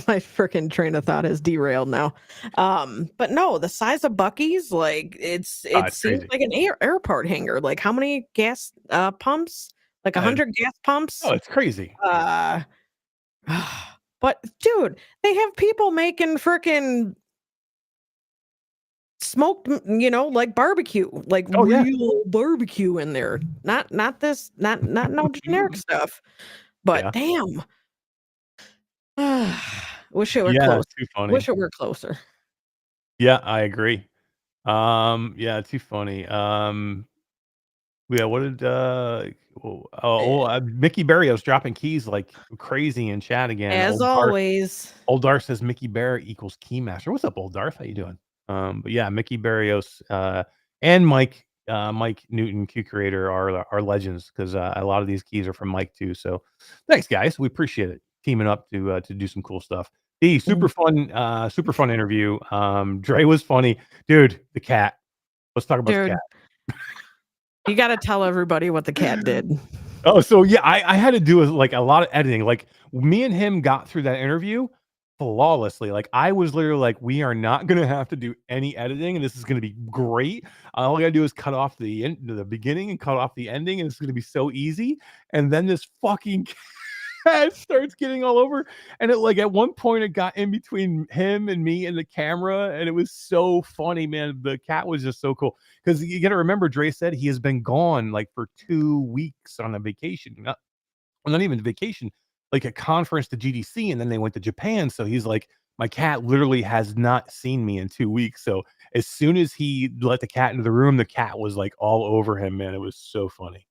S2: my freaking train of thought has derailed now. But no, the size of Bucky's, like it
S1: It's
S2: seems
S1: crazy.
S2: like an airport hangar. Like how many gas pumps? Like
S1: Uh,
S2: 100 gas pumps?
S1: oh, it's crazy.
S2: Uh but dude, they have people making freaking smoked, like barbecue, like
S1: Oh yeah.
S2: real barbecue in there. Not this, not no generic stuff. But
S1: Yeah.
S2: damn. Wish it were
S1: Yeah,
S2: close.
S1: too funny.
S2: Wish it were closer.
S1: Yeah, I agree. Yeah, too funny. Yeah, what did
S2: Eh,
S1: Mickey Barrios dropping keys like crazy in chat again.
S2: As always.
S1: Old Darth says Mickey Bear equals Keymaster. What's up, Old Darth? How you doing? But yeah, Mickey Barrios and Mike Newton, Q Creator, are legends because a lot of these keys are from Mike too. So thanks, guys. We appreciate it. Teaming up to do some cool stuff.
S2: Mm,
S1: Super fun interview. Dre was funny, dude. The cat. Let's talk about the
S2: Dude, you gotta tell everybody what the cat
S1: cat.
S2: did.
S1: Oh, so yeah, I had to do like a lot of editing. Like, me and him got through that interview flawlessly. Like, I was literally like, we are not gonna have to do any editing, and this is gonna be great. All I gotta do is cut off the beginning and cut off the ending, and it's gonna be so easy. And then this fucking cat starts getting all over, and it like at one point it got in between him and me and the camera, and it was so funny, man. The cat was just so cool because you got to remember, Dre said he has been gone like for 2 weeks on a vacation, not even vacation, like a conference to GDC, and then they went to Japan. So he's like, my cat literally has not seen me in 2 weeks. So as soon as he let the cat into the room, the cat was like all over him, man. It was so funny.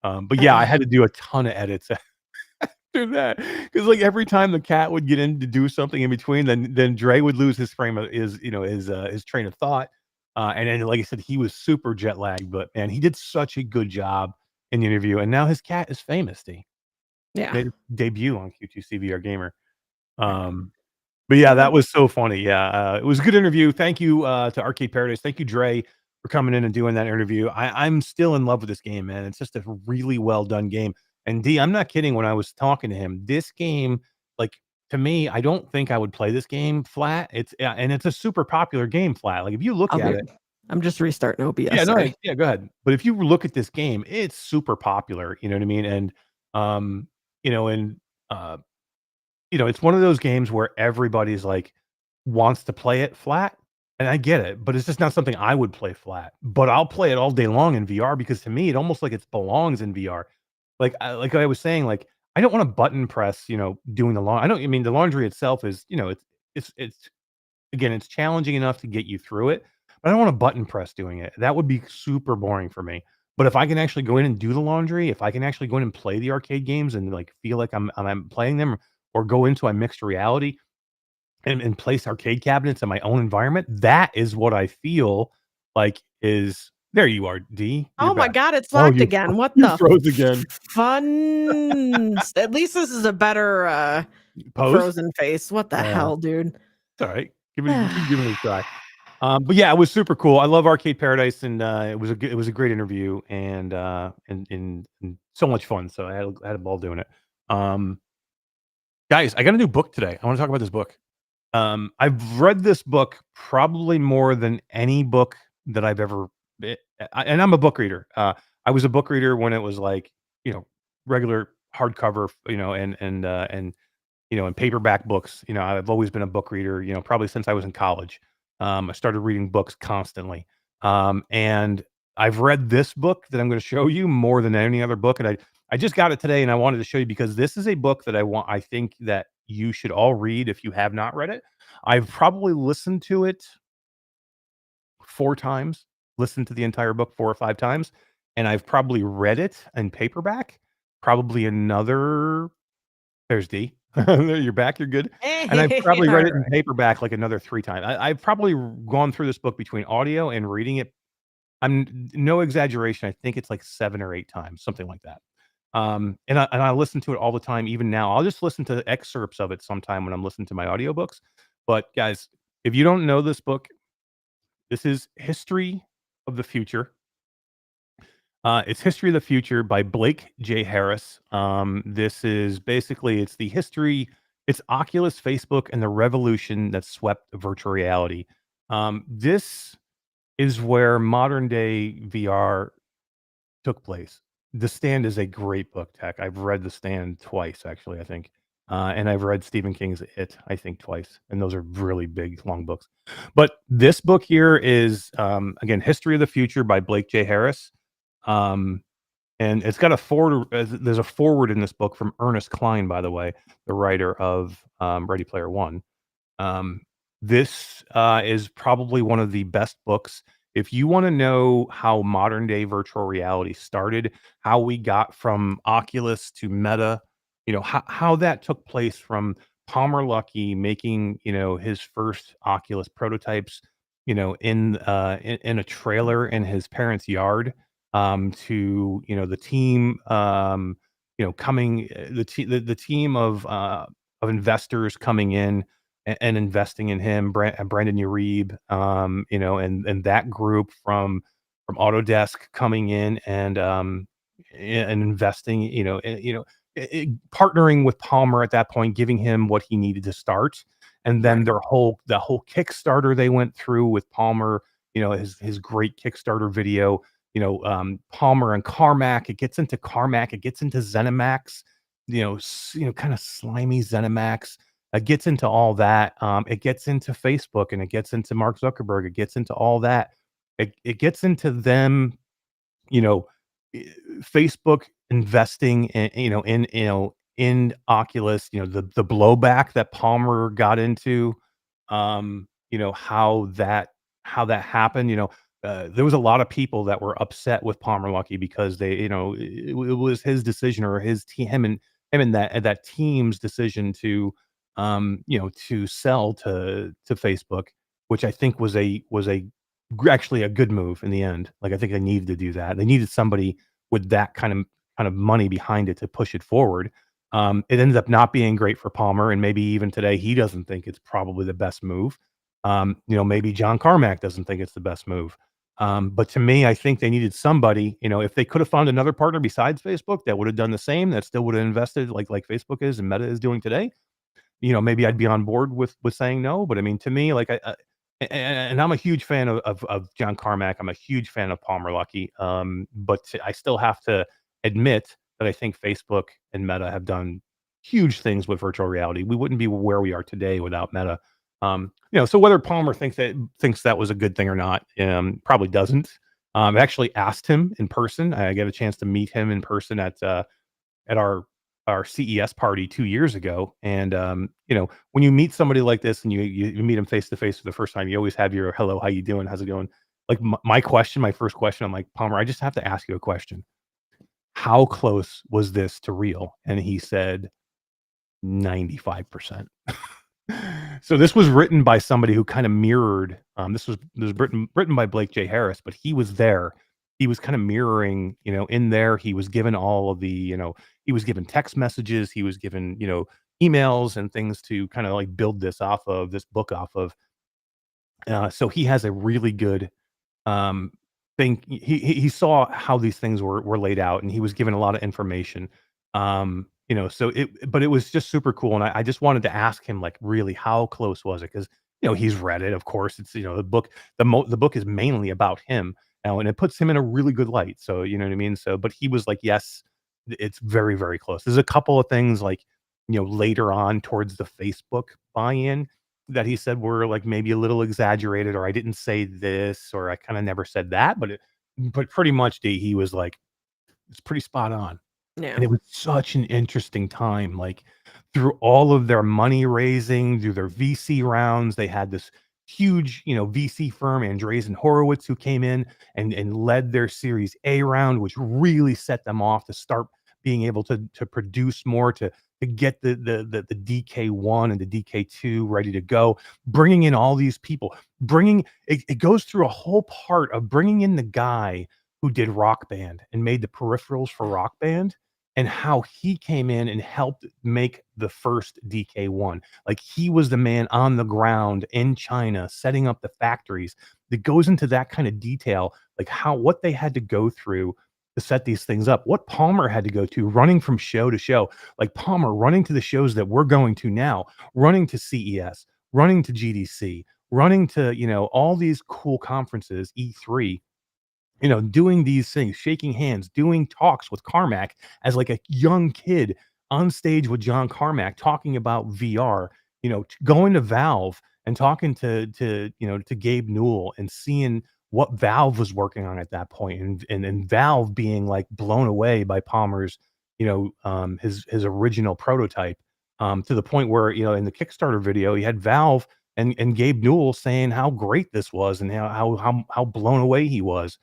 S1: But yeah, I had to do a ton of edits after that because like every time the cat would get in to do something in between, then Dre would lose his frame of his train of thought. And then, like I said, he was super jet lagged, but man, he did such a good job in the interview. And now his cat is famous.
S2: Yeah.
S1: Made his debut on Q2C VR Gamer. But yeah, that was so funny. Yeah, it was a good interview. Thank you to Arcade Paradise. Thank you, Dre, for coming in and doing that interview. I'm still in love with this game, man. It's just a really well done game. And D, I'm not kidding when I was talking to him. This game, like to me, I don't think I would play this game flat. And it's a super popular game flat. Like if you look at it,
S2: I'm just restarting OBS.
S1: yeah, no,
S2: sorry.
S1: yeah, go ahead. But if you look at this game, it's super popular. You know what I mean? And you know, and it's one of those games where everybody's like wants to play it flat, and I get it, but it's just not something I would play flat. But I'll play it all day long in VR because to me, it almost like it belongs in VR. Like I was saying, like I don't want to button press, doing the laundry. I mean, the laundry itself is, it's again, it's challenging enough to get you through it, but I don't want to button press doing it. That would be super boring for me. But if I can actually go in and do the laundry, if I can actually go in and play the arcade games and like feel like I'm playing them, or go into a mixed reality and place arcade cabinets in my own environment, that is what I feel like is there. You are, D. You're
S2: Oh my
S1: back.
S2: God, it's
S1: Oh,
S2: locked
S1: you
S2: again. What
S1: you
S2: the
S1: froze again.
S2: fun? At least this is a better
S1: Pose?
S2: frozen face. What the
S1: Yeah.
S2: hell, dude?
S1: It's all right. Keep giving it a try. But yeah, it was super cool. I love Arcade Paradise, and it was a great interview, and so much fun. So I had a ball doing it. Guys, I got a new book today. I want to talk about this book. I've read this book probably more than any book that I've ever. And I'm a book reader. I was a book reader when it was like regular hardcover, and paperback books. I've always been a book reader. Probably since I was in college. I started reading books constantly. And I've read this book that I'm going to show you more than any other book, and I just got it today, and I wanted to show you because this is a book that I think that you should all read if you have not read it. I've probably listened to it 4 times, listened to the entire book 4 or 5 times, and I've probably read it in paperback probably another. There's D. You're back, you're good. And I've probably read it in paperback like another 3 times. I've probably gone through this book between audio and reading it. I'm no exaggeration. I think it's like 7 or 8 times, something like that. And I listen to it all the time. Even now, I'll just listen to excerpts of it sometime when I'm listening to my audiobooks. But guys, if you don't know this book, this is History of the Future. It's History of the Future by Blake J. Harris. This is basically it's the history. It's Oculus, Facebook, and the revolution that swept virtual reality. This is where modern day VR took place. The Stand is a great book, Tech. I've read The Stand twice, actually, I think. And I've read Stephen King's It, I think, twice. And those are really big, long books. But this book here is, again, History of the Future by Blake J. Harris. And it's got a forward. There's a forward in this book from Ernest Cline, by the way, the writer of Ready Player One. This is probably one of the best books. If you want to know how modern day virtual reality started, how we got from Oculus to Meta, how that took place from Palmer Luckey making, his first Oculus prototypes, in a trailer in his parents' yard, to, the team, coming, the team of investors coming in and investing in him, Brandon Uribe, and that group from Autodesk coming in and investing, partnering with Palmer at that point, giving him what he needed to start, and then the whole Kickstarter they went through with Palmer, his great Kickstarter video, Palmer and Carmack. It gets into Carmack, it gets into ZeniMax, kind of slimy ZeniMax. It gets into all that. It gets into Facebook, and it gets into Mark Zuckerberg. It gets into all that. It gets into them, you know, Facebook investing in Oculus. The blowback that Palmer got into. How that happened. there was a lot of people that were upset with Palmer Luckey because they, it was his decision or his team, him and that team's decision to, to sell to Facebook, which I think was actually a good move in the end. Like I think they needed to do that. They needed somebody with that kind of money behind it to push it forward. It ended up not being great for Palmer, and maybe even today he doesn't think it's probably the best move. Maybe John Carmack doesn't think it's the best move. But to me, I think they needed somebody, if they could have found another partner besides Facebook that would have done the same, that still would have invested like Facebook is and Meta is doing today, maybe I'd be on board with saying no. But I mean, to me, like and I'm a huge fan of John Carmack. I'm a huge fan of Palmer Luckey. But I still have to admit that I think Facebook and Meta have done huge things with virtual reality. We wouldn't be where we are today without Meta. So whether Palmer thinks that was a good thing or not, probably doesn't. I actually asked him in person. I got a chance to meet him in person at our CES party 2 years ago. And when you meet somebody like this and you meet him face to face for the first time, you always have your hello, how you doing, how's it going? Like my first question, I'm like, Palmer, I just have to ask you a question. How close was this to real? And he said 95%. So this was written by somebody who kind of mirrored. This was written by Blake J. Harris, but he was there. He was kind of mirroring. In there, he was given all of the. He was given text messages. He was given emails and things to kind of like build this book off of. So he has a really good thing. He saw how these things were laid out, and he was given a lot of information. But it was just super cool. And I just wanted to ask him, like, really, how close was it? Because, he's read it, of course. It's, the book is mainly about him now, and it puts him in a really good light. So, you know what I mean? So, but he was like, yes, it's very, very close. There's a couple of things like, later on towards the Facebook buy-in that he said were like maybe a little exaggerated, or I didn't say this, or I kind of never said that, but pretty much he was like, it's pretty spot on.
S2: Yeah.
S1: And it was such an interesting time, like through all of their money raising, through their VC rounds, they had this huge, VC firm, Andreas Horowitz, who came in and led their Series A round, which really set them off to start being able to produce more, to get the DK1 and the DK2 ready to go, bringing in all these people, it goes through a whole part of bringing in the guy who did Rock Band and made the peripherals for Rock Band, and how he came in and helped make the first DK1. Like, he was the man on the ground in China, setting up the factories. That goes into that kind of detail, like what they had to go through to set these things up, what Palmer had to go to, running from show to show, like Palmer running to the shows that we're going to now, running to CES, running to GDC, running to, all these cool conferences, E3, doing these things, shaking hands, doing talks with Carmack as like a young kid on stage with John Carmack, talking about VR, going to Valve and talking to Gabe Newell and seeing what Valve was working on at that point, and Valve being like blown away by Palmer's, his original prototype, to the point where, in the Kickstarter video, he had Valve and Gabe Newell saying how great this was and how blown away he was.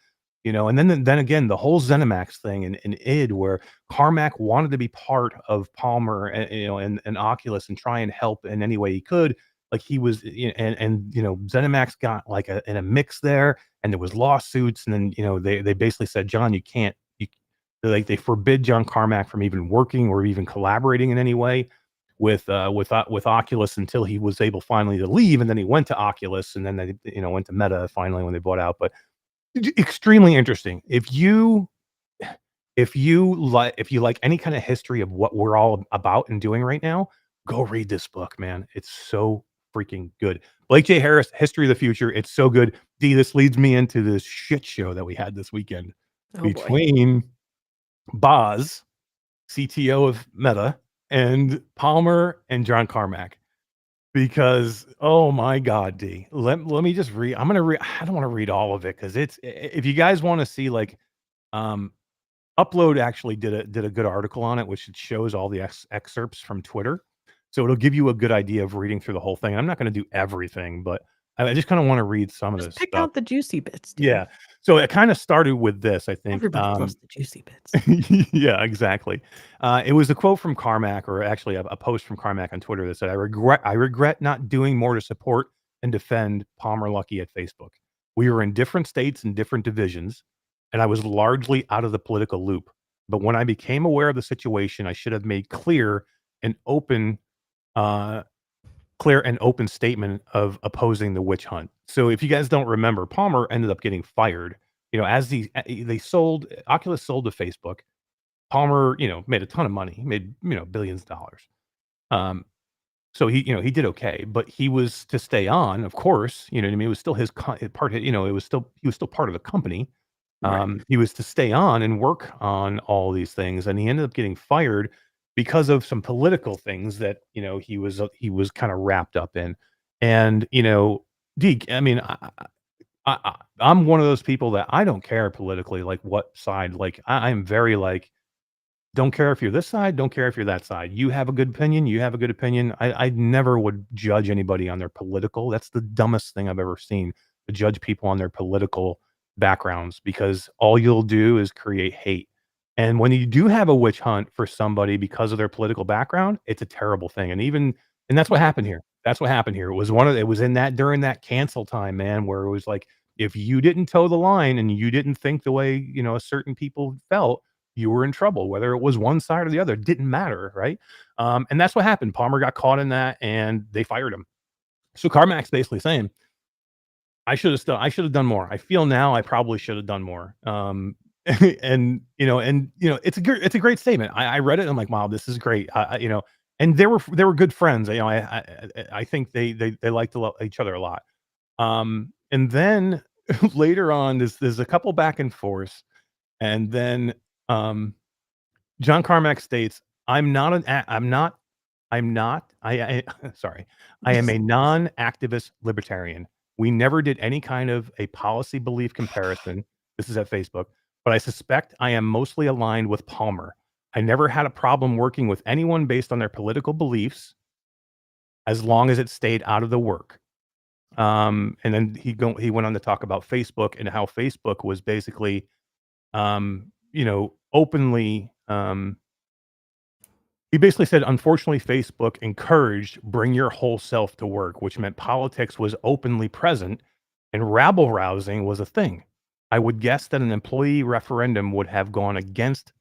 S1: And then again, the whole ZeniMax thing and id, where Carmack wanted to be part of Palmer and Oculus and try and help in any way he could. Like, he was, ZeniMax got like in a mix there, and there was lawsuits, and then they basically said, John, you can't. They forbid John Carmack from even working or even collaborating in any way with Oculus until he was able finally to leave, and then he went to Oculus, and then they went to Meta finally when they bought out, but. Extremely interesting. If you like any kind of history of what we're all about and doing right now, go read this book, man. It's so freaking good. Blake J. Harris, History of the Future. It's so good. D, this leads me into this shit show that we had this weekend between Boz, CTO of Meta, and Palmer and John Carmack. Because, oh my God, D, let me just read. I'm gonna read. I don't want to read all of it because if you guys want to see, like, Upload actually did a good article on it, which shows all the excerpts from Twitter, so it'll give you a good idea of reading through the whole thing. I'm not going to do everything, but I just kind of want to read some of
S2: Just
S1: this
S2: pick
S1: stuff.
S2: out the juicy bits, dude.
S1: Yeah. So it kind of started with this, I think.
S2: Everybody loves the juicy bits.
S1: Yeah, exactly. It was a quote from Carmack, or actually a post from Carmack on Twitter that said, "I regret not doing more to support and defend Palmer Luckey at Facebook. We were in different states and different divisions, and I was largely out of the political loop. But when I became aware of the situation, I should have made and open, uh, clear and open statement of opposing the witch hunt." So if you guys don't remember, Palmer ended up getting fired. As they sold Oculus sold to Facebook. Palmer, made a ton of money. He made, billions of dollars. Um, so he did okay, but he was to stay on, of course. You know what I mean? It was still his part. It was still he was still part of the company.
S2: Right.
S1: He was to stay on and work on all these things, and he ended up getting fired because of some political things that he was kind of wrapped up in. And Deke, I mean, I'm one of those people that I don't care politically, like what side. Like I'm very like, don't care if you're this side, don't care if you're that side. You have a good opinion, you have a good opinion. I never would judge anybody on their political. That's the dumbest thing I've ever seen, to judge people on their political backgrounds, because all you'll do is create hate. And when you do have a witch hunt for somebody because of their political background, it's a terrible thing. And that's what happened here. That's what happened here. It was in that during that cancel time, man, where it was like, if you didn't toe the line and you didn't think the way, certain people felt, you were in trouble, whether it was one side or the other. It didn't matter, right? And that's what happened. Palmer got caught in that, and they fired him. So Carmack's basically saying, I should have done more. I feel now I probably should have done more. It's a great statement. I read it and I'm like, wow, this is great. And they were good friends. I think they liked to love each other a lot. And then later on, there's a couple back and forth, and then John Carmack states, sorry, I am a non-activist libertarian. We never did any kind of a policy belief comparison. This is at Facebook, but I suspect I am mostly aligned with Palmer. I never had a problem working with anyone based on their political beliefs, as long as it stayed out of the work. And then he went on to talk about Facebook and how Facebook was basically, openly, he basically said, unfortunately, Facebook encouraged bring your whole self to work, which meant politics was openly present and rabble rousing was a thing. I would guess that an employee referendum would have gone against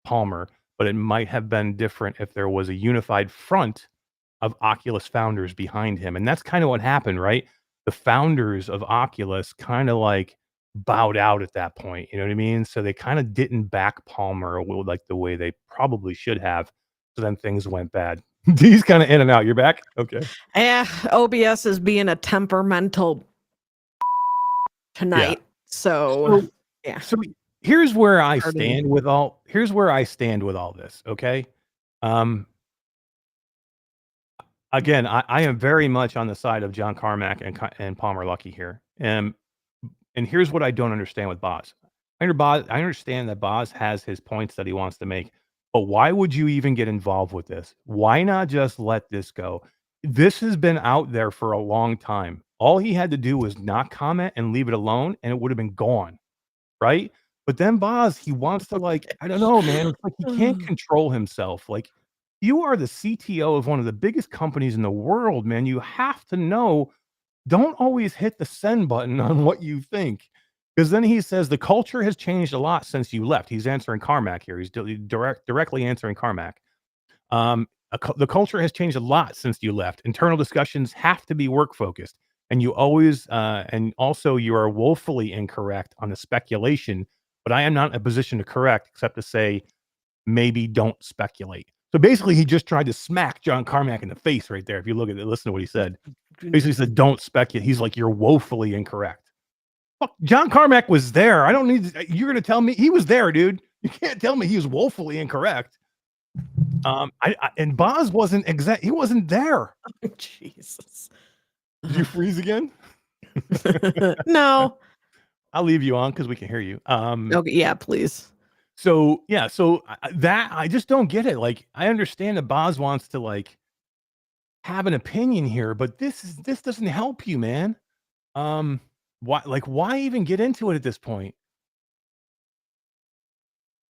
S1: Palmer, but it might have been different if there was a unified front of Oculus founders behind him. And that's kind of what happened, right? The founders of Oculus kind of like bowed out at that point. You know what I mean? So they kind of didn't back Palmer like the way they probably should have. So then things went bad. He's kind of in and out. You're back? Okay.
S2: OBS is being a temperamental tonight. So yeah.
S1: So here's where I stand with all this. Okay. Again, I am very much on the side of John Carmack and Palmer Luckey here. And here's what I don't understand with Boz. I understand that Boz has his points that he wants to make, but why would you even get involved with this? Why not just let this go? This has been out there for a long time. All he had to do was not comment and leave it alone, and it would have been gone, right? But then Boz, he wants to, like, I don't know, man. It's like he can't control himself. Like, you are the CTO of one of the biggest companies in the world, man. You have to know, don't always hit the send button on what you think. Because then he says the culture has changed a lot since you left. He's answering Carmack here. He's directly answering Carmack. The culture has changed a lot since you left. Internal discussions have to be work focused, and you always and also you are woefully incorrect on the speculation. But I am not in a position to correct, except to say maybe don't speculate. So basically, he just tried to smack John Carmack in the face right there. If you look at it, listen to what he said. Basically said, don't speculate. He's like, you're woefully incorrect. Fuck, John Carmack was there. I don't need you're going to tell me he was there, dude. You can't tell me he was woefully incorrect. And Boz wasn't exact. He wasn't there.
S2: Oh, Jesus.
S1: Did you freeze again?
S2: No.
S1: I'll leave you on because we can hear you.
S2: Okay, yeah, please.
S1: So that I just don't get it. Like, I understand that Boz wants to like have an opinion here, but this doesn't help you, man. Why even get into it at this point?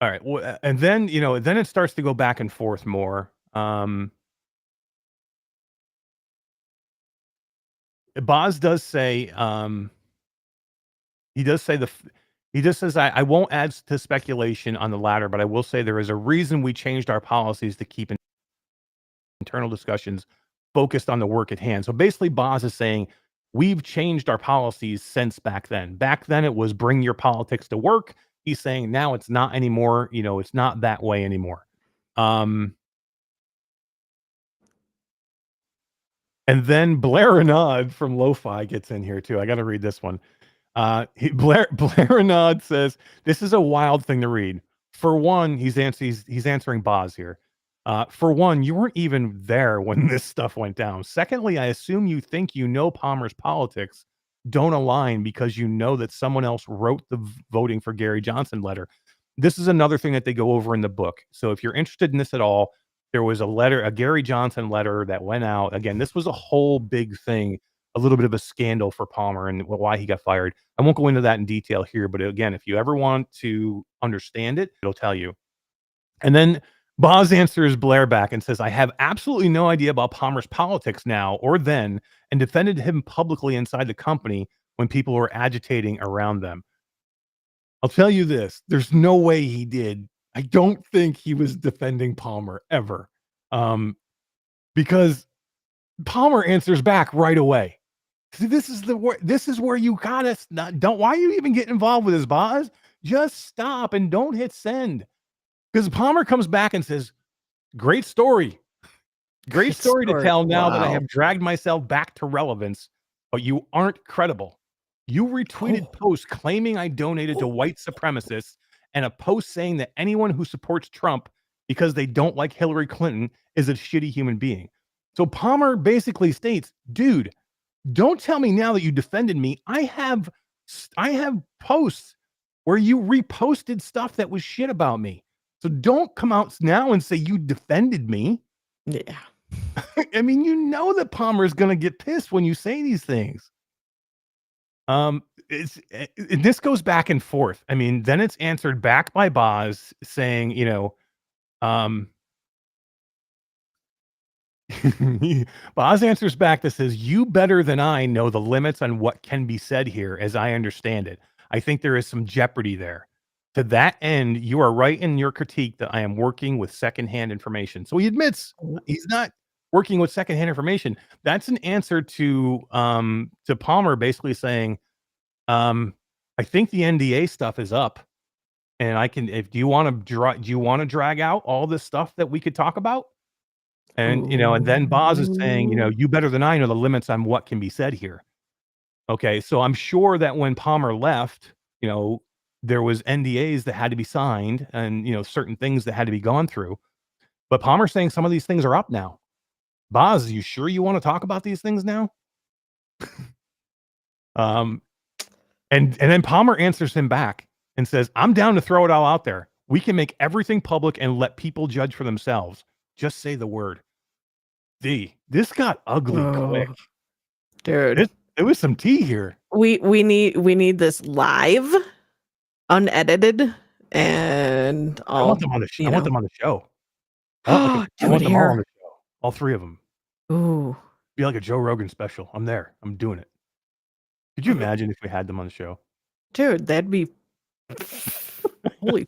S1: All right. Well, and then, then it starts to go back and forth more. Boz does say, he does say he just says, I won't add to speculation on the latter, but I will say there is a reason we changed our policies to keep internal discussions focused on the work at hand. So basically, Boz is saying we've changed our policies since back then. Back then, it was bring your politics to work. He's saying now it's not anymore. It's not that way anymore. And then Blair Renaud from Lo-Fi gets in here too. I got to read this one. Blair Renaud says this is a wild thing to read. For one, he's answering Boz here. For one, you weren't even there when this stuff went down. Secondly, I assume you think Palmer's politics don't align because you know that someone else wrote the voting for Gary Johnson letter. This is another thing that they go over in the book. So if you're interested in this at all, there was a Gary Johnson letter that went out. Again, this was a whole big thing, a little bit of a scandal for Palmer and why he got fired. I won't go into that in detail here, but again, if you ever want to understand it, it'll tell you. And then Boz answers Blair back and says, I have absolutely no idea about Palmer's politics now or then, and defended him publicly inside the company when people were agitating around them. I'll tell you this, there's no way he did. I don't think he was defending Palmer ever. Because Palmer answers back right away. See, this is where you gotta don't. Why are you even getting involved with this, Boz? Just stop and don't hit send. Because Palmer comes back and says, "Great story, great story to tell. Now that I have dragged myself back to relevance, but you aren't credible. You retweeted posts claiming I donated to white supremacists, and a post saying that anyone who supports Trump because they don't like Hillary Clinton is a shitty human being." So Palmer basically states, dude, don't tell me now that you defended me. I have posts where you reposted stuff that was shit about me. So don't come out now and say you defended me.
S2: Yeah.
S1: I mean, that Palmer is going to get pissed when you say these things. This goes back and forth. I mean, then it's answered back by Boz saying, Boz answers back that says, you better than I know the limits on what can be said here, as I understand it. I think there is some jeopardy there. To that end, you are right in your critique that I am working with secondhand information. So he admits he's not working with secondhand information. That's an answer to Palmer basically saying, I think the NDA stuff is up, and I can. Do you want to drag out all this stuff that we could talk about? And and then Boz is saying, you better than I know the limits on what can be said here. Okay, so I'm sure that when Palmer left, there was NDAs that had to be signed, and certain things that had to be gone through. But Palmer's saying some of these things are up now. Boz, you sure you want to talk about these things now? And then Palmer answers him back and says, I'm down to throw it all out there. We can make everything public and let people judge for themselves. Just say the word. This got ugly quick.
S2: Dude.
S1: There was some tea here.
S2: We need this live, unedited, and
S1: I want them on the show. I want them on the show. I want them all on the show. All three of them.
S2: Ooh.
S1: Be like a Joe Rogan special. I'm there. I'm doing it. Could you imagine if we had them on the show?
S2: Dude, that'd be holy.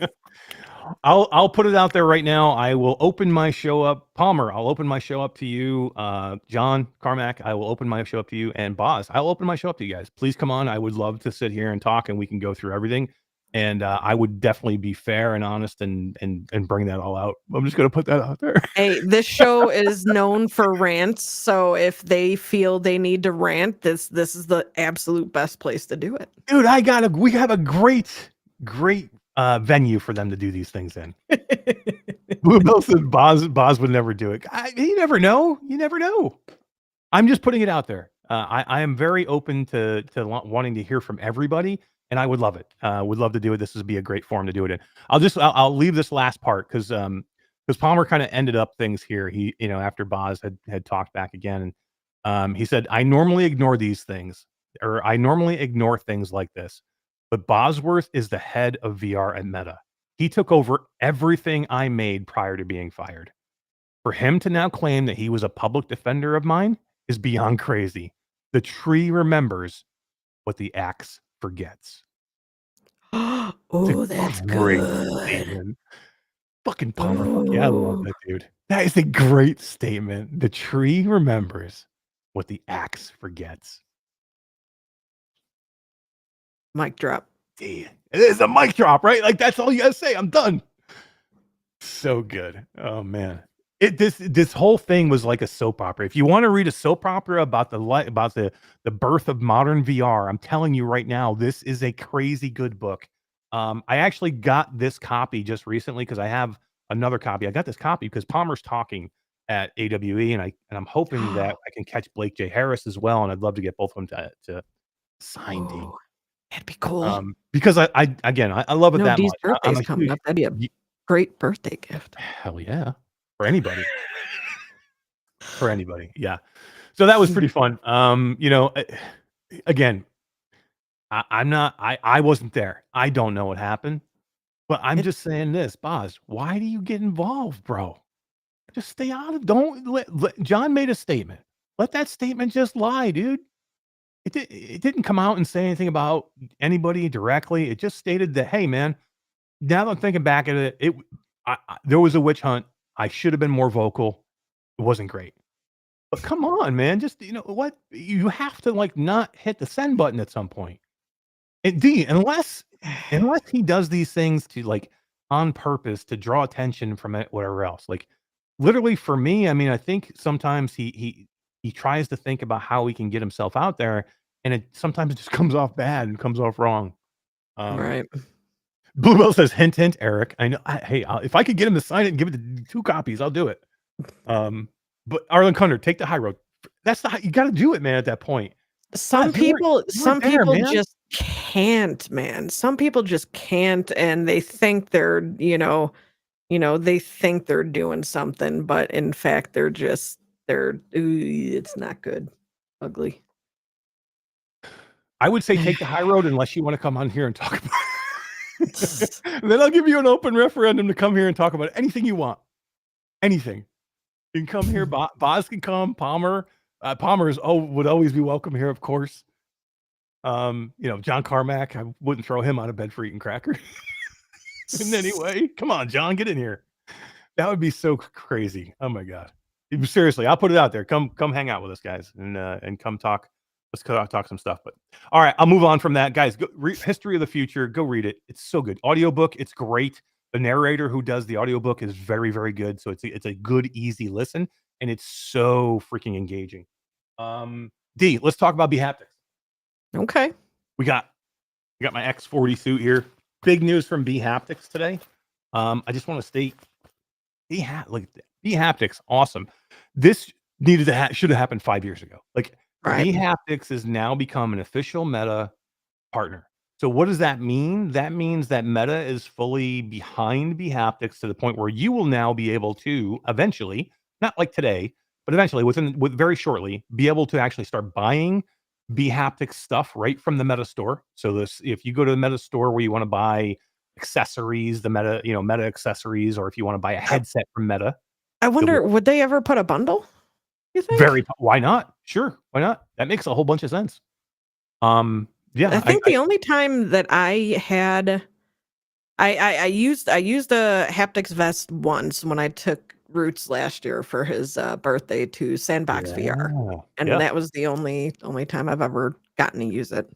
S1: I'll put it out there right now. I will open my show up. Palmer, I'll open my show up to you. John Carmack, I will open my show up to you. And Boz, I'll open my show up to you guys. Please come on. I would love to sit here and talk, and we can go through everything. And I would definitely be fair and honest and bring that all out. I'm just going to put that out there.
S2: Hey, this show is known for rants. So if they feel they need to rant, this is the absolute best place to do it.
S1: Dude, we have a great venue for them to do these things in. Bluebell said Boz would never do it. You never know. You never know. I'm just putting it out there. I am very open to wanting to hear from everybody, and I would love it. Would love to do it. This would be a great forum to do it in. I'll leave this last part because Palmer kind of ended up things here. He after Boz had talked back again, and he said, I normally ignore these things. I normally ignore things like this, but Bosworth is the head of VR at Meta. He took over everything I made prior to being fired. For him to now claim that he was a public defender of mine is beyond crazy. The tree remembers what the axe forgets. It's
S2: Oh,
S1: a
S2: that's
S1: great
S2: good.
S1: statement. Fucking Palmer. Fuck yeah, I love
S2: Oh,
S1: that dude. That is a great statement. The tree remembers what the axe forgets.
S2: mic drop.
S1: It is a mic drop, right? Like that's all you gotta say. I'm done. So good. Oh man. This whole thing was like a soap opera. If you want to read a soap opera about the birth of modern VR, I'm telling you right now, this is a crazy good book. I actually got this copy just recently because I have another copy. I got this copy because Palmer's talking at AWE, and I'm hoping that I can catch Blake J. Harris as well, and I'd love to get both of them to sign D.
S2: Oh, that'd be cool.
S1: Because I love it
S2: No,
S1: that
S2: Dee's
S1: much. I'm
S2: birthday's
S1: a
S2: coming
S1: huge
S2: up. That'd be a great birthday gift.
S1: hell yeah for anybody. For anybody, yeah. So that was pretty fun. Again, I wasn't there. I don't know what happened, but I'm
S2: It-
S1: just saying this, Boz. Why do you get involved, bro? Just stay out of. Don't let John made a statement. Let that statement just lie, dude. It didn't come out and say anything about anybody directly. It just stated that, hey, man. Now that I'm thinking back at it, there was a witch hunt. I should have been more vocal. It wasn't great. But come on, man. Just what you have to like not hit the send button at some point. And D, unless he does these things to like on purpose to draw attention from it, whatever else. Like literally for me, I mean, I think sometimes he tries to think about how he can get himself out there, and it sometimes just comes off bad and comes off wrong.
S2: right.
S1: Bluebell says, hint, hint, Eric. I know. If I could get him to sign it and give it 2 copies, I'll do it. But Arlen Cunder, take the high road. That's you got to do it, man. At that point,
S2: Some
S1: God, you
S2: people
S1: weren't there, man.
S2: just can't, man. Some people just can't, and they think they're, they think they're doing something, but in fact it's not good. Ugly.
S1: I would say take the high road unless you want to come on here and talk about it. Then I'll give you an open referendum to come here and talk about anything you want. Anything. You can come here. Boz can come. Palmer. Palmer would always be welcome here, of course. John Carmack, I wouldn't throw him out of bed for eating crackers. In any way. Come on, John, get in here. That would be so crazy. Oh my God. Seriously, I'll put it out there. Come hang out with us, guys, and come talk. Let's talk some stuff. But all right, I'll move on from that, guys. Go History of the Future. Go read it. It's so good. Audiobook. It's great. The narrator who does the audiobook is very, very good. So it's a good, easy listen, and it's so freaking engaging. D, let's talk about bHaptics.
S2: Okay.
S1: We got my X40 suit here. Big news from bHaptics today. I just want to state bHaptics, awesome. This should have happened 5 years ago. Like
S2: Right.
S1: bHaptics has now become an official Meta partner. So what does that mean? That means that Meta is fully behind bHaptics to the point where you will now be able to eventually, not like today, but eventually with very shortly, be able to actually start buying bHaptics stuff right from the Meta store. So if you go to the Meta store where you want to buy accessories, the Meta accessories, or if you want to buy a headset from Meta.
S2: I wonder, would they ever put a bundle? You think?
S1: Why not? Sure, why not? That makes a whole bunch of sense. Yeah,
S2: I think the only time that I had, I used a haptics vest once when I took Roots last year for his birthday to Sandbox VR, and that was the only time I've ever gotten to use it.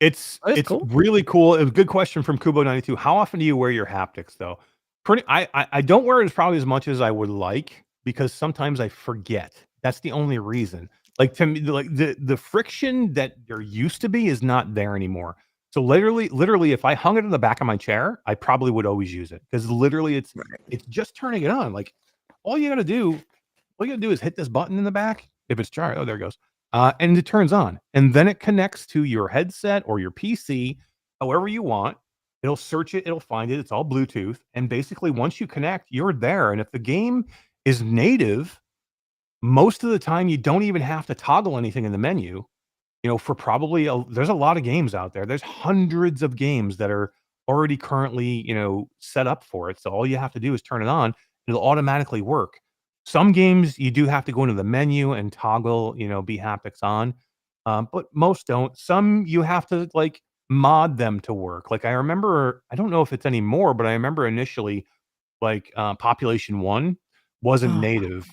S1: It's
S2: cool.
S1: really cool. It was a good question from Kubo92. How often do you wear your haptics though? I don't wear it probably as much as I would like because sometimes I forget. That's the only reason. Like to me, like the friction that there used to be is not there anymore. So literally, if I hung it in the back of my chair, I probably would always use it because literally it's just turning it on. Like all you gotta do is hit this button in the back. If it's charged, oh, there it goes. And it turns on, and then it connects to your headset or your PC, however you want. It'll search it, it'll find it. It's all Bluetooth, and basically, once you connect, you're there. And if the game is native, most of the time you don't even have to toggle anything in the menu. For probably there's a lot of games out there. There's hundreds of games that are already currently, set up for it. So all you have to do is turn it on. It'll automatically work. Some games you do have to go into the menu and toggle, bHaptics on, but most don't. Some you have to like mod them to work. Like I remember, I don't know if it's anymore, but I remember initially, like Population One wasn't
S2: Oh,
S1: native.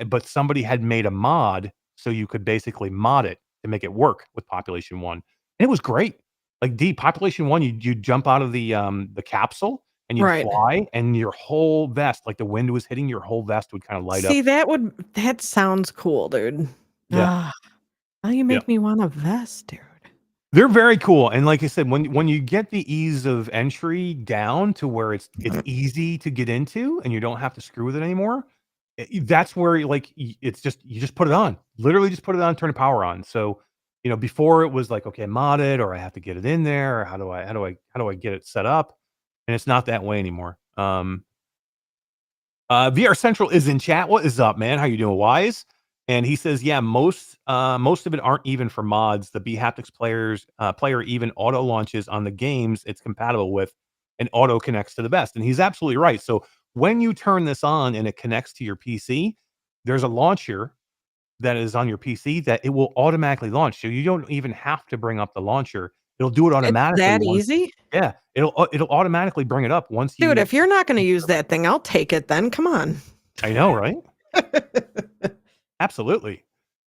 S1: But somebody had made a mod so you could basically mod it to make it work with Population One, and it was great. Like Population One, you jump out of the capsule and you'd
S2: right.
S1: fly, and your whole vest, like the wind was hitting, your whole vest would kind of light up.
S2: See, that sounds cool, dude.
S1: Yeah,
S2: Now you
S1: yeah.
S2: make me want a vest, dude.
S1: They're very cool, and like I said, when you get the ease of entry down to where it's easy to get into, and you don't have to screw with it anymore, that's where it's just you just put it on. Literally, just put it on, turn the power on. So, before it was like, okay, mod it, or I have to get it in there, or how do I get it set up? And it's not that way anymore. VR Central is in chat. What is up, man? How you doing, Wise? And he says, yeah, most of it aren't even for mods. The bHaptics player even auto launches on the games it's compatible with, and auto connects to the best. And he's absolutely right. So when you turn this on and it connects to your PC, there's a launcher that is on your PC that it will automatically launch. So you don't even have to bring up the launcher. It'll do it
S2: It's
S1: automatically
S2: that
S1: once.
S2: easy?
S1: Yeah, it'll automatically bring it up once
S2: Dude,
S1: you.
S2: if you're not going to use that thing, I'll take it then. Come on.
S1: I know, right? Absolutely.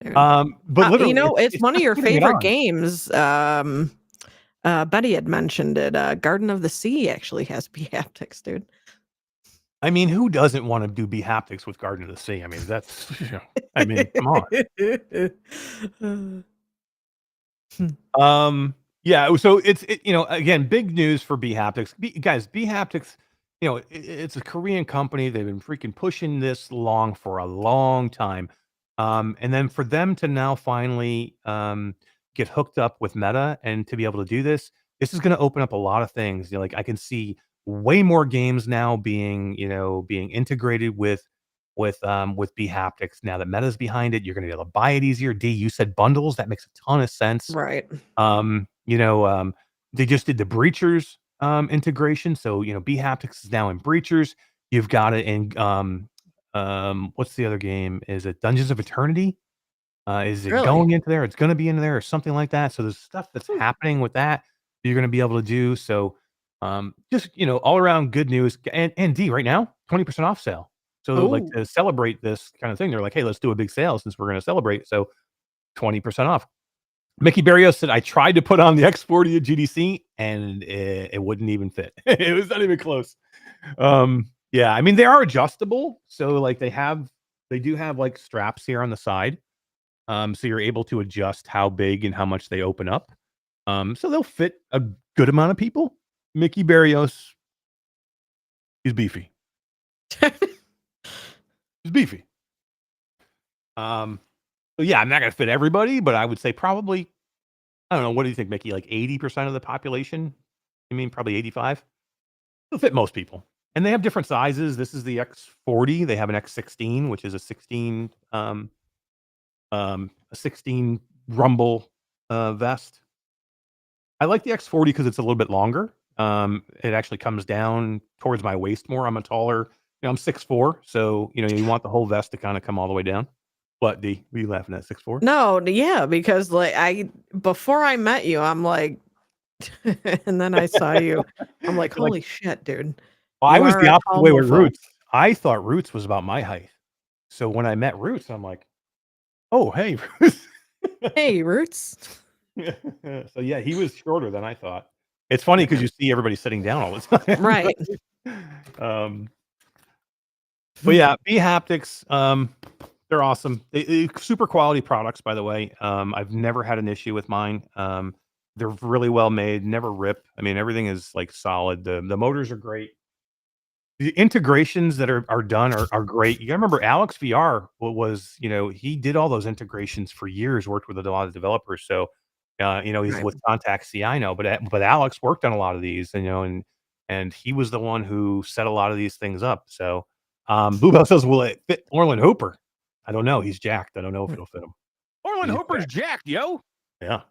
S2: Dude.
S1: But literally,
S2: it's one of your
S1: putting it
S2: favorite
S1: on.
S2: games. Betty had mentioned it. Garden of the Sea actually has bHaptics, dude.
S1: I mean, who doesn't want to do bHaptics with Garden of the Sea? I mean, that's, I mean, come on. Yeah. So it's, again, big news for bHaptics. Guys, bHaptics, it's a Korean company. They've been freaking pushing this for a long time. And then for them to now finally get hooked up with Meta and to be able to do this is going to open up a lot of things. Like I can see way more games now being integrated with bHaptics. Now that Meta's behind it, you're going to be able to buy it easier. D, you said bundles. That makes a ton of sense.
S2: Right.
S1: They just did the Breachers integration. So, bHaptics is now in Breachers. You've got it in what's the other game? Is it Dungeons of Eternity? Is it
S2: Really?
S1: going into there? It's going to be into there or something like that. So there's stuff that's happening with that you're going to be able to do. So just all around good news. And D, right now 20% off sale. So like to celebrate this kind of thing, they're like, hey, let's do a big sale since we're going to celebrate. So 20% off. Mickey Barrios said, I tried to put on the X40 at GDC and it wouldn't even fit. It was not even close. Yeah, I mean, they are adjustable. So like they do have like straps here on the side. So you're able to adjust how big and how much they open up. So they'll fit a good amount of people. Mickey Barrios, he's beefy. He's beefy. So yeah, I'm not gonna fit everybody, but I would say probably, I don't know, what do you think, Mickey? Like 80% of the population? I mean, probably 85. It'll fit most people. And they have different sizes. This is the X40. They have an X16, which is a 16 rumble vest. I like the X40 because it's a little bit longer. It actually comes down towards my waist more. I'm a taller, I'm 6'4", so you want the whole vest to kind of come all the way down. What, D? Were you laughing at 6'4"?
S2: No, yeah, because like before I met you, I'm like, and then I saw you, I'm like,
S1: You're like,
S2: holy shit, dude.
S1: well, I
S2: You
S1: was
S2: are
S1: the
S2: a
S1: opposite
S2: tall
S1: way with
S2: mofo.
S1: Roots. I thought Roots was about my height. So when I met Roots, I'm like, oh, hey, Roots.
S2: Hey, Roots.
S1: So yeah, he was shorter than I thought. It's funny because you see everybody sitting down all the time.
S2: Right.
S1: But yeah, bHaptics, they're awesome. Super quality products, by the way. I've never had an issue with mine. They're really well made, never rip. I mean, everything is like solid. The motors are great. The integrations that are done are great. You gotta remember Alex VR was, he did all those integrations for years, worked with a lot of developers. So he's
S2: Right.
S1: with Contact CI now, but Alex worked on a lot of these, and he was the one who set a lot of these things up. So Bluebell says, will it fit Orland Hooper? I don't know. He's jacked. I don't know if it'll fit him. Orland
S3: He's
S1: Hooper's jacked, yo. Yeah.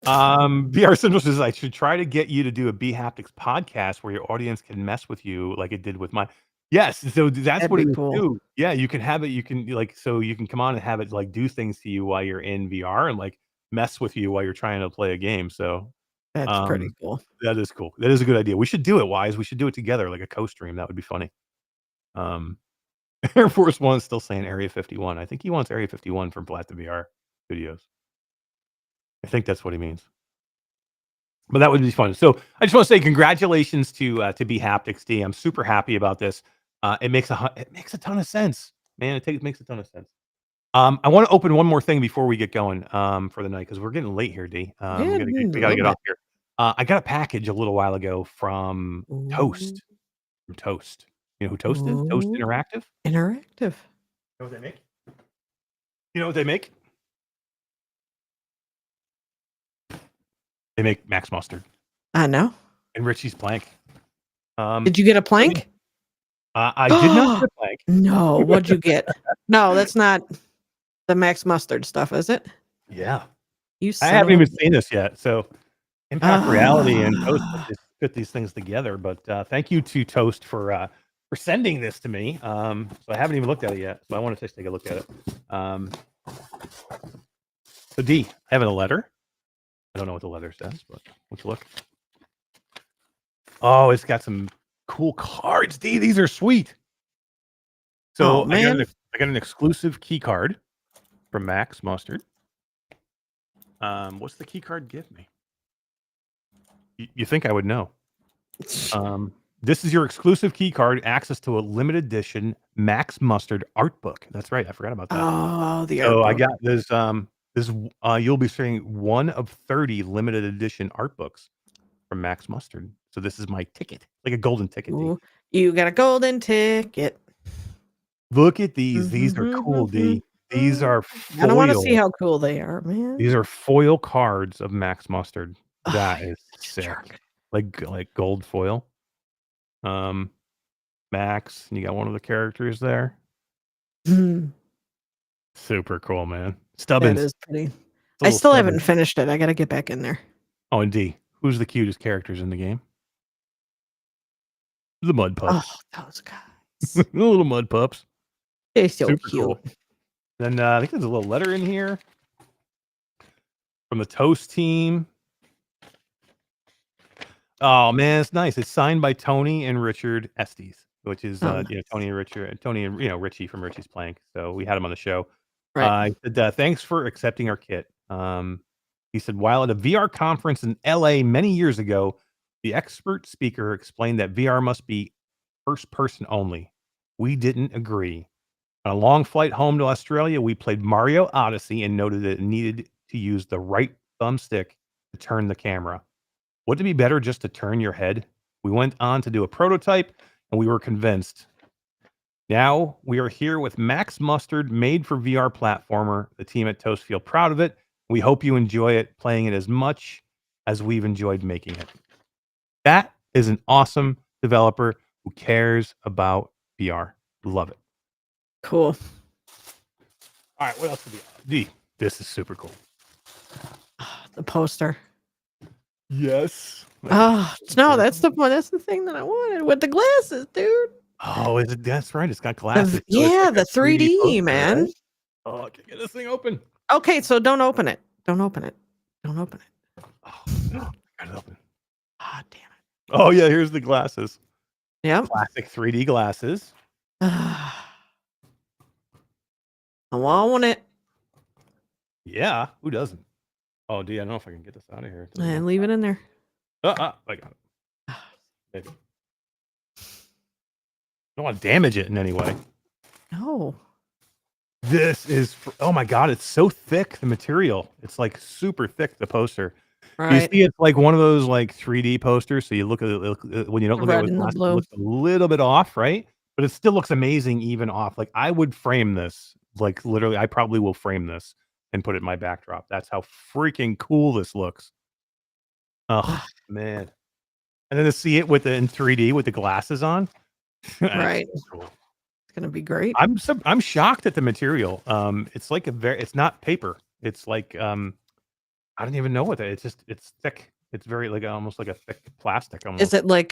S1: VR Central says I should try to get you to do a bHaptics podcast where your audience can mess with you like it did with mine. Yes, so that's
S2: That'd
S1: what
S2: be
S1: it would
S2: cool.
S1: do. Yeah, you can have it. You can so you can come on and have it like do things to you while you're in VR and like mess with you while you're trying to play a game. So
S2: That's pretty cool.
S1: that is cool. That is a good idea. We should do it, Wise. We should do it together, like a co-stream. That would be funny. Air Force One is still saying Area 51. I think he wants Area 51 from Plat the VR Studios. I think that's what he means. But that would be fun. So I just want to say congratulations to bHaptics D. I'm super happy about this. It makes a ton of sense, man. It makes a ton of sense. I want to open one more thing before we get going for the night because we're getting late here, D. We gotta get off here. I got a package a little while ago from Toast. From Toast. You know who Toast is? Toast
S2: Ooh.
S1: Interactive.
S2: Interactive.
S1: You know what they make? You know what they make? They make Max Mustard
S2: I know.
S1: and Richie's Plank.
S2: Did you get a plank?
S1: I did not get a plank.
S2: No. What'd you get? No, that's not the Max Mustard stuff, is it?
S1: Yeah.
S2: You.
S1: I haven't even seen this yet. So Impact Reality and Toast put these things together. But thank you to Toast for sending this to me. So I haven't even looked at it yet. So I want to just take a look at it. So D, I have a letter. I don't know what the letter says, but let's look. Oh, it's got some cool cards. D, these are sweet. So I got an exclusive key card from Max Mustard. What's the key card give me? You think I would know? This is your exclusive key card, access to a limited edition Max Mustard art book. That's right, I forgot about that.
S2: Oh, the
S1: so
S2: art
S1: I
S2: book.
S1: got this. You'll be seeing 1 of 30 limited edition art books from Max Mustard. So this is my ticket, like a golden ticket.
S2: Ooh, you got a golden ticket.
S1: Look at these. These are cool, D. These are foil.
S2: I don't want to see how cool they are, man.
S1: These are foil cards of Max Mustard. That is sick. Like gold foil. Max, and you got one of the characters there. Super cool, man. Stubbins.
S2: That is pretty. I still haven't finished it. I got to get back in there.
S1: Oh, and D, who's the cutest characters in the game? The mud pups.
S2: Oh, those guys.
S1: The little mud pups.
S2: They're so
S1: Super
S2: cute.
S1: Cool. Then I think there's a little letter in here from the Toast team. Oh man, it's nice. It's signed by Tony and Richard Estes, which is
S2: nice.
S1: Tony and Richie from Richie's Plank. So we had him on the show.
S2: Right.
S1: He said, thanks for accepting our kit. He said, while at a VR conference in LA many years ago, the expert speaker explained that VR must be first person only. We didn't agree. On a long flight home to Australia, we played Mario Odyssey and noted that it needed to use the right thumbstick to turn the camera. Wouldn't it be better just to turn your head? We went on to do a prototype and we were convinced. Now we are here with Max Mustard, made for VR platformer. The team at Toast feel proud of it. We hope you enjoy it, playing it as much as we've enjoyed making it. That is an awesome developer who cares about VR. Love it.
S2: Cool.
S1: All right, what else do we have? D, this is super cool.
S2: The poster.
S1: Yes.
S2: Oh no, that's the one. That's the thing that I wanted with the glasses, dude.
S1: Oh, is it? That's right. It's got glasses.
S2: Yeah, the 3D
S1: poster,
S2: man.
S1: Right? Oh, I can't get this thing open.
S2: Okay, so don't open it. Don't open it. Don't open it.
S1: Oh, no, I got it open.
S2: Ah, damn it.
S1: Oh yeah, here's the glasses.
S2: Yep.
S1: Classic 3D glasses.
S2: I want it.
S1: Yeah, who doesn't? Oh, D, I don't know if I can get this out of here.
S2: And leave it in there.
S1: I got it. Maybe. Don't want to damage it in any way.
S2: No.
S1: This is, oh my God, it's so thick, the material. It's like super thick, the poster.
S2: Right.
S1: You see, it's like one of those like 3D posters. So you look at it, when you don't look at it, it looks a little bit off, right? But it still looks amazing even off. Like I would frame this, like literally, I probably will frame this and put it in my backdrop. That's how freaking cool this looks. Oh man. And then to see it in 3D with the glasses on.
S2: Right.
S1: So cool.
S2: It's gonna be great.
S1: I'm shocked at the material. It's like it's not paper. It's like I don't even know what it's just it's thick. It's very like almost like a thick plastic almost.
S2: Is it like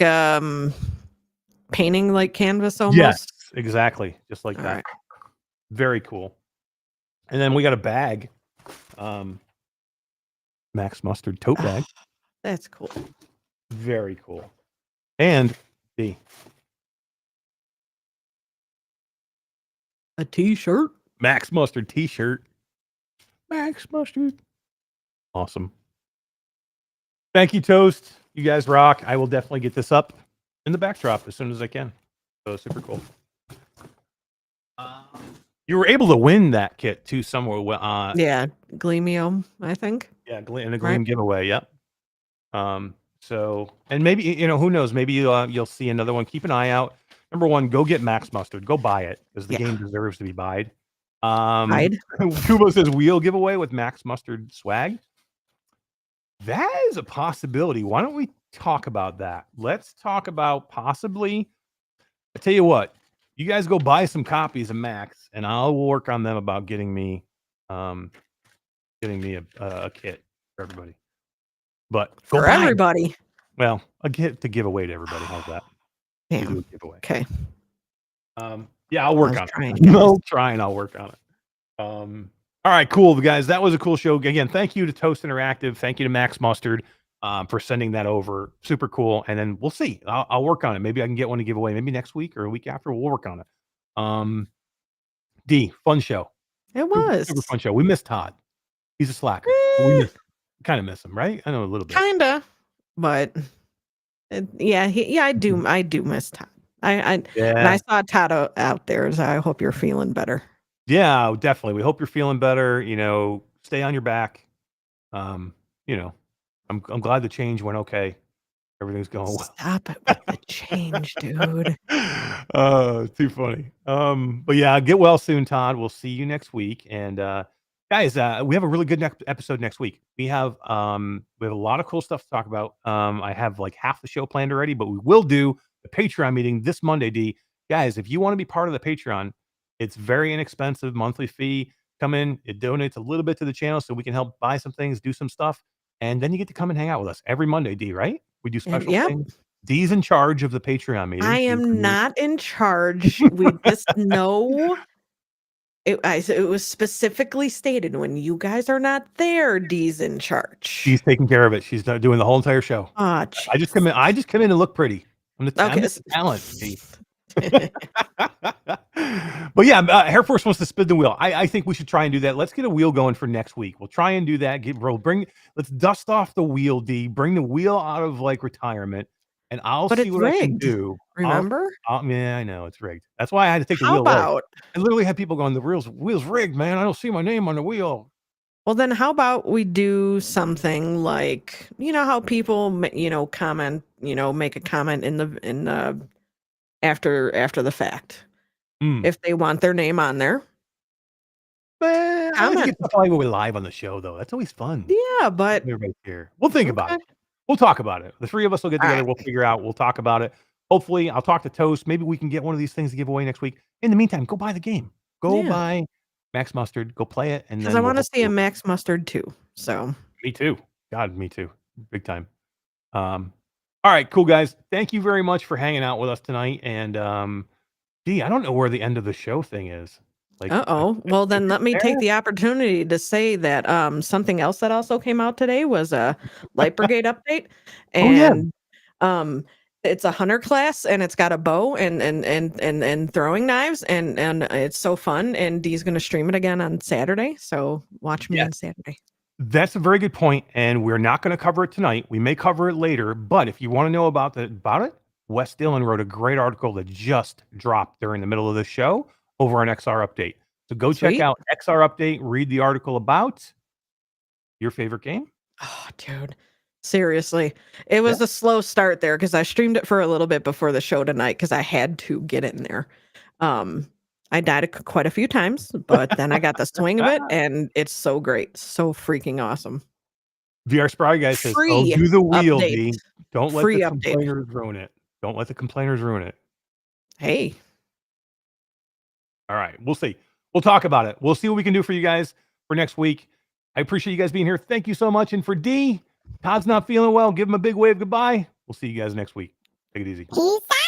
S2: painting like canvas almost?
S1: Yes, exactly. Just like
S2: All
S1: that.
S2: right.
S1: Very cool. And then we got a bag. Max Mustard tote bag.
S2: That's cool.
S1: Very cool. And
S2: a t-shirt.
S1: Max Mustard t-shirt. Max Mustard. Awesome. Thank you, Toast. You guys rock. I will definitely get this up in the backdrop as soon as I can. So super cool. You were able to win that kit too somewhere.
S2: Yeah, Gleamio, I think.
S1: Yeah, in a Gleam giveaway. Yep. So, and maybe who knows? Maybe you'll see another one. Keep an eye out. Number one, go get Max Mustard. Go buy it because the game deserves to be buyed. Kubo says wheel giveaway with Max Mustard swag. That is a possibility. Why don't we talk about that? Let's talk about possibly. I tell you what, you guys go buy some copies of Max, and I'll work on them about getting me a kit for everybody. But
S2: for everybody.
S1: Well, a kit to give away to everybody. How's that?
S2: Damn.
S1: Giveaway.
S2: Okay.
S1: Yeah, I'll work on it. I'll try and I'll work on it. All right, cool, guys. That was a cool show. Again, thank you to Toast Interactive. Thank you to Max Mustard for sending that over. Super cool. And then we'll see. I'll work on it. Maybe I can get one to give away. Maybe next week or a week after. We'll work on it. D, fun show.
S2: It was
S1: super fun show. We miss Todd. He's a slacker. We kind of miss him, right? I know a little bit.
S2: Kinda, but I do miss Todd. When I saw Todd out there, so I hope you're feeling better.
S1: Yeah, definitely. We hope you're feeling better. Stay on your back. I'm glad the change went okay. Everything's going well.
S2: Stop it with the change, dude.
S1: Too funny. But yeah, get well soon, Todd. We'll see you next week. And guys, we have a really good episode next week. We have a lot of cool stuff to talk about. I have like half the show planned already, but we will do the Patreon meeting this Monday. D, guys, if you want to be part of the Patreon, it's very inexpensive monthly fee. Come in, it donates a little bit to the channel so we can help buy some things, do some stuff, and then you get to come and hang out with us every Monday. D, right? We do special things. D's in charge of the Patreon meeting.
S2: I am not in charge. We just know it was specifically stated when you guys are not there, D's in charge.
S1: She's taking care of it. She's not doing the whole entire show. I just come in and look pretty. I'm the talent. But yeah, Air Force wants to spin the wheel. I think we should try and do that. Let's get a wheel going for next week. We'll try and do that. Let's dust off the wheel, D. Bring the wheel out of like retirement, and I'll see what I can do.
S2: Remember?
S1: Yeah, I know it's rigged. That's why I had to take the wheel away. I literally had people going, "The wheel's rigged, man. I don't see my name on the wheel."
S2: Well, then how about we do something like how people comment, make a comment in the after the fact. If they want their name on there.
S1: I think it's probably live on the show though. That's always fun.
S2: Yeah, but
S1: everybody's here. We'll think about it. We'll talk about it. The three of us will get together. We'll figure out. We'll talk about it. Hopefully, I'll talk to Toast. Maybe we can get one of these things to give away next week. In the meantime, go buy the game. Go buy Max Mustard. Go play it. And
S2: because I want to see a Max Mustard too. So
S1: me too. God, me too. Big time. All right, cool guys. Thank you very much for hanging out with us tonight. And D, I don't know where the end of the show thing is. Like,
S2: well then let me take the opportunity to say that something else that also came out today was a Light Brigade update, and it's a hunter class and it's got a bow and throwing knives and it's so fun, and Dee's gonna stream it again on Saturday, so watch me on Saturday.
S1: That's a very good point, and we're not going to cover it tonight. We may cover it later, but if you want to know about it, Wes Dillon wrote a great article that just dropped during the middle of the show over on XR Update. So go check out XR Update, read the article about your favorite game.
S2: Oh, dude. Seriously. It was a slow start there because I streamed it for a little bit before the show tonight because I had to get in there. I died quite a few times, but then I got the swing of it, and it's so great. So freaking awesome.
S1: VR Spry guy says, do the wheel, D. Don't let the complainers ruin it. Don't let the complainers ruin it.
S2: Hey.
S1: All right, we'll see. We'll talk about it. We'll see what we can do for you guys for next week. I appreciate you guys being here. Thank you so much. And for D, Todd's not feeling well. Give him a big wave goodbye. We'll see you guys next week. Take it easy.
S4: Peace out.